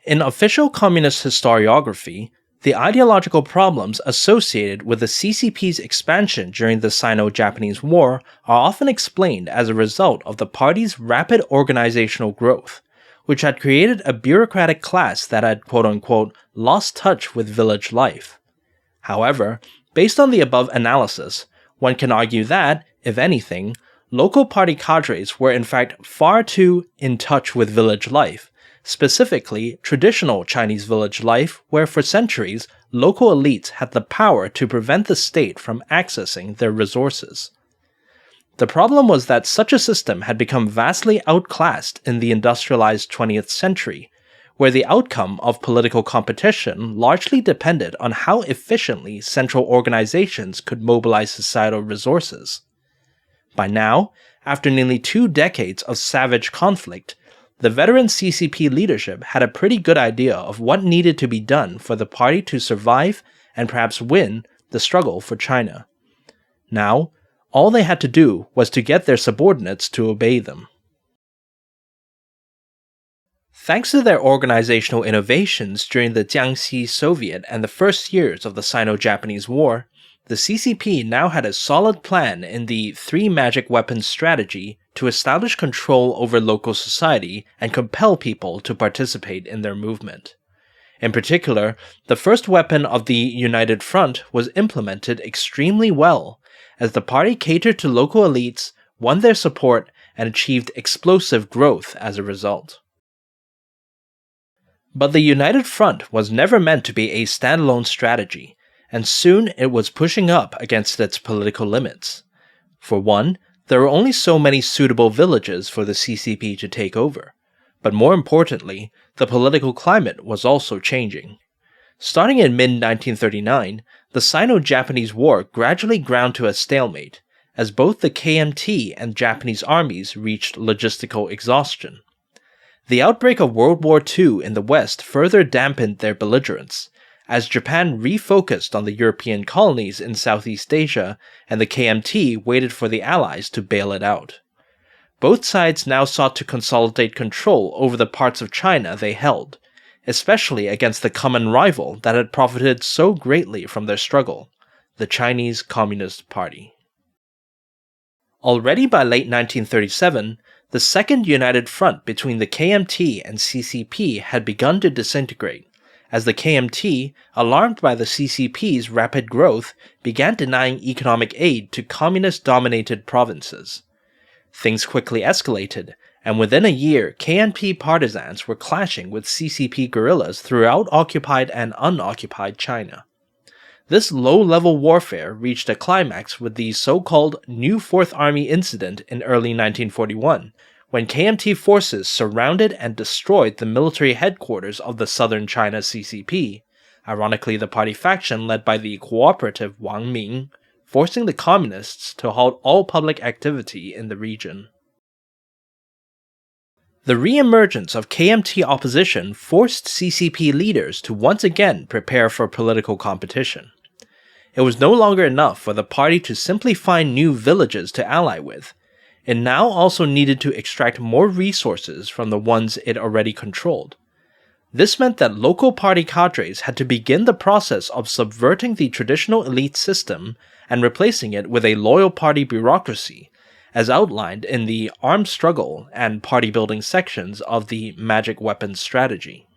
In official communist historiography, the ideological problems associated with the CCP's expansion during the Sino-Japanese War are often explained as a result of the party's rapid organizational growth, which had created a bureaucratic class that had quote-unquote lost touch with village life. However, based on the above analysis, one can argue that, if anything, local party cadres were in fact far too in touch with village life, specifically traditional Chinese village life where for centuries local elites had the power to prevent the state from accessing their resources. The problem was that such a system had become vastly outclassed in the industrialized 20th century, where the outcome of political competition largely depended on how efficiently central organizations could mobilize societal resources. By now, after nearly 2 decades of savage conflict, the veteran CCP leadership had a pretty good idea of what needed to be done for the party to survive and perhaps win the struggle for China. Now, all they had to do was to get their subordinates to obey them. Thanks to their organizational innovations during the Jiangxi Soviet and the first years of the Sino-Japanese War, the CCP now had a solid plan in the three magic weapons strategy to establish control over local society and compel people to participate in their movement. In particular, the first weapon of the United Front was implemented extremely well, as the party catered to local elites, won their support, and achieved explosive growth as a result. But the United Front was never meant to be a standalone strategy, and soon it was pushing up against its political limits. For one, there were only so many suitable villages for the CCP to take over. But more importantly, the political climate was also changing. Starting in mid-1939, the Sino-Japanese War gradually ground to a stalemate, as both the KMT and Japanese armies reached logistical exhaustion. The outbreak of World War II in the West further dampened their belligerence, as Japan refocused on the European colonies in Southeast Asia and the KMT waited for the Allies to bail it out. Both sides now sought to consolidate control over the parts of China they held, especially against the common rival that had profited so greatly from their struggle, the Chinese Communist Party. Already by late 1937, the Second United Front between the KMT and CCP had begun to disintegrate, as the KMT, alarmed by the CCP's rapid growth, began denying economic aid to communist-dominated provinces. Things quickly escalated, and within a year, KMT partisans were clashing with CCP guerrillas throughout occupied and unoccupied China. This low-level warfare reached a climax with the so-called New Fourth Army incident in early 1941, when KMT forces surrounded and destroyed the military headquarters of the Southern China CCP, ironically the party faction led by the cooperative Wang Ming, forcing the communists to halt all public activity in the region. The re-emergence of KMT opposition forced CCP leaders to once again prepare for political competition. It was no longer enough for the party to simply find new villages to ally with. It now also needed to extract more resources from the ones it already controlled. This meant that local party cadres had to begin the process of subverting the traditional elite system and replacing it with a loyal party bureaucracy, as outlined in the armed struggle and party-building sections of the magic weapons strategy.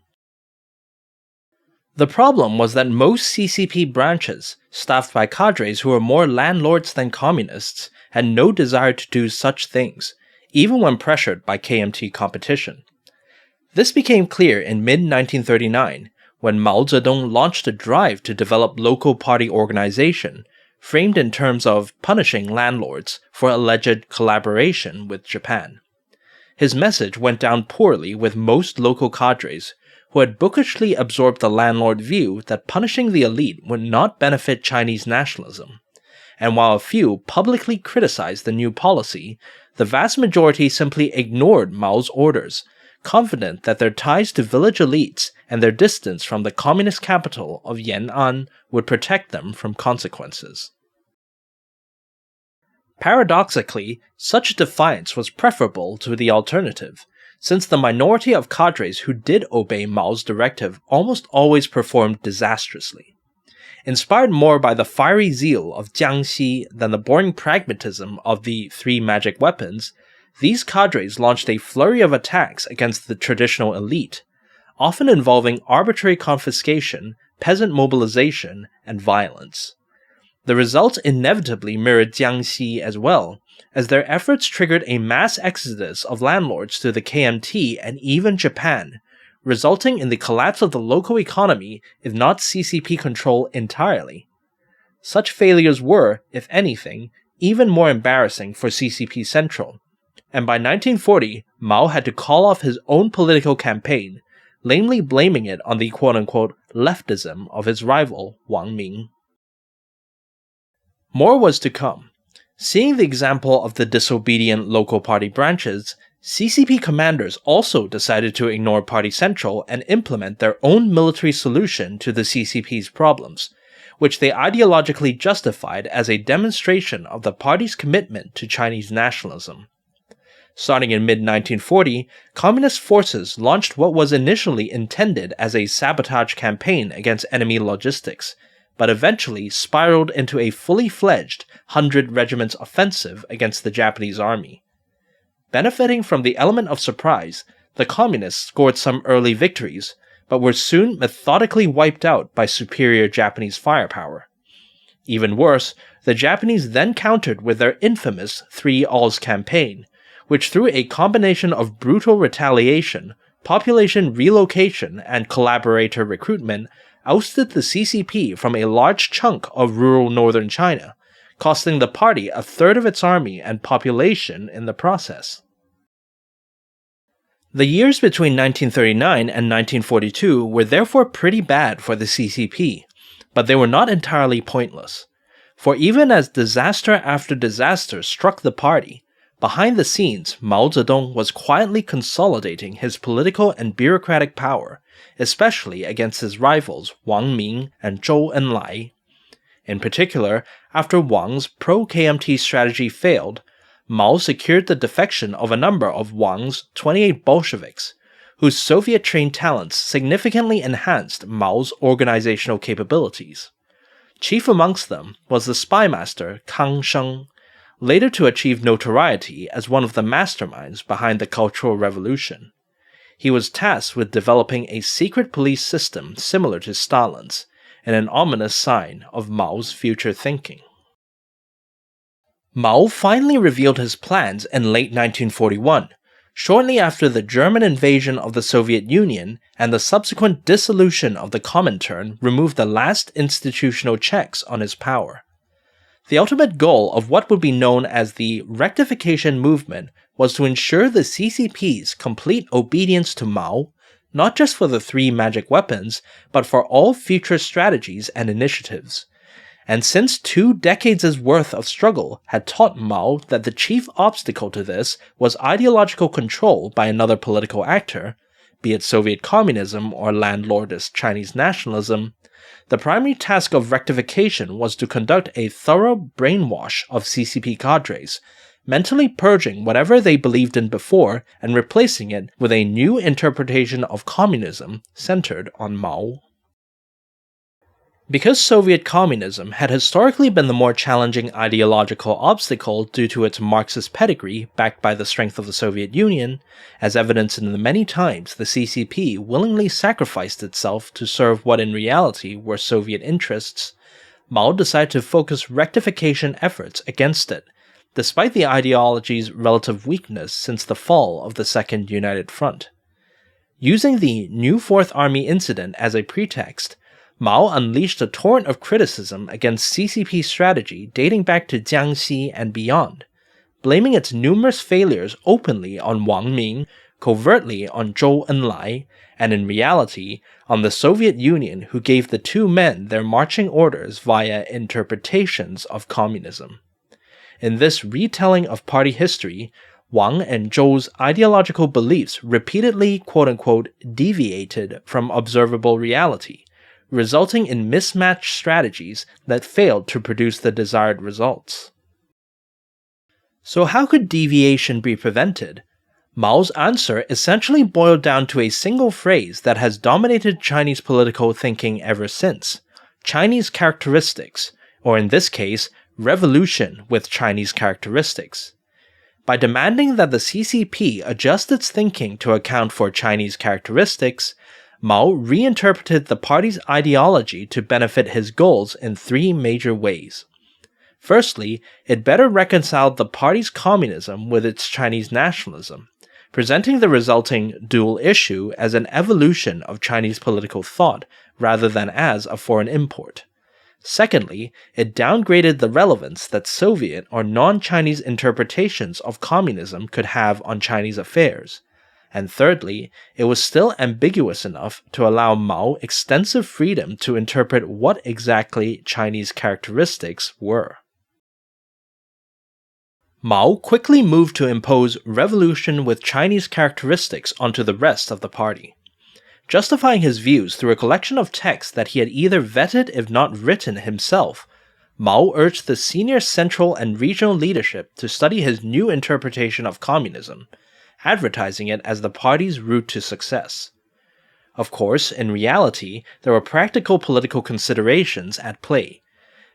The problem was that most CCP branches, staffed by cadres who were more landlords than communists, had no desire to do such things, even when pressured by KMT competition. This became clear in mid-1939, when Mao Zedong launched a drive to develop local party organization, framed in terms of punishing landlords for alleged collaboration with Japan. His message went down poorly with most local cadres, who had bookishly absorbed the landlord view that punishing the elite would not benefit Chinese nationalism. And while a few publicly criticized the new policy, the vast majority simply ignored Mao's orders, confident that their ties to village elites and their distance from the communist capital of Yan'an would protect them from consequences. Paradoxically, such defiance was preferable to the alternative, since the minority of cadres who did obey Mao's directive almost always performed disastrously. Inspired more by the fiery zeal of Jiangxi than the boring pragmatism of the three magic weapons, these cadres launched a flurry of attacks against the traditional elite, often involving arbitrary confiscation, peasant mobilization, and violence. The results inevitably mirrored Jiangxi as well, as their efforts triggered a mass exodus of landlords to the KMT and even Japan, resulting in the collapse of the local economy if not CCP control entirely. Such failures were, if anything, even more embarrassing for CCP Central, and by 1940, Mao had to call off his own political campaign, lamely blaming it on the quote-unquote leftism of his rival, Wang Ming. More was to come. Seeing the example of the disobedient local party branches, CCP commanders also decided to ignore Party Central and implement their own military solution to the CCP's problems, which they ideologically justified as a demonstration of the party's commitment to Chinese nationalism. Starting in mid-1940, communist forces launched what was initially intended as a sabotage campaign against enemy logistics, but eventually spiraled into a fully fledged 100 regiments offensive against the Japanese army. Benefiting from the element of surprise, the communists scored some early victories, but were soon methodically wiped out by superior Japanese firepower. Even worse, the Japanese then countered with their infamous Three Alls campaign, which through a combination of brutal retaliation, population relocation, and collaborator recruitment, ousted the CCP from a large chunk of rural northern China, costing the party a third of its army and population in the process. The years between 1939 and 1942 were therefore pretty bad for the CCP, but they were not entirely pointless. For even as disaster after disaster struck the party, behind the scenes, Mao Zedong was quietly consolidating his political and bureaucratic power, especially against his rivals Wang Ming and Zhou Enlai. In particular, after Wang's pro-KMT strategy failed, Mao secured the defection of a number of Wang's 28 Bolsheviks, whose Soviet-trained talents significantly enhanced Mao's organizational capabilities. Chief amongst them was the spymaster Kang Sheng, later to achieve notoriety as one of the masterminds behind the Cultural Revolution. He was tasked with developing a secret police system similar to Stalin's, and an ominous sign of Mao's future thinking. Mao finally revealed his plans in late 1941, shortly after the German invasion of the Soviet Union and the subsequent dissolution of the Comintern removed the last institutional checks on his power. The ultimate goal of what would be known as the Rectification Movement was to ensure the CCP's complete obedience to Mao, not just for the three magic weapons, but for all future strategies and initiatives. And since 2 decades' worth of struggle had taught Mao that the chief obstacle to this was ideological control by another political actor, be it Soviet Communism or landlordist Chinese nationalism, the primary task of rectification was to conduct a thorough brainwash of CCP cadres, mentally purging whatever they believed in before and replacing it with a new interpretation of communism centered on Mao. Because Soviet communism had historically been the more challenging ideological obstacle due to its Marxist pedigree backed by the strength of the Soviet Union, as evidenced in the many times the CCP willingly sacrificed itself to serve what in reality were Soviet interests, Mao decided to focus rectification efforts against it, despite the ideology's relative weakness since the fall of the Second United Front. Using the New Fourth Army incident as a pretext, Mao unleashed a torrent of criticism against CCP strategy dating back to Jiangxi and beyond, blaming its numerous failures openly on Wang Ming, covertly on Zhou Enlai, and in reality on the Soviet Union who gave the two men their marching orders via interpretations of communism. In this retelling of party history, Wang and Zhou's ideological beliefs repeatedly quote-unquote deviated from observable reality, resulting in mismatched strategies that failed to produce the desired results. So how could deviation be prevented? Mao's answer essentially boiled down to a single phrase that has dominated Chinese political thinking ever since: Chinese characteristics, or in this case, revolution with Chinese characteristics. By demanding that the CCP adjust its thinking to account for Chinese characteristics, Mao reinterpreted the party's ideology to benefit his goals in three major ways. Firstly, it better reconciled the party's communism with its Chinese nationalism, presenting the resulting dual issue as an evolution of Chinese political thought rather than as a foreign import. Secondly, it downgraded the relevance that Soviet or non-Chinese interpretations of communism could have on Chinese affairs. And thirdly, it was still ambiguous enough to allow Mao extensive freedom to interpret what exactly Chinese characteristics were. Mao quickly moved to impose revolution with Chinese characteristics onto the rest of the party. Justifying his views through a collection of texts that he had either vetted if not written himself, Mao urged the senior central and regional leadership to study his new interpretation of communism, advertising it as the party's route to success. Of course, in reality, there were practical political considerations at play.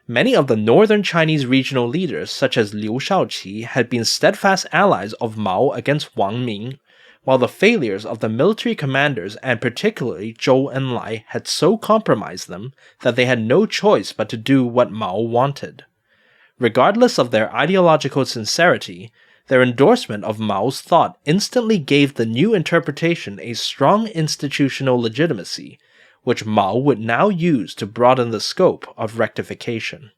Many of the northern Chinese regional leaders, such as Liu Shaoqi, had been steadfast allies of Mao against Wang Ming, while the failures of the military commanders and particularly Zhou Enlai had so compromised them that they had no choice but to do what Mao wanted. Regardless of their ideological sincerity, their endorsement of Mao's thought instantly gave the new interpretation a strong institutional legitimacy, which Mao would now use to broaden the scope of rectification.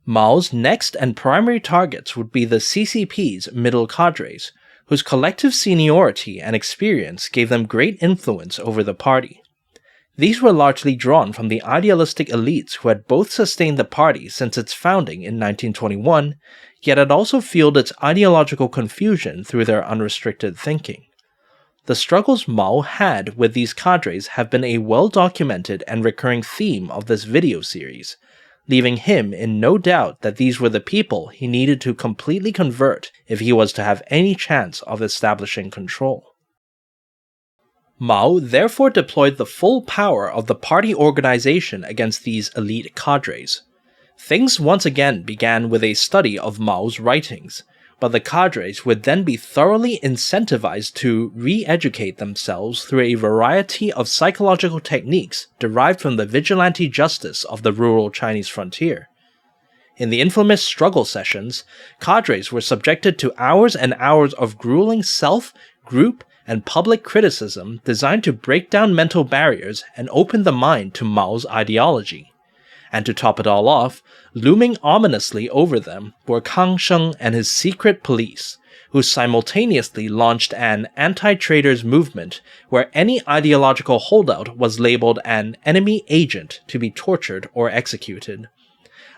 Mao's next and primary targets would be the CCP's middle cadres, whose collective seniority and experience gave them great influence over the party. These were largely drawn from the idealistic elites who had both sustained the party since its founding in 1921, yet had also fueled its ideological confusion through their unrestricted thinking. The struggles Mao had with these cadres have been a well-documented and recurring theme of this video series, leaving him in no doubt that these were the people he needed to completely convert if he was to have any chance of establishing control. Mao therefore deployed the full power of the party organization against these elite cadres. Things once again began with a study of Mao's writings, but the cadres would then be thoroughly incentivized to re-educate themselves through a variety of psychological techniques derived from the vigilante justice of the rural Chinese frontier. In the infamous struggle sessions, cadres were subjected to hours and hours of grueling self, group, and public criticism designed to break down mental barriers and open the mind to Mao's ideology. And to top it all off, looming ominously over them were Kang Sheng and his secret police, who simultaneously launched an anti-traitors movement where any ideological holdout was labeled an enemy agent to be tortured or executed.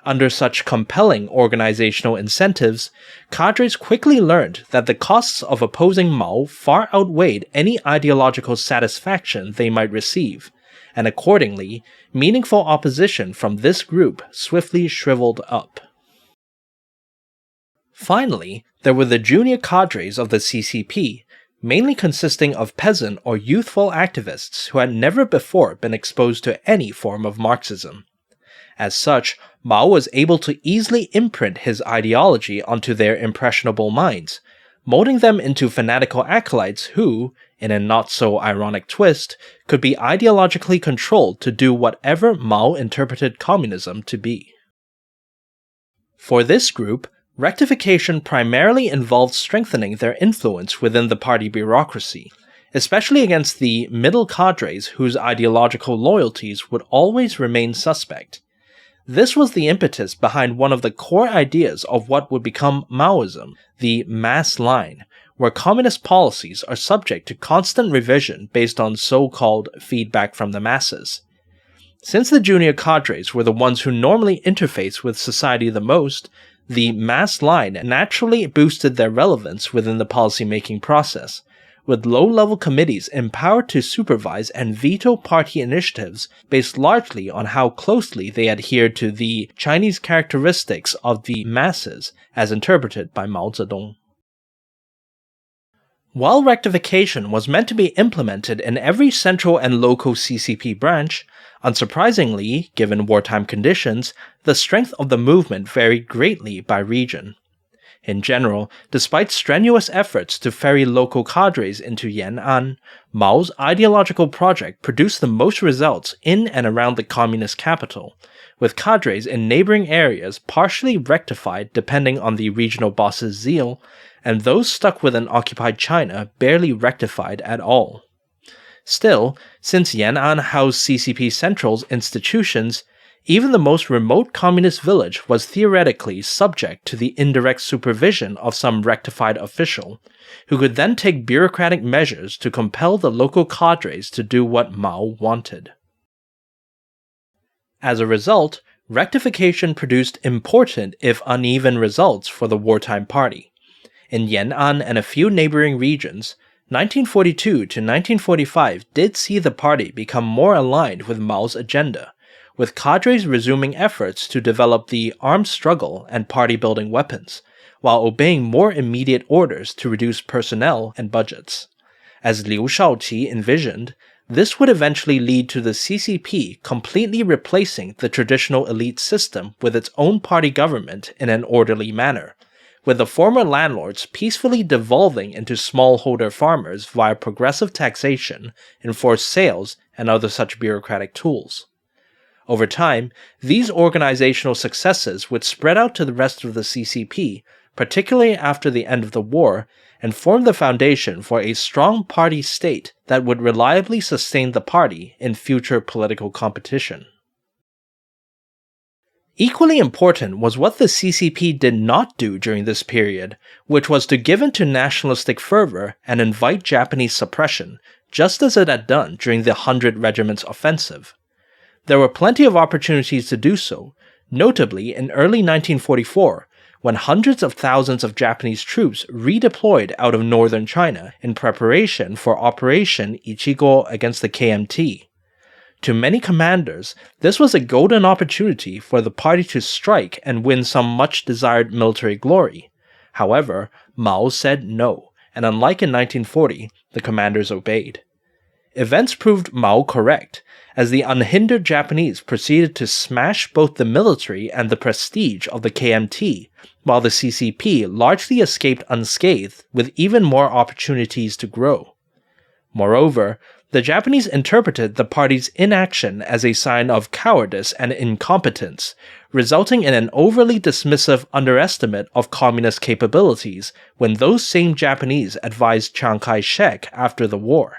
Under such compelling organizational incentives, cadres quickly learned that the costs of opposing Mao far outweighed any ideological satisfaction they might receive, and accordingly, meaningful opposition from this group swiftly shriveled up. Finally, there were the junior cadres of the CCP, mainly consisting of peasant or youthful activists who had never before been exposed to any form of Marxism. As such, Mao was able to easily imprint his ideology onto their impressionable minds, molding them into fanatical acolytes who, in a not-so-ironic twist, could be ideologically controlled to do whatever Mao interpreted communism to be. For this group, rectification primarily involved strengthening their influence within the party bureaucracy, especially against the middle cadres whose ideological loyalties would always remain suspect. This was the impetus behind one of the core ideas of what would become Maoism, the mass line, where communist policies are subject to constant revision based on so-called feedback from the masses. Since the junior cadres were the ones who normally interface with society the most, the mass line naturally boosted their relevance within the policy-making process, with low-level committees empowered to supervise and veto party initiatives based largely on how closely they adhered to the Chinese characteristics of the masses as interpreted by Mao Zedong. While rectification was meant to be implemented in every central and local CCP branch, unsurprisingly, given wartime conditions, the strength of the movement varied greatly by region. In general, despite strenuous efforts to ferry local cadres into Yan'an, Mao's ideological project produced the most results in and around the communist capital, with cadres in neighboring areas partially rectified depending on the regional boss's zeal, and those stuck within occupied China barely rectified at all. Still, since Yan'an housed CCP Central's institutions, even the most remote communist village was theoretically subject to the indirect supervision of some rectified official, who could then take bureaucratic measures to compel the local cadres to do what Mao wanted. As a result, rectification produced important if uneven results for the wartime party. In Yan'an and a few neighboring regions, 1942 to 1945 did see the party become more aligned with Mao's agenda, with cadres resuming efforts to develop the armed struggle and party-building weapons, while obeying more immediate orders to reduce personnel and budgets. As Liu Shaoqi envisioned, this would eventually lead to the CCP completely replacing the traditional elite system with its own party government in an orderly manner, with the former landlords peacefully devolving into smallholder farmers via progressive taxation, enforced sales, and other such bureaucratic tools. Over time, these organizational successes would spread out to the rest of the CCP, particularly after the end of the war, and form the foundation for a strong party state that would reliably sustain the party in future political competition. Equally important was what the CCP did not do during this period, which was to give in to nationalistic fervor and invite Japanese suppression, just as it had done during the 100 Regiments Offensive. There were plenty of opportunities to do so, notably in early 1944, when hundreds of thousands of Japanese troops redeployed out of northern China in preparation for Operation Ichigo against the KMT. To many commanders, this was a golden opportunity for the party to strike and win some much-desired military glory. However, Mao said no, and unlike in 1940, the commanders obeyed. Events proved Mao correct, as the unhindered Japanese proceeded to smash both the military and the prestige of the KMT, while the CCP largely escaped unscathed with even more opportunities to grow. Moreover, the Japanese interpreted the party's inaction as a sign of cowardice and incompetence, resulting in an overly dismissive underestimate of communist capabilities when those same Japanese advised Chiang Kai-shek after the war.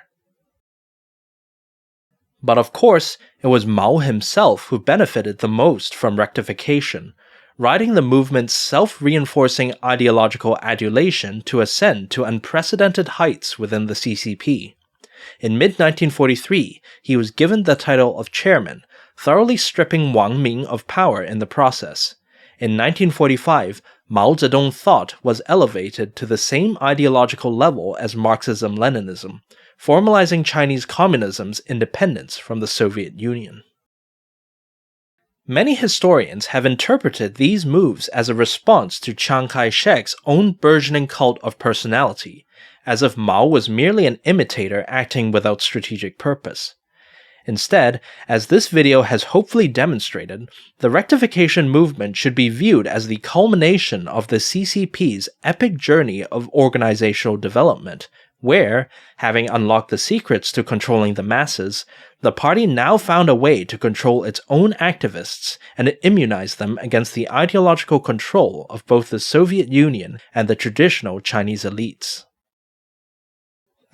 But of course, it was Mao himself who benefited the most from rectification, riding the movement's self-reinforcing ideological adulation to ascend to unprecedented heights within the CCP. In mid-1943, he was given the title of chairman, thoroughly stripping Wang Ming of power in the process. In 1945, Mao Zedong thought was elevated to the same ideological level as Marxism-Leninism, formalizing Chinese communism's independence from the Soviet Union. Many historians have interpreted these moves as a response to Chiang Kai-shek's own burgeoning cult of personality, as if Mao was merely an imitator acting without strategic purpose. Instead, as this video has hopefully demonstrated, the rectification movement should be viewed as the culmination of the CCP's epic journey of organizational development, where, having unlocked the secrets to controlling the masses, the party now found a way to control its own activists and immunize them against the ideological control of both the Soviet Union and the traditional Chinese elites.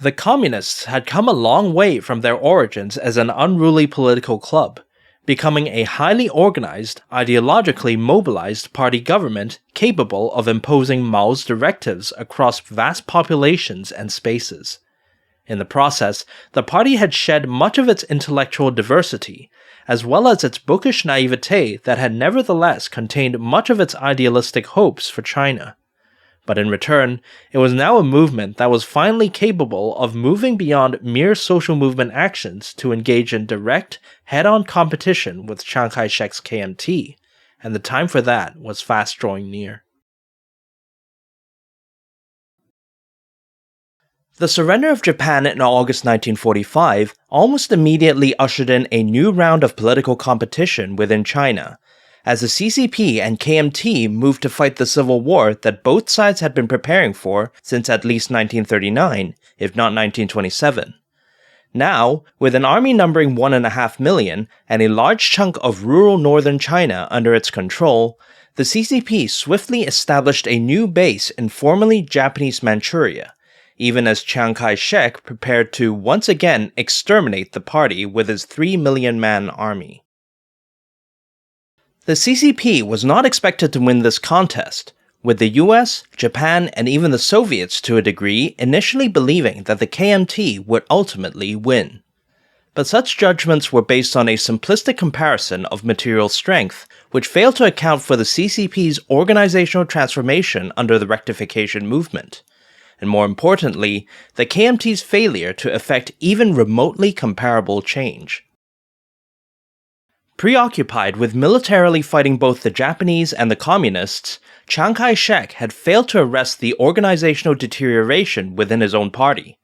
The Communists had come a long way from their origins as an unruly political club, becoming a highly organized, ideologically mobilized party government capable of imposing Mao's directives across vast populations and spaces. In the process, the party had shed much of its intellectual diversity, as well as its bookish naivete that had nevertheless contained much of its idealistic hopes for China. But in return, it was now a movement that was finally capable of moving beyond mere social movement actions to engage in direct, head-on competition with Chiang Kai-shek's KMT, and the time for that was fast drawing near. The surrender of Japan in August 1945 almost immediately ushered in a new round of political competition within China, as the CCP and KMT moved to fight the civil war that both sides had been preparing for since at least 1939, if not 1927. Now, with an army numbering 1.5 million and a large chunk of rural northern China under its control, the CCP swiftly established a new base in formerly Japanese Manchuria, even as Chiang Kai-shek prepared to once again exterminate the party with his 3 million-man army. The CCP was not expected to win this contest, with the US, Japan, and even the Soviets to a degree initially believing that the KMT would ultimately win. But such judgments were based on a simplistic comparison of material strength, which failed to account for the CCP's organizational transformation under the Rectification Movement, and more importantly, the KMT's failure to effect even remotely comparable change. Preoccupied with militarily fighting both the Japanese and the Communists, Chiang Kai-shek had failed to arrest the organizational deterioration within his own party.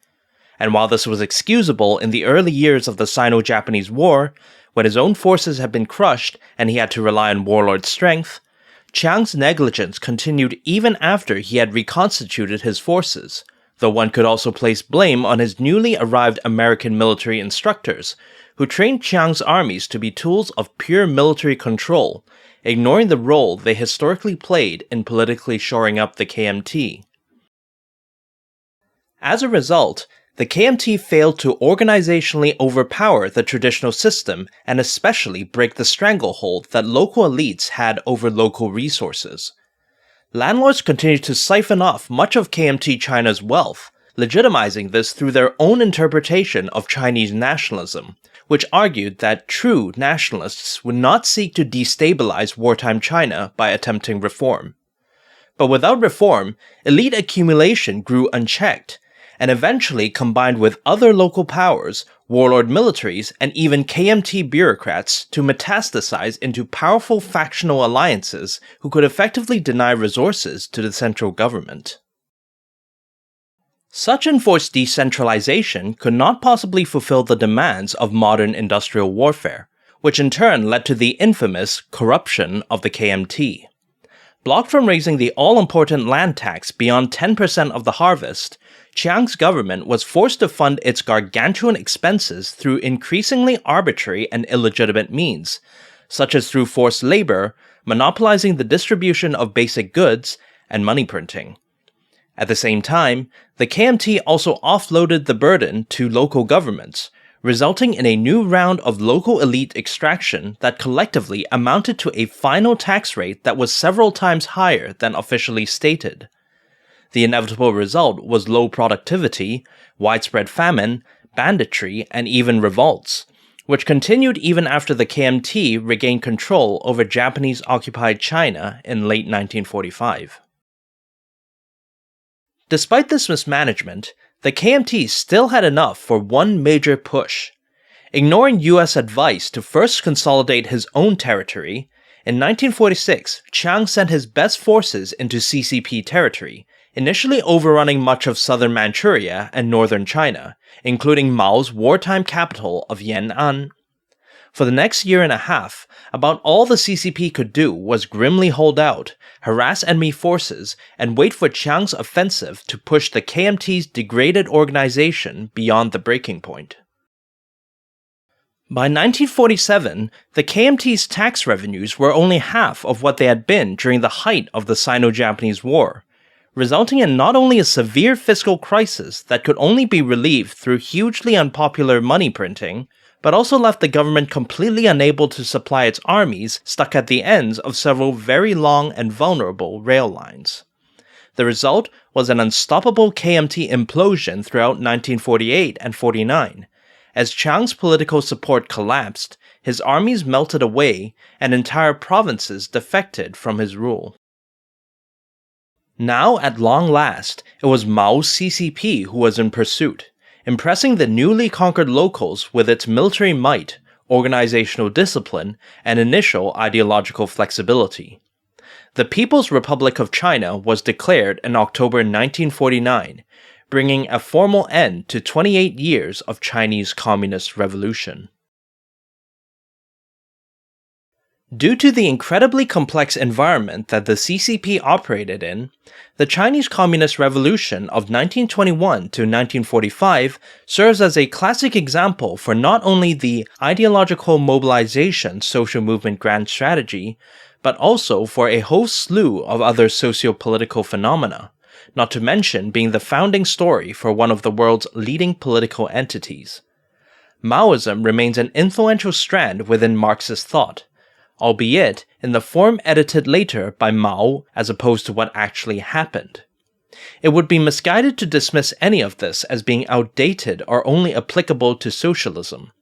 And while this was excusable in the early years of the Sino-Japanese War, when his own forces had been crushed and he had to rely on warlord strength, Chiang's negligence continued even after he had reconstituted his forces, though one could also place blame on his newly arrived American military instructors, who trained Chiang's armies to be tools of pure military control, ignoring the role they historically played in politically shoring up the KMT. As a result, the KMT failed to organizationally overpower the traditional system and especially break the stranglehold that local elites had over local resources. Landlords continued to siphon off much of KMT China's wealth, legitimizing this through their own interpretation of Chinese nationalism, which argued that true nationalists would not seek to destabilize wartime China by attempting reform. But without reform, elite accumulation grew unchecked, and eventually combined with other local powers, warlord militaries, and even KMT bureaucrats to metastasize into powerful factional alliances who could effectively deny resources to the central government. Such enforced decentralization could not possibly fulfill the demands of modern industrial warfare, which in turn led to the infamous corruption of the KMT. Blocked from raising the all-important land tax beyond 10% of the harvest, Chiang's government was forced to fund its gargantuan expenses through increasingly arbitrary and illegitimate means, such as through forced labor, monopolizing the distribution of basic goods, and money printing. At the same time, the KMT also offloaded the burden to local governments, resulting in a new round of local elite extraction that collectively amounted to a final tax rate that was several times higher than officially stated. The inevitable result was low productivity, widespread famine, banditry, and even revolts, which continued even after the KMT regained control over Japanese-occupied China in late 1945. Despite this mismanagement, the KMT still had enough for one major push. Ignoring US advice to first consolidate his own territory, in 1946, Chiang sent his best forces into CCP territory, initially overrunning much of southern Manchuria and northern China, including Mao's wartime capital of Yan'an. For the next year and a half, about all the CCP could do was grimly hold out, harass enemy forces, and wait for Chiang's offensive to push the KMT's degraded organization beyond the breaking point. By 1947, the KMT's tax revenues were only half of what they had been during the height of the Sino-Japanese War, resulting in not only a severe fiscal crisis that could only be relieved through hugely unpopular money printing, but also left the government completely unable to supply its armies stuck at the ends of several very long and vulnerable rail lines. The result was an unstoppable KMT implosion throughout 1948 and 49. As Chiang's political support collapsed, his armies melted away, and entire provinces defected from his rule. Now, at long last, it was Mao's CCP who was in pursuit, impressing the newly conquered locals with its military might, organizational discipline, and initial ideological flexibility. The People's Republic of China was declared in October 1949, bringing a formal end to 28 years of Chinese Communist Revolution. Due to the incredibly complex environment that the CCP operated in, the Chinese Communist Revolution of 1921 to 1945 serves as a classic example for not only the ideological mobilization social movement grand strategy, but also for a whole slew of other socio-political phenomena, not to mention being the founding story for one of the world's leading political entities. Maoism remains an influential strand within Marxist thought, albeit in the form edited later by Mao as opposed to what actually happened. It would be misguided to dismiss any of this as being outdated or only applicable to socialism,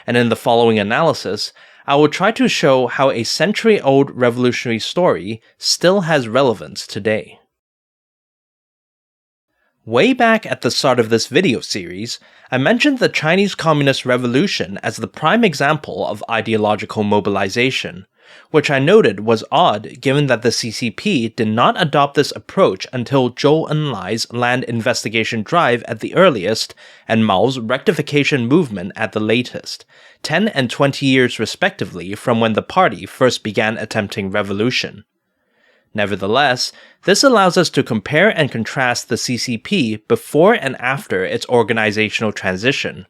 and in the following analysis, I will try to show how a century-old revolutionary story still has relevance today. Way back at the start of this video series, I mentioned the Chinese Communist Revolution as the prime example of ideological mobilization, which I noted was odd given that the CCP did not adopt this approach until Zhou Enlai's land investigation drive at the earliest and Mao's Rectification Movement at the latest, 10 and 20 years respectively from when the party first began attempting revolution. Nevertheless, this allows us to compare and contrast the CCP before and after its organizational transition.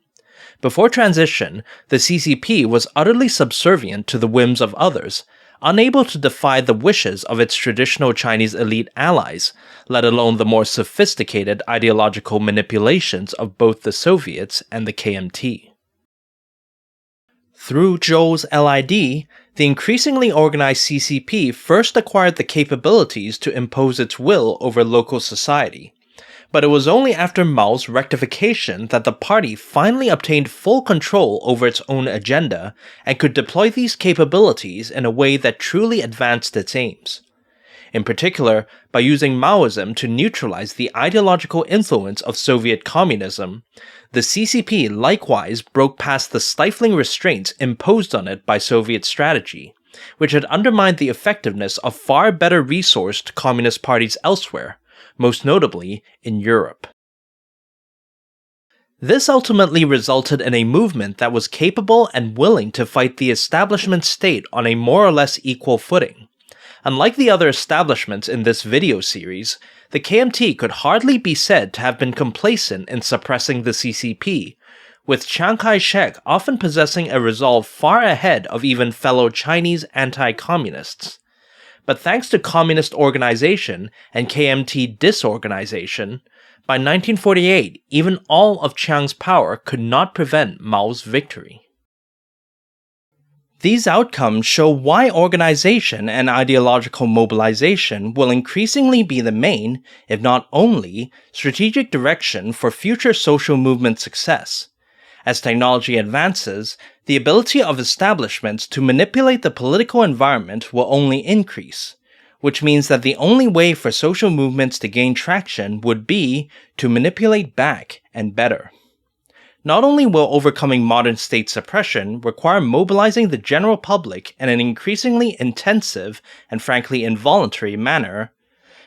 Before transition, the CCP was utterly subservient to the whims of others, unable to defy the wishes of its traditional Chinese elite allies, let alone the more sophisticated ideological manipulations of both the Soviets and the KMT. Through Zhou's LID, the increasingly organized CCP first acquired the capabilities to impose its will over local society. But it was only after Mao's rectification that the party finally obtained full control over its own agenda and could deploy these capabilities in a way that truly advanced its aims. In particular, by using Maoism to neutralize the ideological influence of Soviet communism, the CCP likewise broke past the stifling restraints imposed on it by Soviet strategy, which had undermined the effectiveness of far better resourced communist parties elsewhere, most notably in Europe. This ultimately resulted in a movement that was capable and willing to fight the establishment state on a more or less equal footing. Unlike the other establishments in this video series, the KMT could hardly be said to have been complacent in suppressing the CCP, with Chiang Kai-shek often possessing a resolve far ahead of even fellow Chinese anti-communists. But thanks to communist organization and KMT disorganization, by 1948 even all of Chiang's power could not prevent Mao's victory. These outcomes show why organization and ideological mobilization will increasingly be the main, if not only, strategic direction for future social movement success. As technology advances, the ability of establishments to manipulate the political environment will only increase, which means that the only way for social movements to gain traction would be to manipulate back and better. Not only will overcoming modern state suppression require mobilizing the general public in an increasingly intensive and frankly involuntary manner,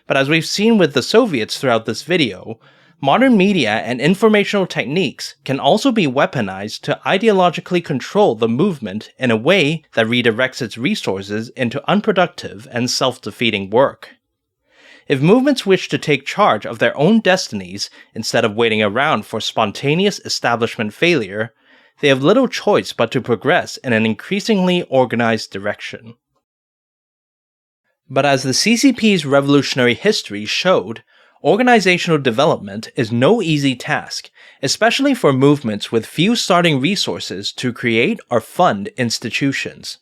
but as we've seen with the Soviets throughout this video, modern media and informational techniques can also be weaponized to ideologically control the movement in a way that redirects its resources into unproductive and self-defeating work. If movements wish to take charge of their own destinies instead of waiting around for spontaneous establishment failure, they have little choice but to progress in an increasingly organized direction. But as the CCP's revolutionary history showed, organizational development is no easy task, especially for movements with few starting resources to create or fund institutions.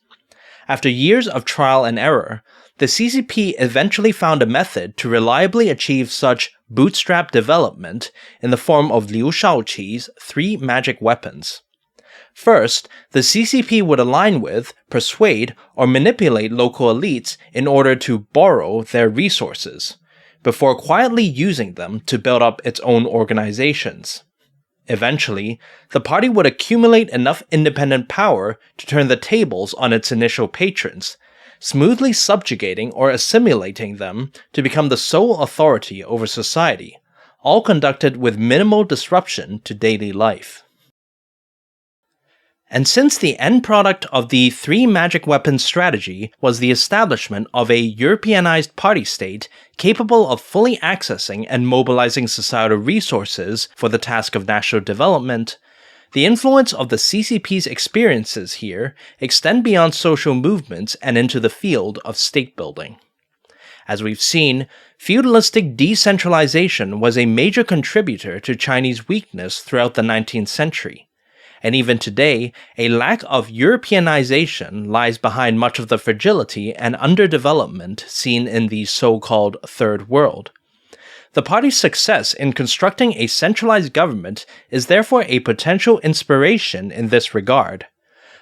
After years of trial and error, the CCP eventually found a method to reliably achieve such bootstrap development in the form of Liu Shaoqi's 3 magic weapons. First, the CCP would align with, persuade, or manipulate local elites in order to borrow their resources, before quietly using them to build up its own organizations. Eventually, the party would accumulate enough independent power to turn the tables on its initial patrons, smoothly subjugating or assimilating them to become the sole authority over society, all conducted with minimal disruption to daily life. And since the end product of the three magic weapons strategy was the establishment of a Europeanized party state capable of fully accessing and mobilizing societal resources for the task of national development, the influence of the CCP's experiences here extend beyond social movements and into the field of state building. As we've seen, feudalistic decentralization was a major contributor to Chinese weakness throughout the 19th century. And even today, a lack of Europeanization lies behind much of the fragility and underdevelopment seen in the so-called Third World. The party's success in constructing a centralized government is therefore a potential inspiration in this regard.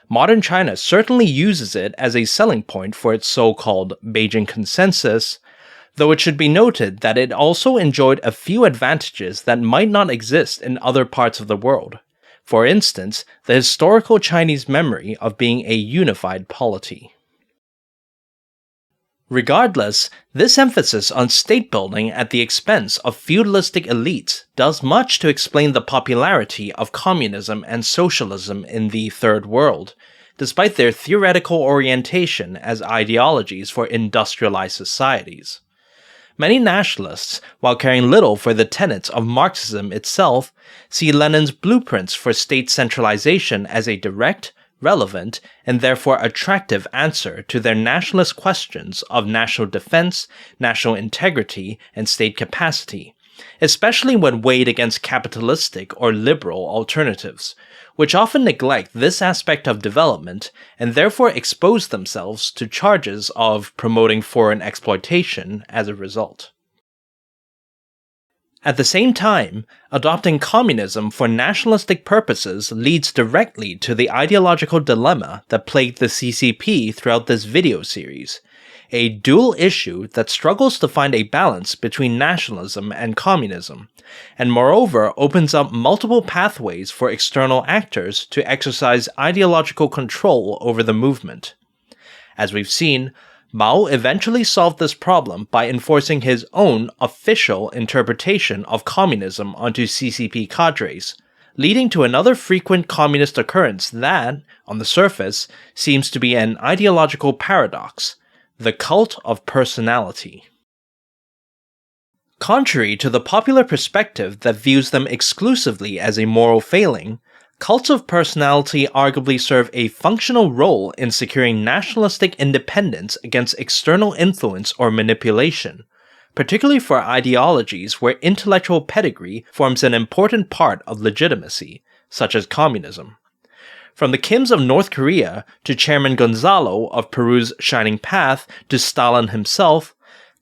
Modern China certainly uses it as a selling point for its so-called Beijing Consensus, though it should be noted that it also enjoyed a few advantages that might not exist in other parts of the world. For instance, the historical Chinese memory of being a unified polity. Regardless, this emphasis on state building at the expense of feudalistic elites does much to explain the popularity of communism and socialism in the Third World, despite their theoretical orientation as ideologies for industrialized societies. Many nationalists, while caring little for the tenets of Marxism itself, see Lenin's blueprints for state centralization as a direct, relevant, and therefore attractive answer to their nationalist questions of national defense, national integrity, and state capacity, especially when weighed against capitalistic or liberal alternatives, which often neglect this aspect of development and therefore expose themselves to charges of promoting foreign exploitation as a result. At the same time, adopting communism for nationalistic purposes leads directly to the ideological dilemma that plagued the CCP throughout this video series, a dual issue that struggles to find a balance between nationalism and communism, and moreover opens up multiple pathways for external actors to exercise ideological control over the movement. As we've seen, Mao eventually solved this problem by enforcing his own official interpretation of communism onto CCP cadres, leading to another frequent communist occurrence that, on the surface, seems to be an ideological paradox: the cult of personality. Contrary to the popular perspective that views them exclusively as a moral failing, cults of personality arguably serve a functional role in securing nationalistic independence against external influence or manipulation, particularly for ideologies where intellectual pedigree forms an important part of legitimacy, such as communism. From the Kims of North Korea to Chairman Gonzalo of Peru's Shining Path to Stalin himself,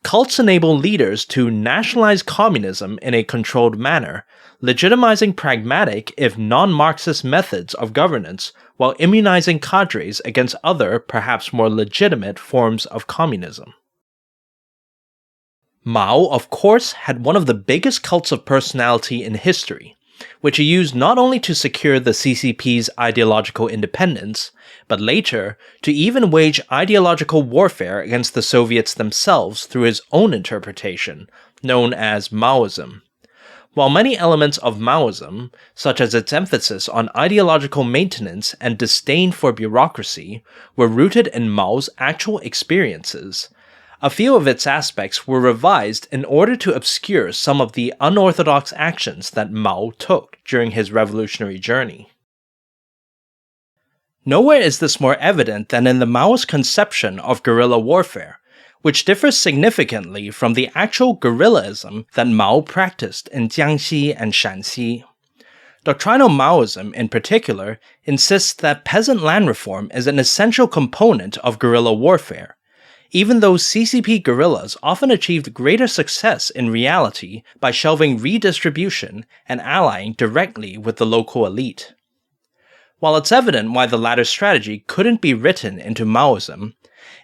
cults enable leaders to nationalize communism in a controlled manner, legitimizing pragmatic if non-Marxist methods of governance while immunizing cadres against other, perhaps more legitimate forms of communism. Mao, of course, had one of the biggest cults of personality in history, which he used not only to secure the CCP's ideological independence, but later to even wage ideological warfare against the Soviets themselves through his own interpretation, known as Maoism. While many elements of Maoism, such as its emphasis on ideological maintenance and disdain for bureaucracy, were rooted in Mao's actual experiences, a few of its aspects were revised in order to obscure some of the unorthodox actions that Mao took during his revolutionary journey. Nowhere is this more evident than in the Maoist conception of guerrilla warfare, which differs significantly from the actual guerrilla-ism that Mao practiced in Jiangxi and Shanxi. Doctrinal Maoism, in particular, insists that peasant land reform is an essential component of guerrilla warfare, even though CCP guerrillas often achieved greater success in reality by shelving redistribution and allying directly with the local elite. While it's evident why the latter strategy couldn't be written into Maoism,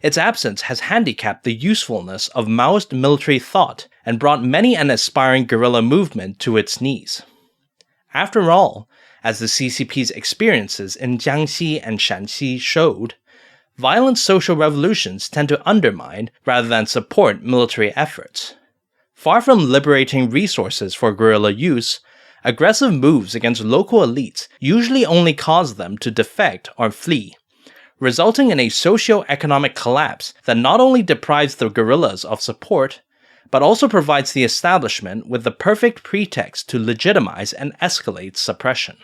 its absence has handicapped the usefulness of Maoist military thought and brought many an aspiring guerrilla movement to its knees. After all, as the CCP's experiences in Jiangxi and Shanxi showed, violent social revolutions tend to undermine rather than support military efforts. Far from liberating resources for guerrilla use, aggressive moves against local elites usually only cause them to defect or flee, resulting in a socio-economic collapse that not only deprives the guerrillas of support, but also provides the establishment with the perfect pretext to legitimize and escalate suppression.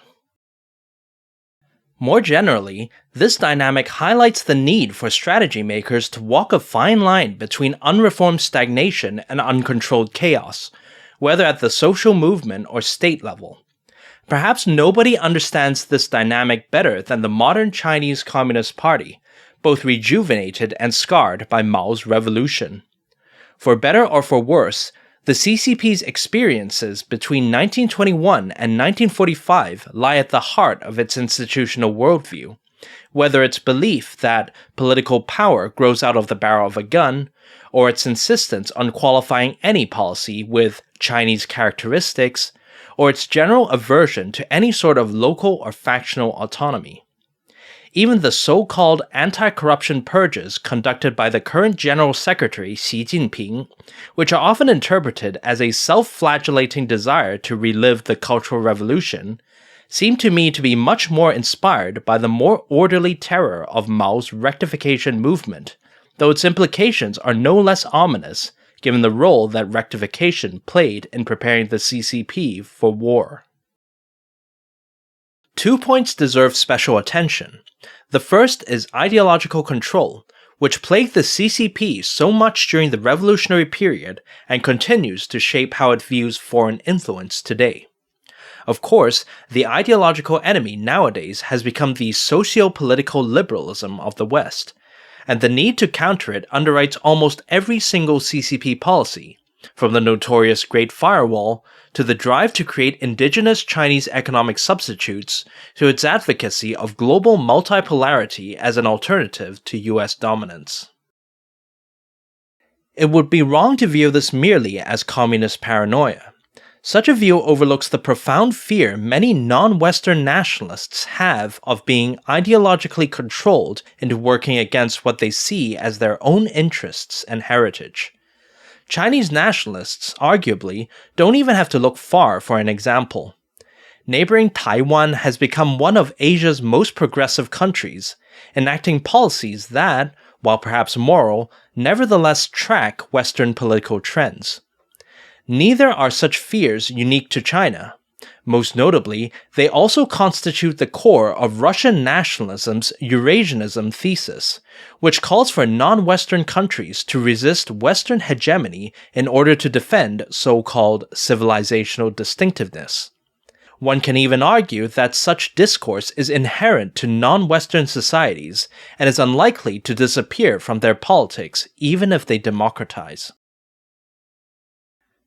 More generally, this dynamic highlights the need for strategy makers to walk a fine line between unreformed stagnation and uncontrolled chaos, whether at the social movement or state level. Perhaps nobody understands this dynamic better than the modern Chinese Communist Party, both rejuvenated and scarred by Mao's revolution. For better or for worse, the CCP's experiences between 1921 and 1945 lie at the heart of its institutional worldview, whether its belief that political power grows out of the barrel of a gun, or its insistence on qualifying any policy with Chinese characteristics, or its general aversion to any sort of local or factional autonomy. Even the so-called anti-corruption purges conducted by the current General Secretary Xi Jinping, which are often interpreted as a self-flagellating desire to relive the Cultural Revolution, seem to me to be much more inspired by the more orderly terror of Mao's Rectification Movement, though its implications are no less ominous given the role that Rectification played in preparing the CCP for war. 2 points deserve special attention. The first is ideological control, which plagued the CCP so much during the revolutionary period and continues to shape how it views foreign influence today. Of course, the ideological enemy nowadays has become the socio-political liberalism of the West, and the need to counter it underwrites almost every single CCP policy, from the notorious Great Firewall to the drive to create indigenous Chinese economic substitutes to its advocacy of global multipolarity as an alternative to US dominance. It would be wrong to view this merely as communist paranoia. Such a view overlooks the profound fear many non-Western nationalists have of being ideologically controlled into working against what they see as their own interests and heritage. Chinese nationalists, arguably, don't even have to look far for an example. Neighboring Taiwan has become one of Asia's most progressive countries, enacting policies that, while perhaps moral, nevertheless track Western political trends. Neither are such fears unique to China. Most notably, they also constitute the core of Russian nationalism's Eurasianism thesis, which calls for non-Western countries to resist Western hegemony in order to defend so-called civilizational distinctiveness. One can even argue that such discourse is inherent to non-Western societies and is unlikely to disappear from their politics even if they democratize.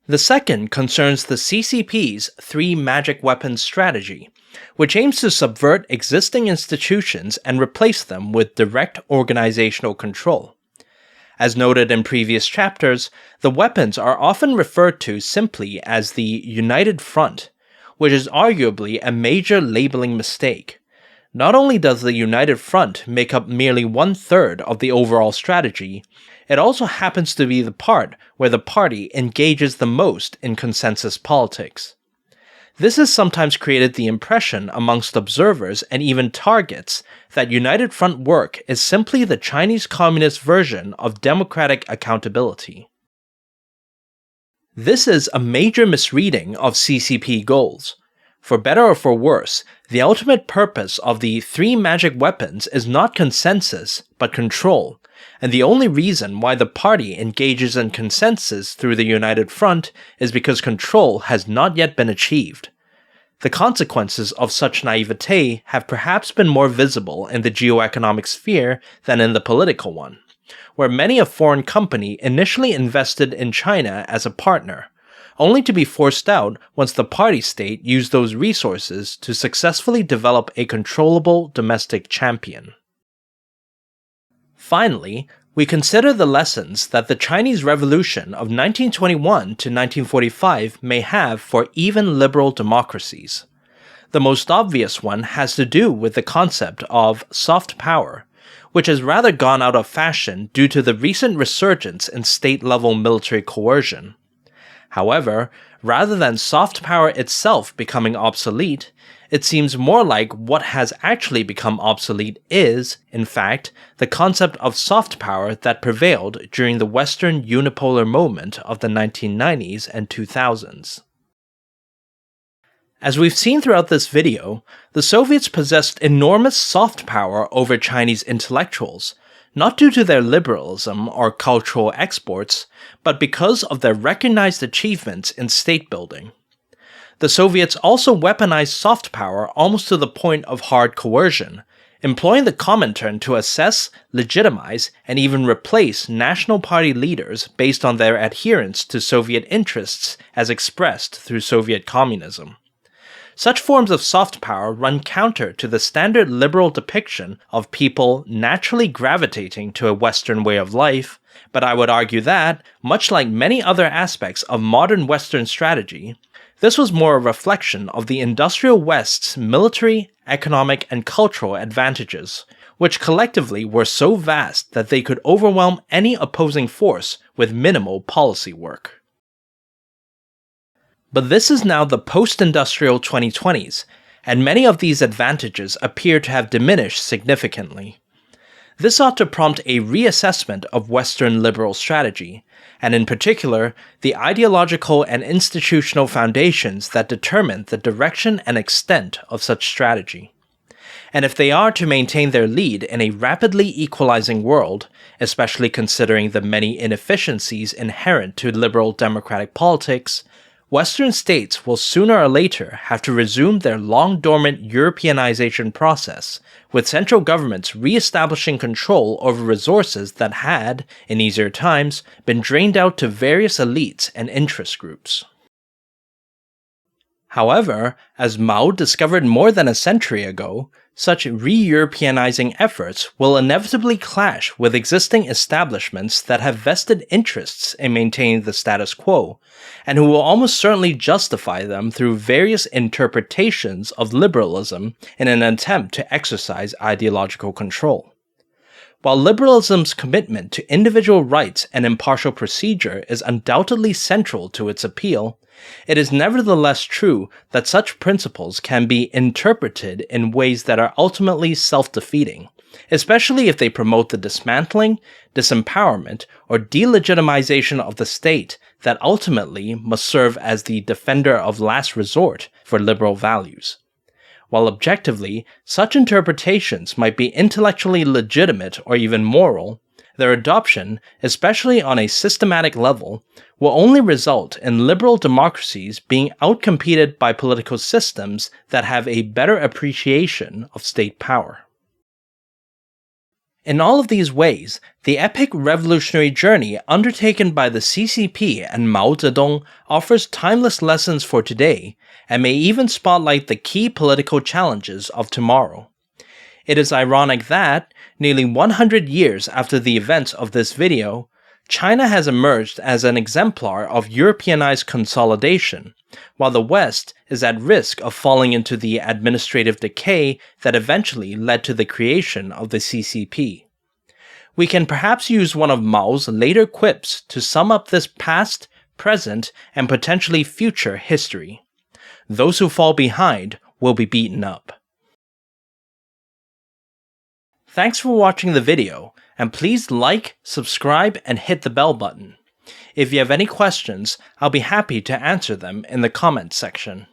The second concerns the CCP's three magic weapons strategy, which aims to subvert existing institutions and replace them with direct organizational control. As noted in previous chapters, the weapons are often referred to simply as the United Front, which is arguably a major labeling mistake. Not only does the United Front make up merely 1/3 of the overall strategy, it also happens to be the part where the party engages the most in consensus politics. This has sometimes created the impression amongst observers and even targets that United Front work is simply the Chinese Communist version of democratic accountability. This is a major misreading of CCP goals. For better or for worse, the ultimate purpose of the three magic weapons is not consensus, but control, and the only reason why the party engages in consensus through the United Front is because control has not yet been achieved. The consequences of such naivete have perhaps been more visible in the geoeconomic sphere than in the political one, where many a foreign company initially invested in China as a partner, only to be forced out once the party state used those resources to successfully develop a controllable domestic champion. Finally, we consider the lessons that the Chinese Revolution of 1921 to 1945 may have for even liberal democracies. The most obvious one has to do with the concept of soft power, which has rather gone out of fashion due to the recent resurgence in state-level military coercion. However, rather than soft power itself becoming obsolete, it seems more like what has actually become obsolete is, in fact, the concept of soft power that prevailed during the Western unipolar moment of the 1990s and 2000s. As we've seen throughout this video, the Soviets possessed enormous soft power over Chinese intellectuals, not due to their liberalism or cultural exports, but because of their recognized achievements in state building. The Soviets also weaponized soft power almost to the point of hard coercion, employing the Comintern to assess, legitimize, and even replace national party leaders based on their adherence to Soviet interests as expressed through Soviet Communism. Such forms of soft power run counter to the standard liberal depiction of people naturally gravitating to a Western way of life, but I would argue that, much like many other aspects of modern Western strategy, this was more a reflection of the industrial West's military, economic, and cultural advantages, which collectively were so vast that they could overwhelm any opposing force with minimal policy work. But this is now the post-industrial 2020s, and many of these advantages appear to have diminished significantly. This ought to prompt a reassessment of Western liberal strategy, and in particular, the ideological and institutional foundations that determine the direction and extent of such strategy. And if they are to maintain their lead in a rapidly equalizing world, especially considering the many inefficiencies inherent to liberal democratic politics, Western states will sooner or later have to resume their long-dormant Europeanization process, with central governments re-establishing control over resources that had, in easier times, been drained out to various elites and interest groups. However, as Mao discovered more than a century ago, such re-Europeanizing efforts will inevitably clash with existing establishments that have vested interests in maintaining the status quo, and who will almost certainly justify them through various interpretations of liberalism in an attempt to exercise ideological control. While liberalism's commitment to individual rights and impartial procedure is undoubtedly central to its appeal, it is nevertheless true that such principles can be interpreted in ways that are ultimately self-defeating, especially if they promote the dismantling, disempowerment, or delegitimization of the state that ultimately must serve as the defender of last resort for liberal values. While objectively, such interpretations might be intellectually legitimate or even moral, their adoption, especially on a systematic level, will only result in liberal democracies being outcompeted by political systems that have a better appreciation of state power. In all of these ways, the epic revolutionary journey undertaken by the CCP and Mao Zedong offers timeless lessons for today, and may even spotlight the key political challenges of tomorrow. It is ironic that, nearly 100 years after the events of this video, China has emerged as an exemplar of Europeanized consolidation, while the West is at risk of falling into the administrative decay that eventually led to the creation of the CCP. We can perhaps use one of Mao's later quips to sum up this past, present, and potentially future history. Those who fall behind will be beaten up. Thanks for watching the video, and please like, subscribe, and hit the bell button. If you have any questions, I'll be happy to answer them in the comments section.